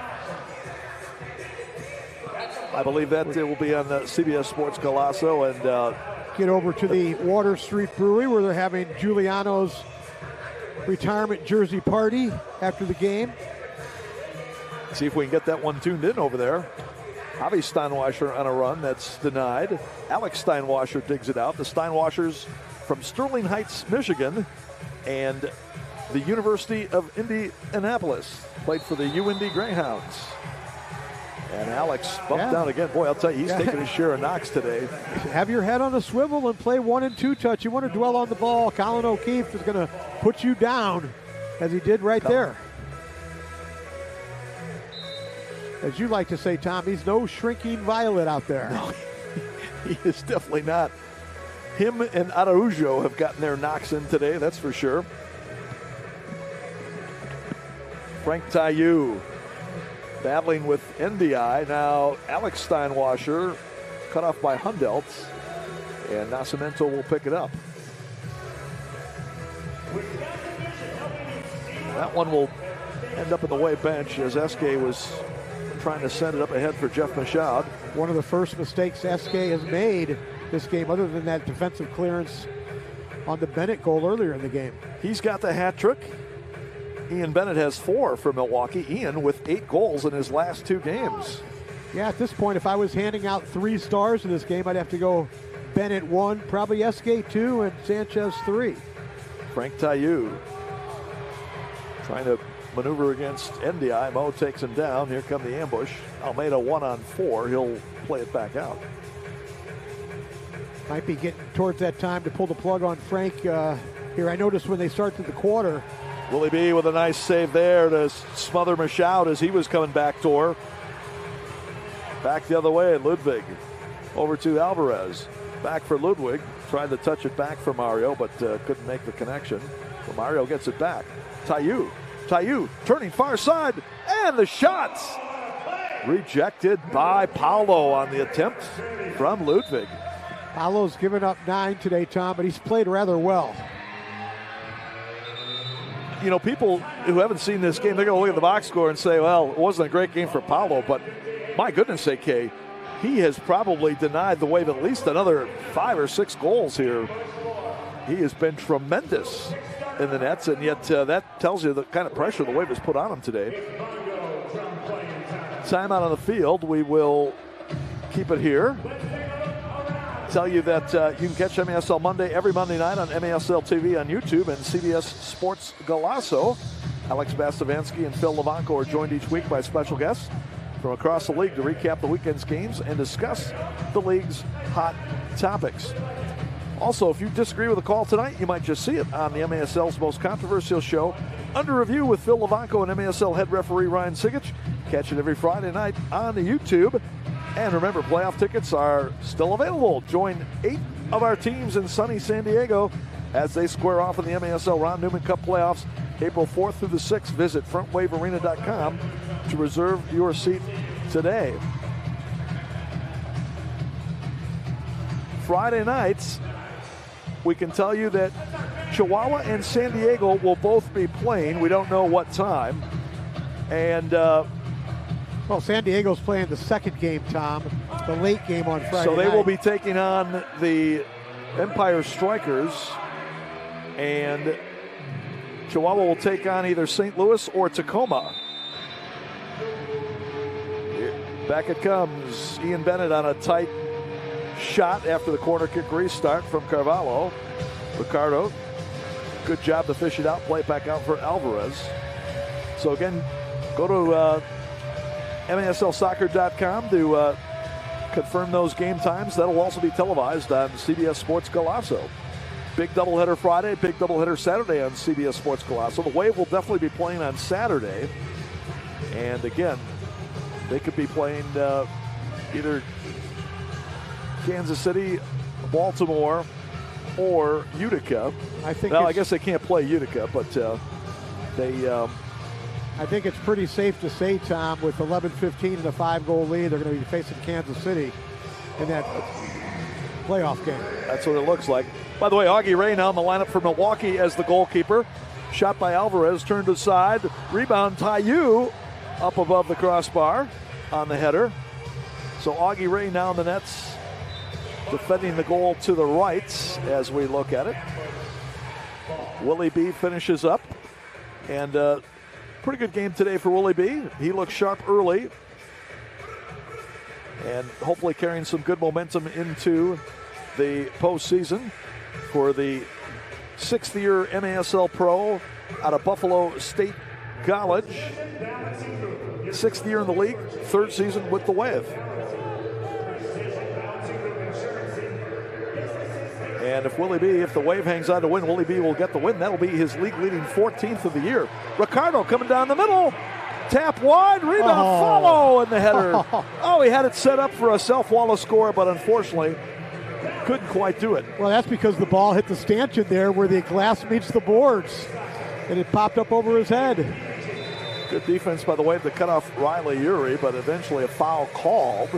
I believe that it will be on CBS Sports Golazo. And get over to the Water Street Brewery where they're having Giuliano's retirement jersey party after the game. See if we can get that one tuned in over there. Javi Steinwasser on a run that's denied. Alex Steinwasser digs it out. The Steinwassers from Sterling Heights, Michigan, and the University of Indianapolis played for the UIndy Greyhounds. And Alex bumped down again. Boy, I'll tell you, he's taking his share of knocks today. Have your head on a swivel and play 1 and 2 touch. You want to dwell on the ball. Colin O'Keefe is going to put you down, as he did right there. As you like to say, Tom, he's no shrinking violet out there. No, he is definitely not. him and Araujo have gotten their knocks in today, that's for sure. Frank Tayu battling with NDI. Now Alex Steinwasser cut off by Hundelt, and Nascimento will pick it up. That one will end up in the Wave bench as Eske was trying to send it up ahead for Jeff Michaud. One of the first mistakes Eske has made this game, other than that defensive clearance on the Bennett goal earlier in the game. He's got the hat trick. Ian Bennett has 4 for Milwaukee. Ian with 8 goals in his last 2 games. Yeah, at this point, if I was handing out 3 stars in this game, I'd have to go Bennett 1, probably Eske 2, and Sanchez 3. Frank Tayu trying to maneuver against NDI. Mo takes him down. Here come the ambush. Almeida 1-on-4. He'll play it back out. Might be getting towards that time to pull the plug on Frank here. I noticed when they start through the quarter. Willie B with a nice save there to smother Michaud as he was coming back to her. Back the other way, Ludwig over to Alvarez. Back for Ludwig. Tried to touch it back for Mario, but couldn't make the connection. So Mario gets it back. Tayu turning far side, and the shots rejected by Paolo on the attempt from Ludwig. Paolo's given up 9 today, Tom, but he's played rather well. You know, people who haven't seen this game, they're going to look at the box score and say, well, it wasn't a great game for Paolo, but my goodness, AK, he has probably denied the Wave at least another 5 or 6 goals here. He has been tremendous in the nets, and yet that tells you the kind of pressure the Wave has put on him today. Timeout on the field. We will keep it here. Tell you that you can catch MASL Monday every Monday night on MASL TV on YouTube and CBS Sports Golasso. Alex Bastavansky and Phil Levanko are joined each week by special guests from across the league to recap the weekend's games and discuss the league's hot topics. Also, if you disagree with the call tonight, you might just see it on the MASL's most controversial show, Under Review with Phil Levanko and MASL head referee Ryan Sigich. Catch it every Friday night on the YouTube. And remember, playoff tickets are still available. Join 8 of our teams in sunny San Diego as they square off in the MASL Ron Newman Cup playoffs April 4th through the 6th. Visit frontwavearena.com to reserve your seat today. Friday nights, we can tell you that Chihuahua and San Diego will both be playing. We don't know what time. And well, San Diego's playing the second game, Tom, the late game on Friday So they night. will be taking on the Empire Strikers, and Chihuahua will take on either St. Louis or Tacoma. Back it comes. Ian Bennett on a tight shot after the corner kick restart from Carvalho. Ricardo, good job to fish it out, play it back out for Alvarez. So again, go to MASLsoccer.com to confirm those game times. That'll also be televised on CBS Sports Golasso. Big doubleheader Friday, big doubleheader Saturday on CBS Sports Golasso. The Wave will definitely be playing on Saturday. And again, they could be playing either Kansas City, Baltimore, or Utica. I guess they can't play Utica, but I think it's pretty safe to say, Tom, with 11-15 and a 5-goal lead, they're going to be facing Kansas City in that playoff game. That's what it looks like. By the way, Augie Ray now in the lineup for Milwaukee as the goalkeeper. Shot by Alvarez, turned aside. Rebound, Tayu up above the crossbar on the header. So Augie Ray now in the nets, defending the goal to the right as we look at it. Willie B finishes up. And pretty good game today for Willie B. He looked sharp early. And hopefully carrying some good momentum into the postseason for the 6th-year MASL Pro out of Buffalo State College. 6th year in the league, 3rd season with the Wave. And if the Wave hangs on to win, Willie B will get the win. That'll be his league-leading 14th of the year. Ricardo coming down the middle. Tap wide, rebound, follow in the header. Oh, he had it set up for a Self-Walla score, but unfortunately, couldn't quite do it. Well, that's because the ball hit the stanchion there where the glass meets the boards, and it popped up over his head. Good defense by the Wave to cut off Riley Urey, but eventually a foul called.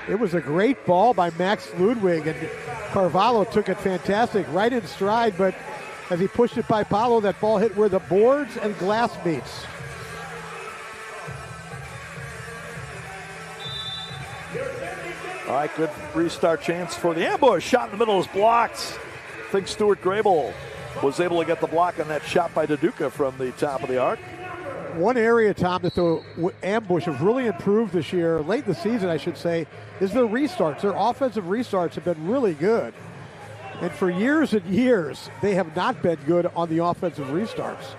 It was a great ball by Max Ludwig, and Carvalho took it fantastic, right in stride, but as he pushed it by Paulo, that ball hit where the boards and glass meets. All right, good restart chance for the ambush. Shot in the middle is blocked. I think Stuart Grable was able to get the block on that shot by Duduka from the top of the arc. One area, Tom, that the ambush have really improved this year, late in the season, I should say, is their restarts. Their offensive restarts have been really good. And for years and years, they have not been good on the offensive restarts.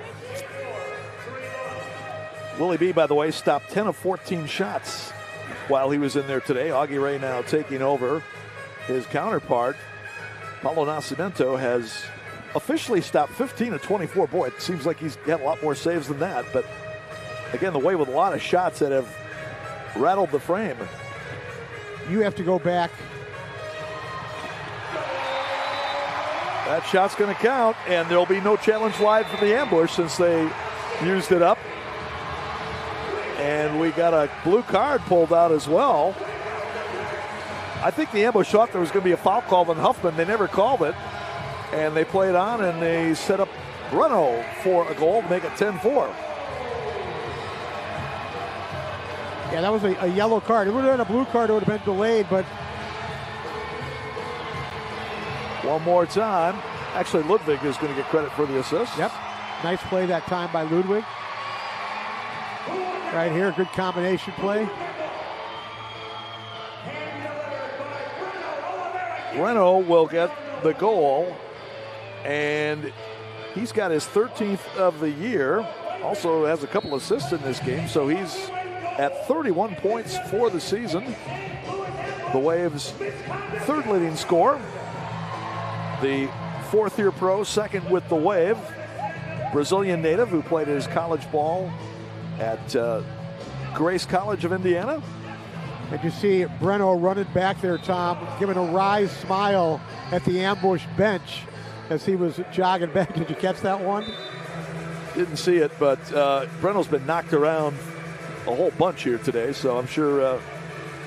Willie B, by the way, stopped 10 of 14 shots while he was in there today. Augie Ray now taking over. His counterpart, Paulo Nascimento, has officially stopped 15 of 24. Boy, it seems like he's got a lot more saves than that. But again, the Wave with a lot of shots that have rattled the frame. You have to go back. That shot's going to count, and there'll be no challenge live for the ambush since they used it up. And we got a blue card pulled out as well. I think the ambush thought there was going to be a foul call on Huffman. They never called it. And they played on, and they set up Breno for a goal to make it 10-4. Yeah, that was a yellow card. It would have been a blue card. It would have been delayed, but... One more time. Actually, Ludwig is going to get credit for the assist. Yep. Nice play that time by Ludwig. Right here, good combination play. Breno will get the goal, and he's got his 13th of the year. Also has a couple assists in this game, so he's at 31 points for the season. The Wave's third leading scorer. The fourth-year pro, second with the Wave. Brazilian native who played his college ball at Grace College of Indiana. And you see Breno running back there, Tom, giving a wry smile at the ambush bench as he was jogging back. Did you catch that one? Didn't see it, but Breno's been knocked around a whole bunch here today, so I'm sure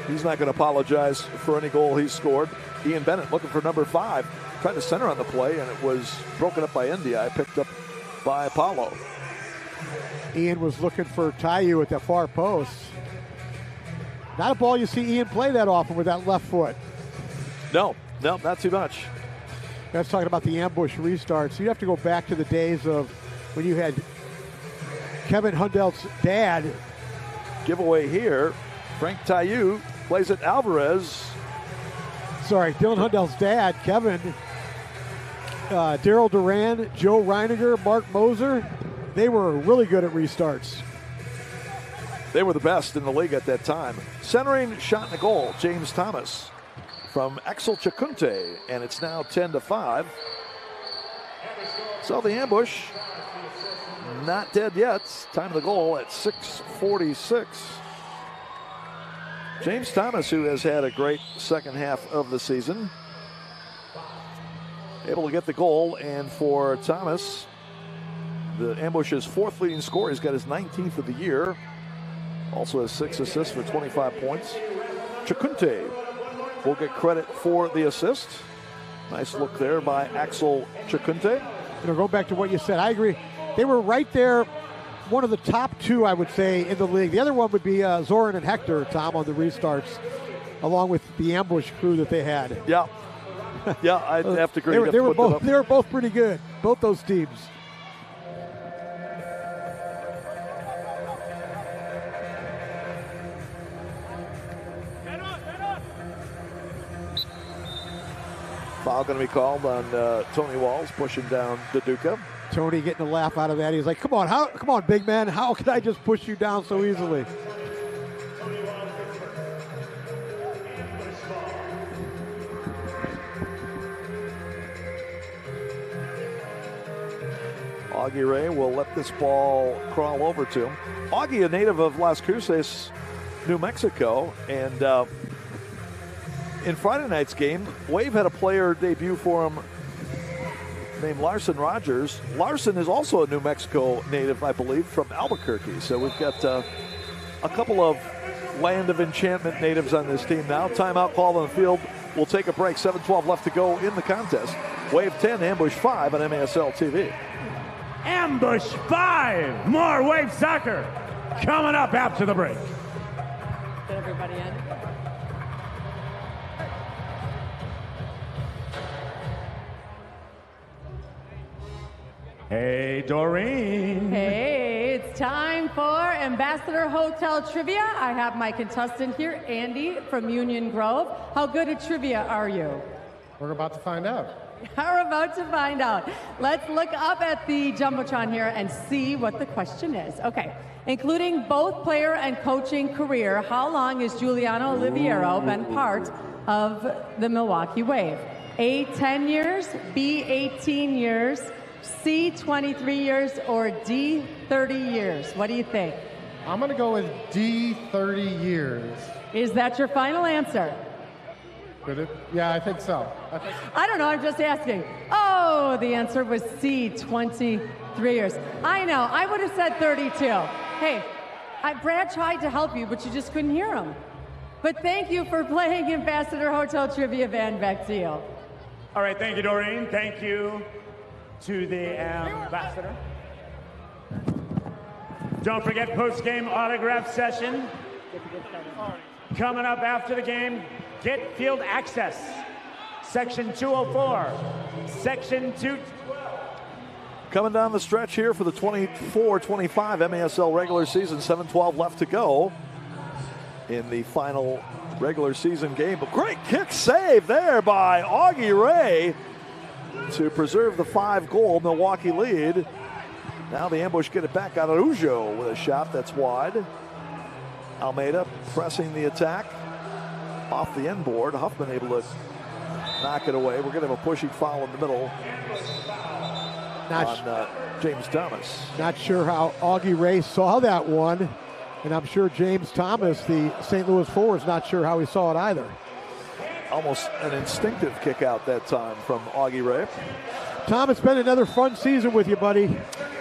he's not going to apologize for any goal he scored. Ian Bennett looking for number 5. Tried to center on the play, and it was broken up by India. Picked up by Apollo. Ian was looking for Tayu at the far post. Not a ball you see Ian play that often with that left foot. No, not too much. That's talking about the ambush restarts. You have to go back to the days of when you had Kevin Hundelt's dad. Giveaway here. Frank Tayu plays it Alvarez. Sorry, Dylan Hundelt's dad, Kevin. Daryl Duran, Joe Reiniger, Mark Moser. They were really good at restarts. They were the best in the league at that time. Centering shot in the goal, James Thomas from Axel Chacunte, and it's now 10-5. So the ambush not dead yet. Time of the goal at 6:46. James Thomas, who has had a great second half of the season, able to get the goal, and for Thomas, the ambush's 4th leading scorer. He's got his 19th of the year. Also has 6 assists for 25 points. Chacunte will get credit for the assist. Nice look there by Axel Chacunte. Go back to what you said. I agree. They were right there, one of the top 2, I would say, in the league. The other one would be Zoran and Hector, Tom, on the restarts, along with the ambush crew that they had. Yeah. Yeah, I'd have to agree. They were both pretty good, both those teams. Foul going to be called on Tony Walls, pushing down Duduka. Tony getting a laugh out of that. He's like, come on, big man. How can I just push you down so easily? Augie Ray will let this ball crawl over to him. Augie, a native of Las Cruces, New Mexico, and in Friday night's game, Wave had a player debut for him named Larson Rogers. Larson is also a New Mexico native, I believe, from Albuquerque. So we've got a couple of Land of Enchantment natives on this team now. Timeout call on the field. We'll take a break. 7:12 left to go in the contest. Wave 10, Ambush 5 on MASL TV. Ambush 5. More Wave Soccer coming up after the break. Get everybody in. Hey, Doreen. Hey, it's time for Ambassador Hotel Trivia. I have my contestant here, Andy from Union Grove. How good at trivia are you? We're about to find out. We're about to find out. Let's look up at the Jumbotron here and see what the question is. Okay, including both player and coaching career, how long has Giuliano Oliviero been part of the Milwaukee Wave? A, 10 years, B, 18 years, C, 23 years, or D, 30 years? What do you think? I'm going to go with D, 30 years. Is that your final answer? Could it? Yeah, I think so. I don't know, I'm just asking. Oh, the answer was C, 23 years. I know, I would have said 32. Hey, Brad tried to help you, but you just couldn't hear him. But thank you for playing Ambassador Hotel Trivia. Van, back to you. All right, thank you, Doreen. Thank you to the ambassador. Don't forget post-game autograph session. Coming up after the game, get field access. Section 204, Section 2. Coming down the stretch here for the 24-25 MASL regular season, 7:12 left to go in the final regular season game. But great kick save there by Augie Ray to preserve the 5-goal Milwaukee lead. Now the Ambush get it back. Araujo with a shot that's wide. Almeida pressing the attack off the end board. Huffman able to knock it away. We're going to have a pushing foul in the middle on James Thomas. Not sure how Augie Ray saw that one, and I'm sure James Thomas, the St. Louis forward, is not sure how he saw it either. Almost an instinctive kick out that time from Augie Ray. Tom, it's been another fun season with you, buddy.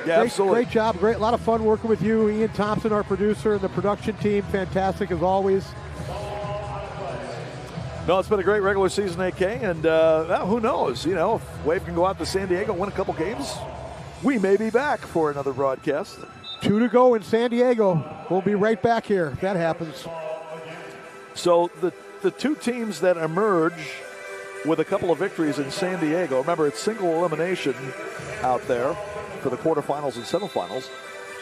Yeah, absolutely. Great job. A lot of fun working with you. Ian Thompson, our producer, and the production team. Fantastic as always. No, it's been a great regular season, AK, and well, who knows? You know, if Wave can go out to San Diego, win a couple games, we may be back for another broadcast. 2 to go in San Diego. We'll be right back here if that happens. So the two teams that emerge with a couple of victories in San Diego, remember it's single elimination out there for the quarterfinals and semifinals,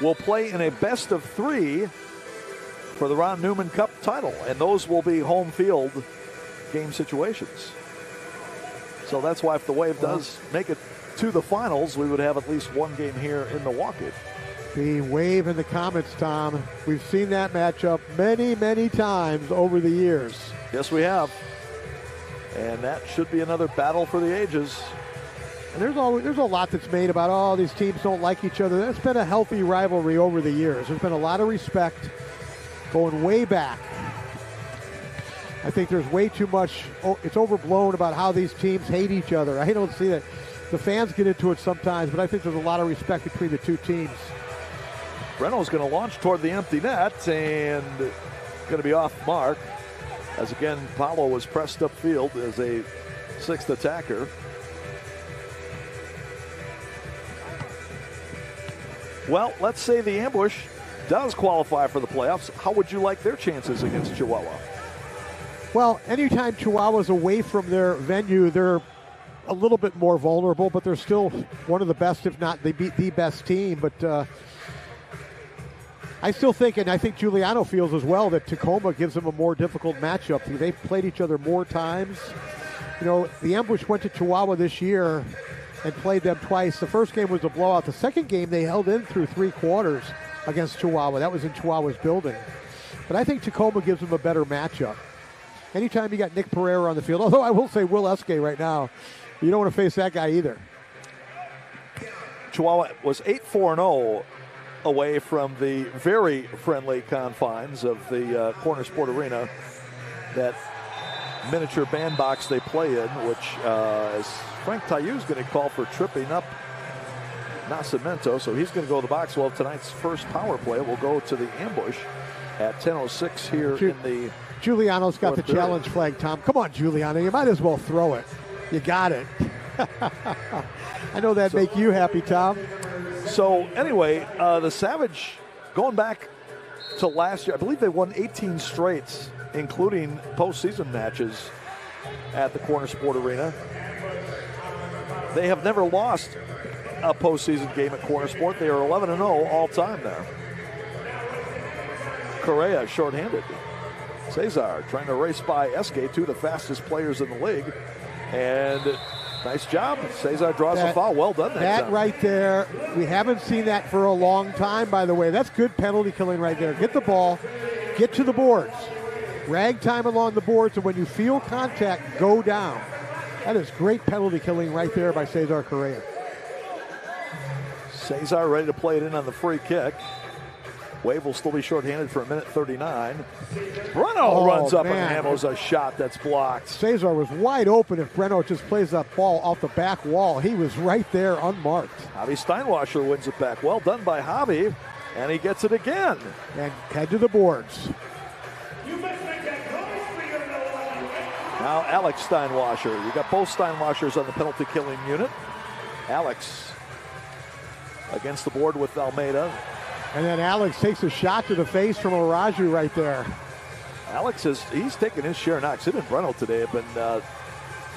will play in a best of 3 for the Ron Newman Cup title, and those will be home field game situations. So that's why if the Wave does make it to the finals, we would have at least one game here in Milwaukee. The Wave and the Comets, Tom. We've seen that matchup many, many times over the years. Yes, we have. And that should be another battle for the ages. And there's a lot that's made about, oh, these teams don't like each other. That's been a healthy rivalry over the years. There's been a lot of respect going way back. I think there's way too much, it's overblown about how these teams hate each other. I don't see that. The fans get into it sometimes, but I think there's a lot of respect between the two teams. Breno's going to launch toward the empty net and going to be off mark. As again, Paulo was pressed upfield as a 6th attacker. Well, let's say the Ambush does qualify for the playoffs. How would you like their chances against Chihuahua? Well, anytime Chihuahua's away from their venue, they're a little bit more vulnerable, but they're still one of the best, if not the best team. But I still think, and I think Giuliano feels as well, that Tacoma gives them a more difficult matchup. They've played each other more times. You know, the Ambush went to Chihuahua this year and played them twice. The first game was a blowout. The second game, they held in through 3 quarters against Chihuahua. That was in Chihuahua's building. But I think Tacoma gives them a better matchup. Anytime you got Nick Pereira on the field, although I will say Will Eske right now, you don't want to face that guy either. Chihuahua was 8-4-0 away from the very friendly confines of the Corner Sport Arena that miniature bandbox they play in, which is Frank Taillou is going to call for tripping up Nascimento, so he's going to go to the box. Well, tonight's first power play will go to the ambush at 10:06 here in the Giuliano's got the period. challenge flag, Tom. Come on, Giuliano. You might as well throw it. You got it. I know that'd make you happy, Tom. So, anyway, the Savage, going back to last year, I believe they won 18 straights, including postseason matches at the Corner Sport Arena. They have never lost a postseason game at Corner Sport. They are 11-0 all time there. Correa shorthanded. Cesar trying to race by Esque, two of the fastest players in the league. And nice job. Cesar draws a foul. Well done that time. Right there, we haven't seen that for a long time, by the way. That's good penalty killing right there. Get the ball, get to the boards. Ragtime along the boards, and when you feel contact, go down. That is great penalty killing right there by Cesar Correa. Cesar ready to play it in on the free kick. Wave will still be shorthanded for 1:39. Breno runs up and handles a shot that's blocked. Cesar was wide open. If Breno just plays that ball off the back wall, he was right there unmarked. Javi Steinwasser wins it back. Well done by Javi, and he gets it again. And head to the boards. Now Alex Steinwasser. You got both Steinwassers on the penalty killing unit. Alex against the board with Almeida. And then Alex takes a shot to the face from Araju right there. Alex he's taken his share of knocks. Him and Breno today have been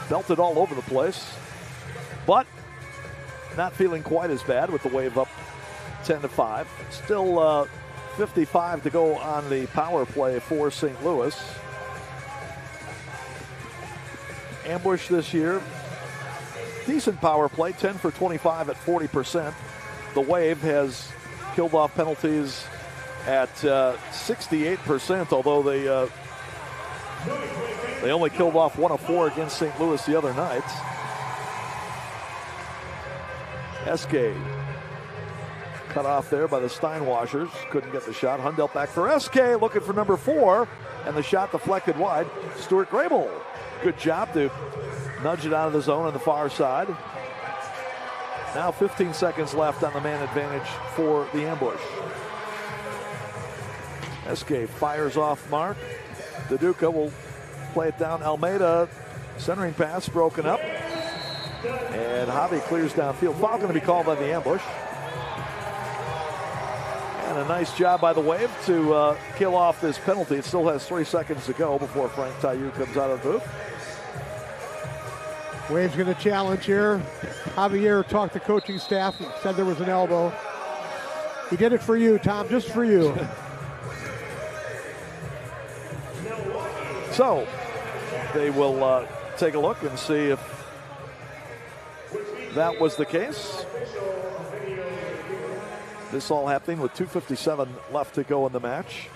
belted all over the place. But not feeling quite as bad with the Wave up 10-5. Still 55 to go on the power play for St. Louis. Ambush this year, decent power play, 10 for 25 at 40%. The Wave has killed off penalties at 68%, although they only killed off 1 of 4 against St. Louis the other night. Esque cut off there by the Steinwassers. Couldn't get the shot. Hundelt back for Esque, looking for number 4, and the shot deflected wide. Stuart Grable, good job to nudge it out of the zone on the far side. Now 15 seconds left on the man advantage for the ambush. Esque fires off mark. Duduka will play it down. Almeida, centering pass broken up. And Javi clears downfield. Foul going to be called by the ambush. And a nice job by the Wave to kill off this penalty. It still has 3 seconds to go before Frank Taillou comes out of the booth. Wave's going to challenge here. Javier talked to coaching staff and said there was an elbow. He did it for you, Tom, just for you. So they will take a look and see if that was the case. This all happening with 2:57 left to go in the match.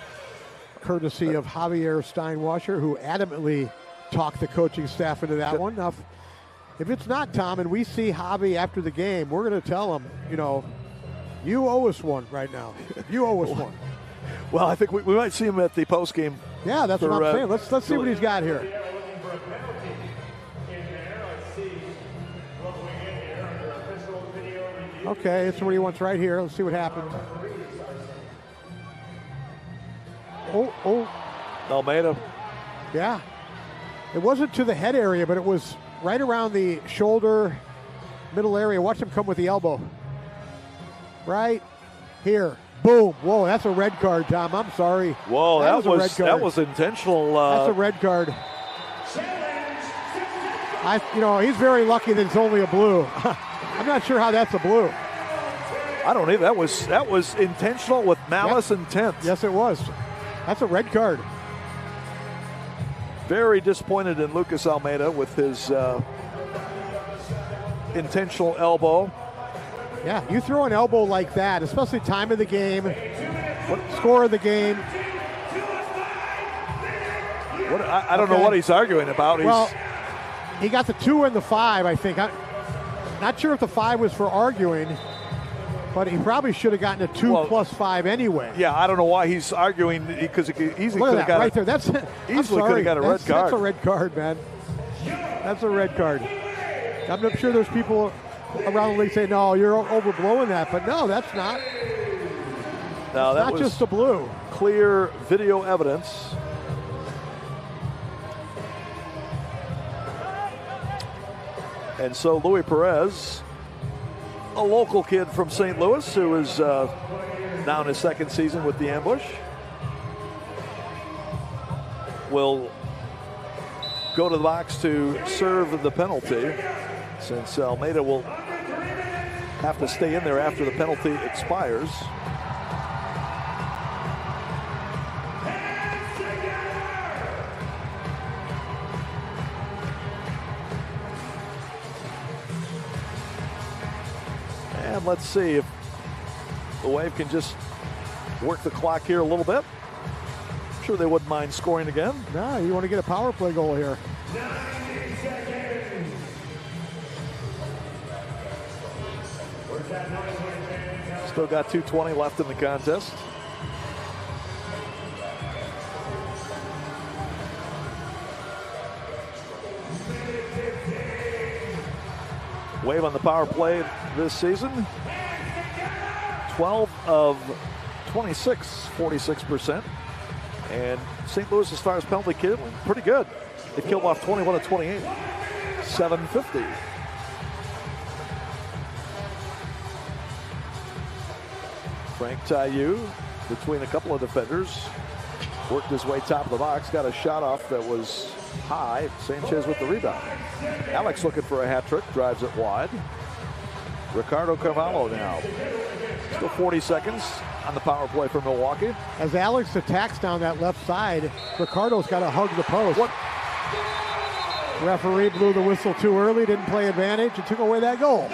Courtesy of Javier Steinwasser, who adamantly talked the coaching staff into that one. Now, if it's not, Tom, and we see Javi after the game, we're going to tell him, you owe us one right now. You owe us one. Well, I think we might see him at the post game. Yeah, that's what I'm saying. Let's see what he's got here. Okay, it's what he wants right here. Let's see what happens. Oh. Almeida. Yeah. It wasn't to the head area, but it was right around the shoulder, middle area. Watch him come with the elbow. Right here. Boom. Whoa, that's a red card, Tom. I'm sorry. Whoa, that was a red card. That was intentional. That's a red card. He's very lucky that it's only a blue. I'm not sure how that's a blue. I don't either. That was intentional with malice intent. Yes, it was. That's a red card. Very disappointed in Lucas Almeida with his intentional elbow. Yeah, you throw an elbow like that, especially time of the game, score of the game. I don't know what he's arguing about. He got the 2 and the 5, I think. I'm not sure if the 5 was for arguing. But he probably should have gotten a 2 plus 5 anyway. Yeah, I don't know why he's arguing, because he easily Look could at have that got right there. That's easily could have got a red card. That's a red card, man. That's a red card. I'm not sure there's people around the league say, no, you're overblowing that. But no, that's not. No, that not was just a blue. Clear video evidence. And so Louis Perez, a local kid from St. Louis who is now in his second season with the Ambush, will go to the box to serve the penalty, since Almeida will have to stay in there after the penalty expires. And let's see if the Wave can just work the clock here a little bit. I'm sure they wouldn't mind scoring again. No, you want to get a power play goal here. Still got 2:20 left in the contest. Wave on the power play this season. 12 of 26, 46%. And St. Louis, as far as penalty killing, pretty good. They killed off 21 of 28, 750. Frank Taillou, between a couple of defenders, worked his way top of the box, got a shot off that was high. Sanchez with the rebound. Alex looking for a hat trick, drives it wide. Ricardo Carvalho now. Still 40 seconds on the power play for Milwaukee. As Alex attacks down that left side, Ricardo's got to hug the post. What? Referee blew the whistle too early, didn't play advantage, and took away that goal.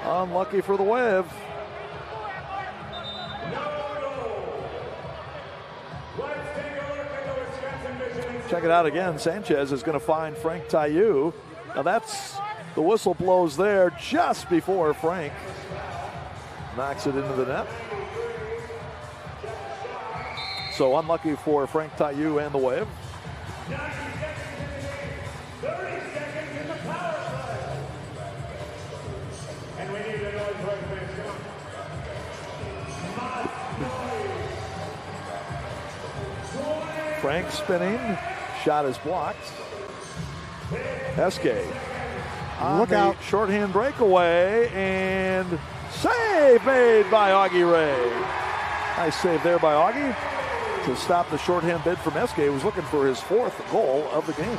Unlucky for the Wave. Check it out again. Sanchez is going to find Frank Taillou. Now that's, the whistle blows there just before Frank knocks it into the net. So unlucky for Frank Taillou and the Wave. Frank spinning, shot is blocked. Eske on Look the out. shorthand breakaway, and save made by Augie Ray. Nice save there by Augie to stop the shorthand bid from Eske, who was looking for his 4th goal of the game.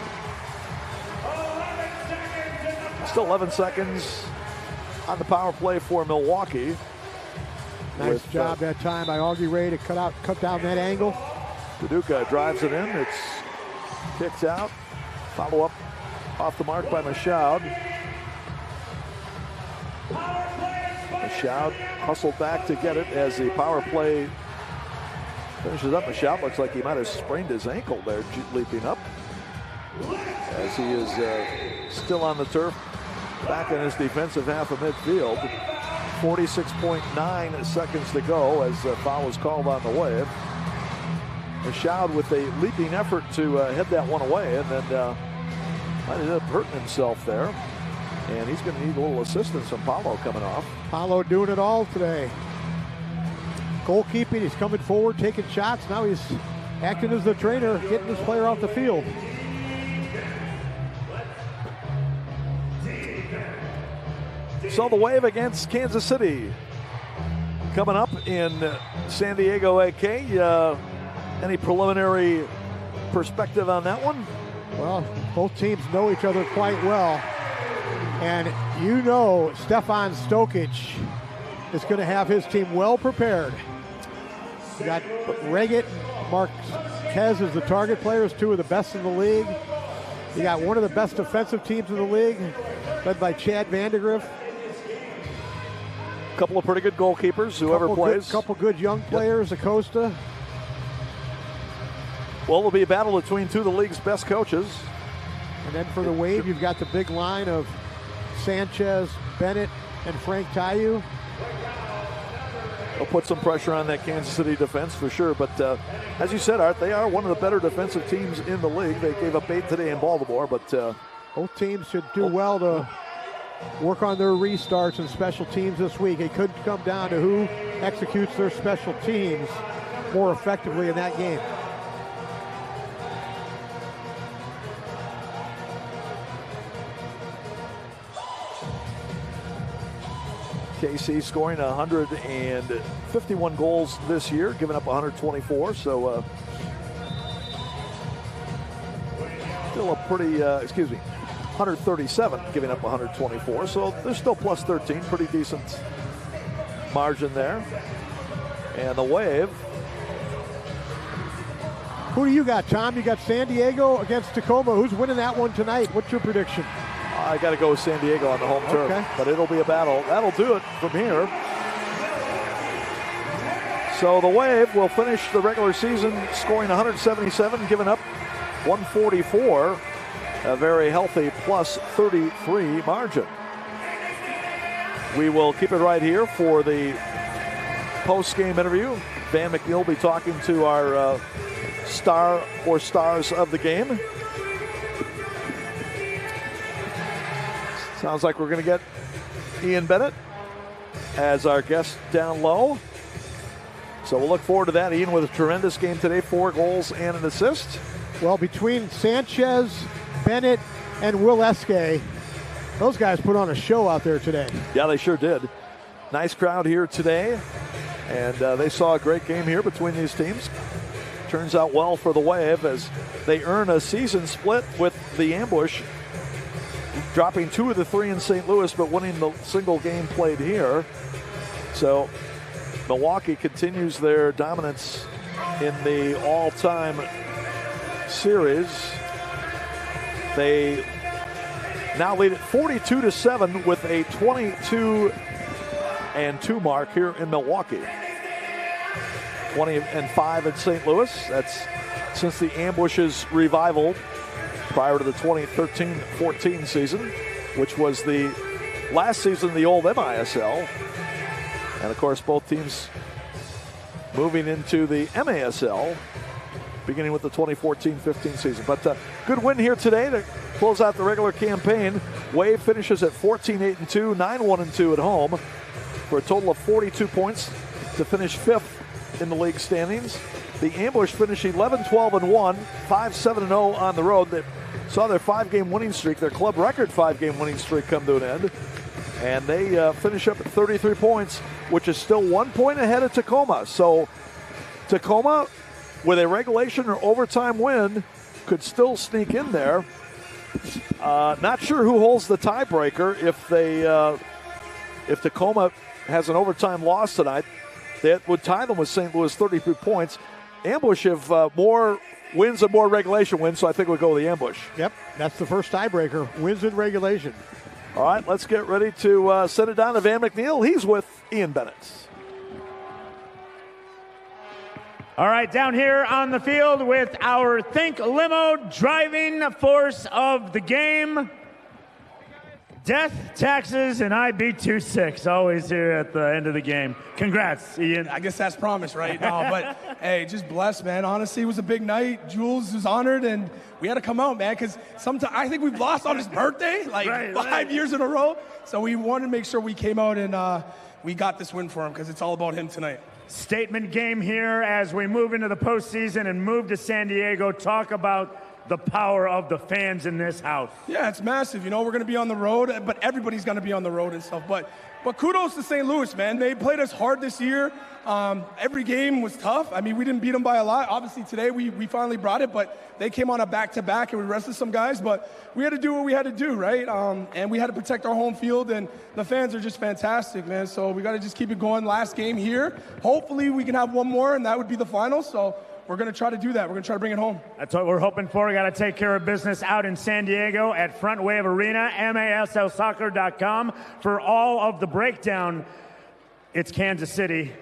Still 11 seconds on the power play for Milwaukee. Nice job that time by Augie Ray to cut down that angle. Paducah drives it in. It's kicked out. Follow up off the mark by Mashoud. Mashoud hustled back to get it as the power play finishes up. Mashoud looks like he might have sprained his ankle there, leaping up, as he is still on the turf, back in his defensive half of midfield. 46.9 seconds to go as the foul was called on the Wave. Mashoud with a leaping effort to head that one away, and then might end up hurting himself there. And he's going to need a little assistance from Paulo coming off. Paulo doing it all today. Goalkeeping, he's coming forward, taking shots. Now he's acting as the trainer, getting this player off the field. So the Wave against Kansas City coming up in San Diego, AK. Any preliminary perspective on that one? Well, both teams know each other quite well. And you know Stefan Stokic is going to have his team well prepared. You got Reggett, Marquez as the target players, 2 of the best in the league. You got one of the best defensive teams in the league, led by Chad Vandegrift. A couple of pretty good goalkeepers, whoever plays. Couple good young players, Acosta. Well, it'll be a battle between 2 of the league's best coaches. And then for the Wave, you've got the big line of Sanchez, Bennett and Frank Tayu. They'll put some pressure on that Kansas City defense for sure. But as you said, Art, they are one of the better defensive teams in the league. They gave up 8 today in Baltimore, but both teams should do well to work on their restarts and special teams this week. It could come down to who executes their special teams more effectively in that game. KC scoring 151 goals this year, giving up 124. So still a pretty, 137, giving up 124. So they're still plus 13, pretty decent margin there. And the Wave. Who do you got, Tom? You got San Diego against Tacoma. Who's winning that one tonight? What's your prediction? I got to go with San Diego on the home turf, but it'll be a battle. That'll do it from here. So the Wave will finish the regular season scoring 177, giving up 144, a very healthy plus 33 margin. We will keep it right here for the post-game interview. Van McNeil will be talking to our star or stars of the game. Sounds like we're going to get Ian Bennett as our guest down low. So we'll look forward to that. Ian with a tremendous game today, 4 goals and an assist. Well, between Sanchez, Bennett, and Will Eske, those guys put on a show out there today. Yeah, they sure did. Nice crowd here today, and they saw a great game here between these teams. Turns out well for the Wave as they earn a season split with the Ambush, dropping 2 of the 3 in St. Louis, but winning the single game played here. So Milwaukee continues their dominance in the all-time series. They now lead at 42-7 with a 22-2 mark here in Milwaukee. 20-5 in St. Louis. That's since the Ambush's revival prior to the 2013-14 season, which was the last season of the old MISL. And of course, both teams moving into the MASL, beginning with the 2014-15 season. But good win here today to close out the regular campaign. Wave finishes at 14-8-2, 9-1-2 at home for a total of 42 points to finish 5th in the league standings. The Ambush finished 11-12-1, 5-7-0 on the road. They saw their 5-game winning streak, their club record 5-game winning streak, come to an end. And they finish up at 33 points, which is still 1 point ahead of Tacoma. So Tacoma, with a regulation or overtime win, could still sneak in there. Not sure who holds the tiebreaker if Tacoma has an overtime loss tonight. That would tie them with St. Louis, 33 points. Ambush have more wins and more regulation wins, so I think we'll go with the Ambush. Yep, that's the first tiebreaker, wins in regulation. All right, let's get ready to send it down to Van McNeil. He's with Ian Bennett. All right, down here on the field with our Think Limo driving force of the game. Death, taxes, and I beat 2-6. Always here at the end of the game. Congrats, Ian. I guess that's promise, right? No, but hey, just blessed, man. Honestly, it was a big night. Jules was honored, and we had to come out, man, because sometimes I think we've lost on his birthday, like 5 years in a row. So we wanted to make sure we came out and we got this win for him because it's all about him tonight. Statement game here as we move into the postseason and move to San Diego. Talk about the power of the fans in this house. Yeah, it's massive. You know, we're going to be on the road, but everybody's going to be on the road and stuff. But kudos to St. Louis, man. They played us hard this year. Every game was tough. I mean, we didn't beat them by a lot. Obviously, today we finally brought it, but they came on a back-to-back, and we rested some guys. But we had to do what we had to do, right? And we had to protect our home field, and the fans are just fantastic, man. So we got to just keep it going. Last game here. Hopefully, we can have one more, and that would be the final. So we're going to try to do that. We're going to try to bring it home. That's what we're hoping for. We got to take care of business out in San Diego at Front Wave Arena, MASLsoccer.com for all of the breakdown. It's Kansas City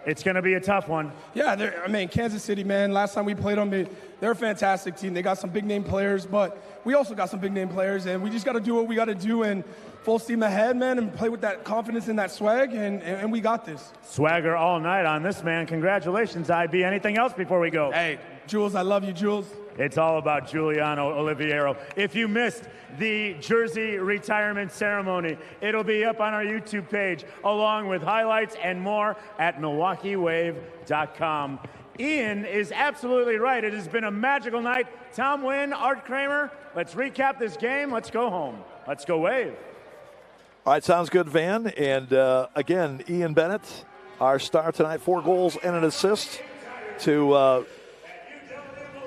It's going to be a tough one. Yeah, I mean, Kansas City, man, last time we played them, they're a fantastic team. They got some big-name players, but we also got some big-name players, and we just got to do what we got to do and full steam ahead, man, and play with that confidence and that swag, and we got this. Swagger all night on this, man. Congratulations, IB. Anything else before we go? Hey, Jules, I love you, Jules. It's all about Giuliano Oliviero. If you missed the jersey retirement ceremony, it'll be up on our YouTube page, along with highlights and more at MilwaukeeWave.com. Ian is absolutely right. It has been a magical night. Tom Wynn, Art Kramer, let's recap this game. Let's go home. Let's go Wave. All right, sounds good, Van. And again, Ian Bennett, our star tonight, 4 goals and an assist to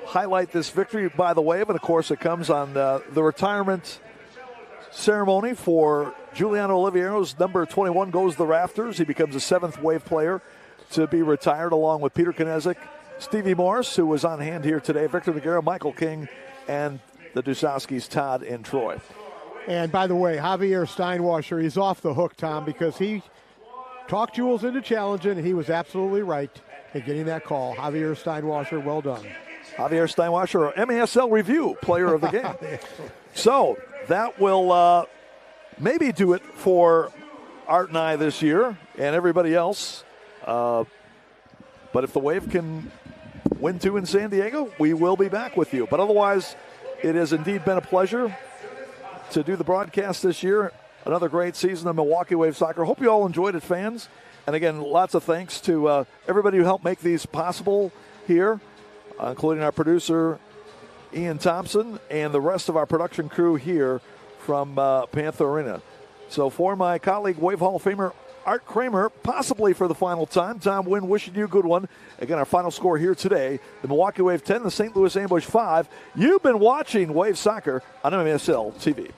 highlight this victory by the Wave. And, of course, it comes on the retirement ceremony for Giuliano Oliviero's number 21 goes to the rafters. He becomes the 7th Wave player to be retired, along with Peter Knezick, Stevie Morris, who was on hand here today, Victor Nogueira, Michael King, and the Dusowskis, Todd and Troy. And by the way, Javier Steinwasser, he's off the hook, Tom, because he talked Jules into challenging, and he was absolutely right in getting that call. Javier Steinwasser, well done. Javier Steinwasser, MASL Review Player of the Game. So that will maybe do it for Art and I this year and everybody else. But if the Wave can win 2 in San Diego, we will be back with you. But otherwise, it has indeed been a pleasure to do the broadcast this year. Another great season of Milwaukee Wave Soccer. Hope you all enjoyed it, fans. And again, lots of thanks to everybody who helped make these possible here, including our producer, Ian Thompson, and the rest of our production crew here from Panther Arena. So for my colleague, Wave Hall of Famer Art Kramer, possibly for the final time, Tom Wynn wishing you a good one. Again, our final score here today, the Milwaukee Wave 10, the St. Louis Ambush 5. You've been watching Wave Soccer on MASL TV.